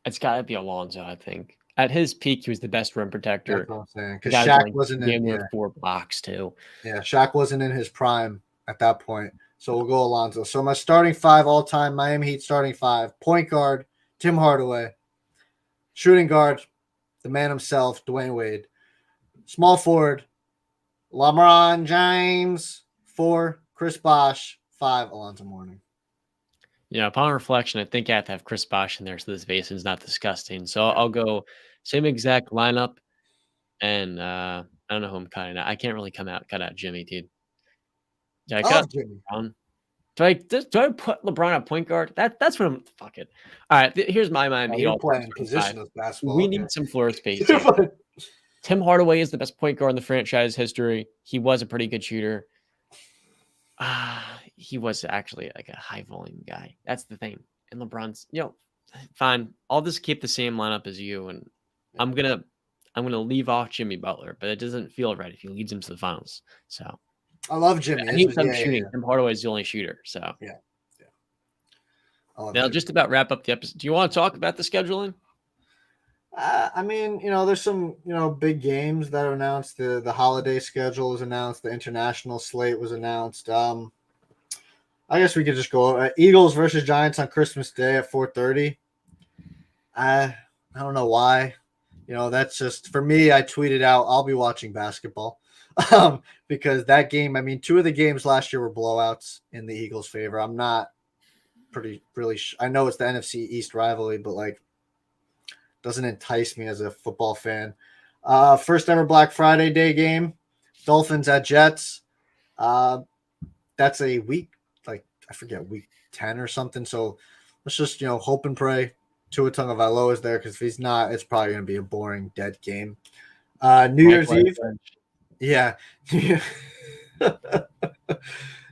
It's got to be Alonzo, I think. At his peak, he was the best rim protector. That's what I'm saying. Because Shaq wasn't in with 4 blocks, too. Yeah, Shaq wasn't in his prime at that point. So we'll go Alonzo. So my starting 5 all-time, Miami Heat starting 5. Point guard, Tim Hardaway. Shooting guard, the man himself, Dwayne Wade. Small forward, LeBron James. 4, Chris Bosh. 5, Alonzo Mourning. Yeah, upon reflection, I think I have to have Chris Bosh in there so this base is not disgusting. So I'll go same exact lineup, and I don't know who I'm cutting out. I can't really cut out Jimmy, dude. Yeah, I cut Jimmy. LeBron. Do I put LeBron at point guard? That's what I'm. Fuck it. All right, here's my mind. You're playing positionless basketball. We need some floor space. Tim Hardaway is the best point guard in the franchise history. He was a pretty good shooter. He was actually like a high volume guy. That's the thing. And LeBron's, fine. I'll just keep the same lineup as you, and I'm gonna leave off Jimmy Butler, but it doesn't feel right if he leads him to the finals. So I love Jimmy. I need some shooting. Tim Hardaway is the only shooter. So yeah. Now, just about wrap up the episode. Do you want to talk about the scheduling? I mean, there's some, big games that are announced. The holiday schedule was announced. The international slate was announced. I guess we could just go Eagles versus Giants on Christmas Day at 4:30. I don't know why. That's just, for me, I tweeted out, I'll be watching basketball because that game, I mean, 2 of the games last year were blowouts in the Eagles' favor. I'm not I know it's the NFC East rivalry, but doesn't entice me as a football fan. First ever Black Friday day game, Dolphins at Jets. That's a week, I forget, week 10 or something. So let's just, hope and pray Tua Tagovailoa is there, because if he's not, it's probably going to be a boring, dead game. New Year's Eve. Yeah.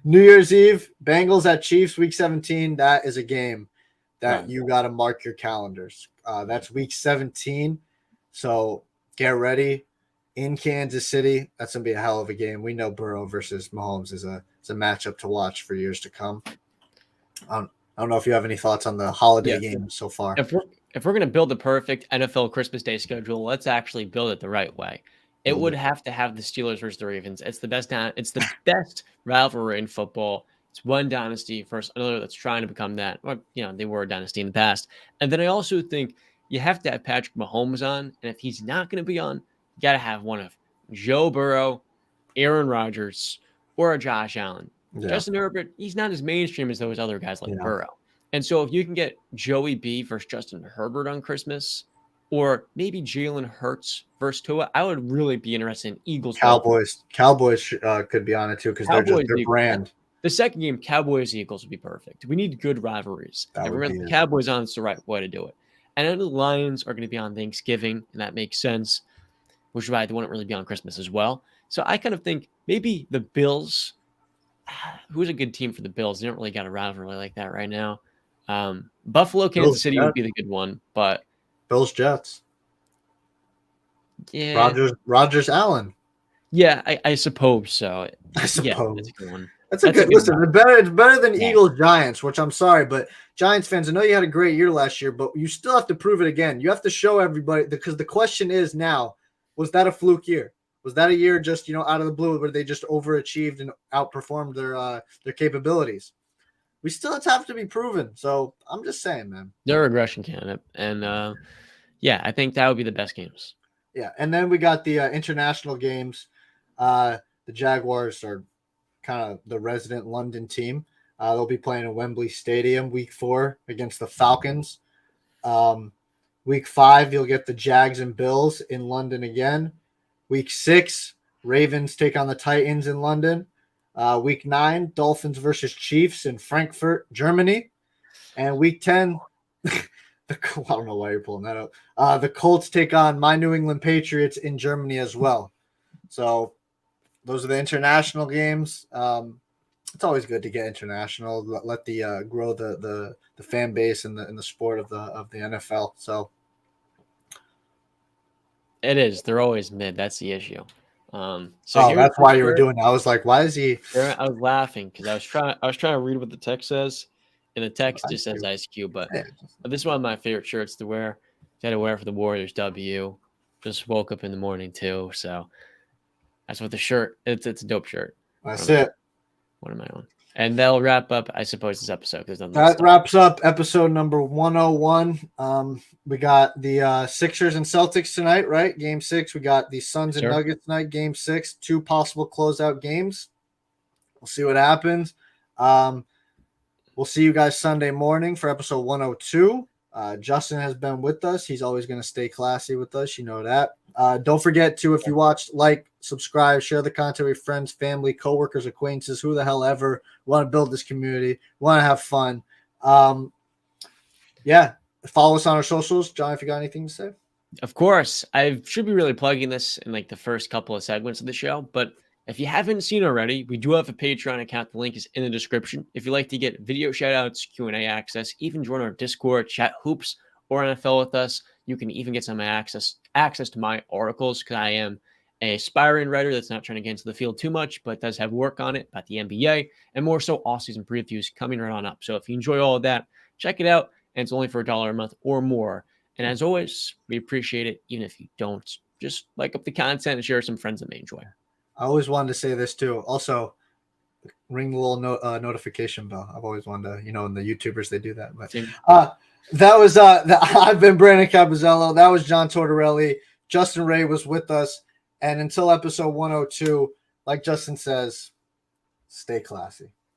New Year's Eve, Bengals at Chiefs, week 17. That is a game that you got to mark your calendars. That's week 17. So get ready in Kansas City. That's going to be a hell of a game. We know Burrow versus Mahomes is a matchup to watch for years to come. I don't know if you have any thoughts on the holiday games so far. If we're going to build the perfect NFL Christmas Day schedule, let's actually build it the right way. It would have to have the Steelers versus the Ravens. It's the best. It's the best rivalry in football. It's one dynasty versus another that's trying to become that. Or, they were a dynasty in the past. And then I also think you have to have Patrick Mahomes on. And if he's not going to be on, you got to have one of Joe Burrow, Aaron Rodgers, or a Josh Allen. Yeah. Justin Herbert, he's not as mainstream as those other guys like Burrow. And so if you can get Joey B versus Justin Herbert on Christmas, or maybe Jalen Hurts versus Tua, I would really be interested in Eagles. Cowboys could be on it too because they're just their brand. The second game, Cowboys-Eagles would be perfect. We need good rivalries. And remember, the Cowboys on, it's the right way to do it. And I know the Lions are going to be on Thanksgiving, and that makes sense, which is why they wouldn't really be on Christmas as well. So I kind of think maybe the Bills, who's a good team for the Bills? They don't really got a rivalry like that right now. Buffalo, Kansas City would be the good one, but Bills, Jets. Yeah. Rodgers, Allen. Yeah, I suppose so. I suppose. Yeah, that's a good one. That's a good listen. It's better than Eagles Giants, which I'm sorry, but Giants fans, I know you had a great year last year, but you still have to prove it again. You have to show everybody because the question is now, was that a fluke year? Was that a year just out of the blue where they just overachieved and outperformed their capabilities? We still have to be proven. So I'm just saying, man. They're a regression candidate, and yeah, I think that would be the best games. Yeah, and then we got the international games. The Jaguars are kind of the resident London team. They'll be playing in Wembley Stadium week 4 against the Falcons. Week 5, you'll get the Jags and Bills in London again. Week 6, Ravens take on the Titans in London. Week 9, Dolphins versus Chiefs in Frankfurt, Germany. And week 10, I don't know why you're pulling that up. The Colts take on my New England Patriots in Germany as well. So those are the international games. It's always good to get international. Let the grow the fan base and the sport of the NFL. So it is. They're always mid. That's the issue. That's why you were doing it. I was like, why is he? I was laughing because I was trying to read what the text says, and the text just says Ice Cube. But this is one of my favorite shirts to wear. I had to wear for the Warriors W. Just woke up in the morning too, so that's what the shirt. It's a dope shirt. That's it. One of my own. And that'll wrap up, I suppose, this episode. That wraps up episode number 101. We got the Sixers and Celtics tonight, right? Game 6. We got the Suns and Nuggets tonight, Game 6. 2 possible closeout games. We'll see what happens. We'll see you guys Sunday morning for episode 102. Justin has been with us. He's always going to stay classy with us. You know that. Don't forget to, if you watched, like, subscribe, share the content with friends, family, coworkers, acquaintances, who the hell ever. We want to build this community. We want to have fun. Yeah. Follow us on our socials. John, if you got anything to say. Of course. I should be really plugging this in like the first couple of segments of the show, but if you haven't seen already, we do have a Patreon account. The link is in the description. If you'd like to get video shout-outs, Q&A access, even join our Discord, chat hoops, or NFL with us, you can even get some access to my articles because I am an aspiring writer that's not trying to get into the field too much, but does have work on it about the NBA and more so off-season previews coming right on up. So if you enjoy all of that, check it out. And it's only for $1 a month or more. And as always, we appreciate it. Even if you don't, just like up the content and share some friends that may enjoy. I always wanted to say this too. Also, ring the little notification bell. I've always wanted to, and the YouTubers, they do that. But that was I've been Brandon Capozziello. That was John Tortorelli. Justin Ray was with us. And until episode 102, like Justin says, stay classy.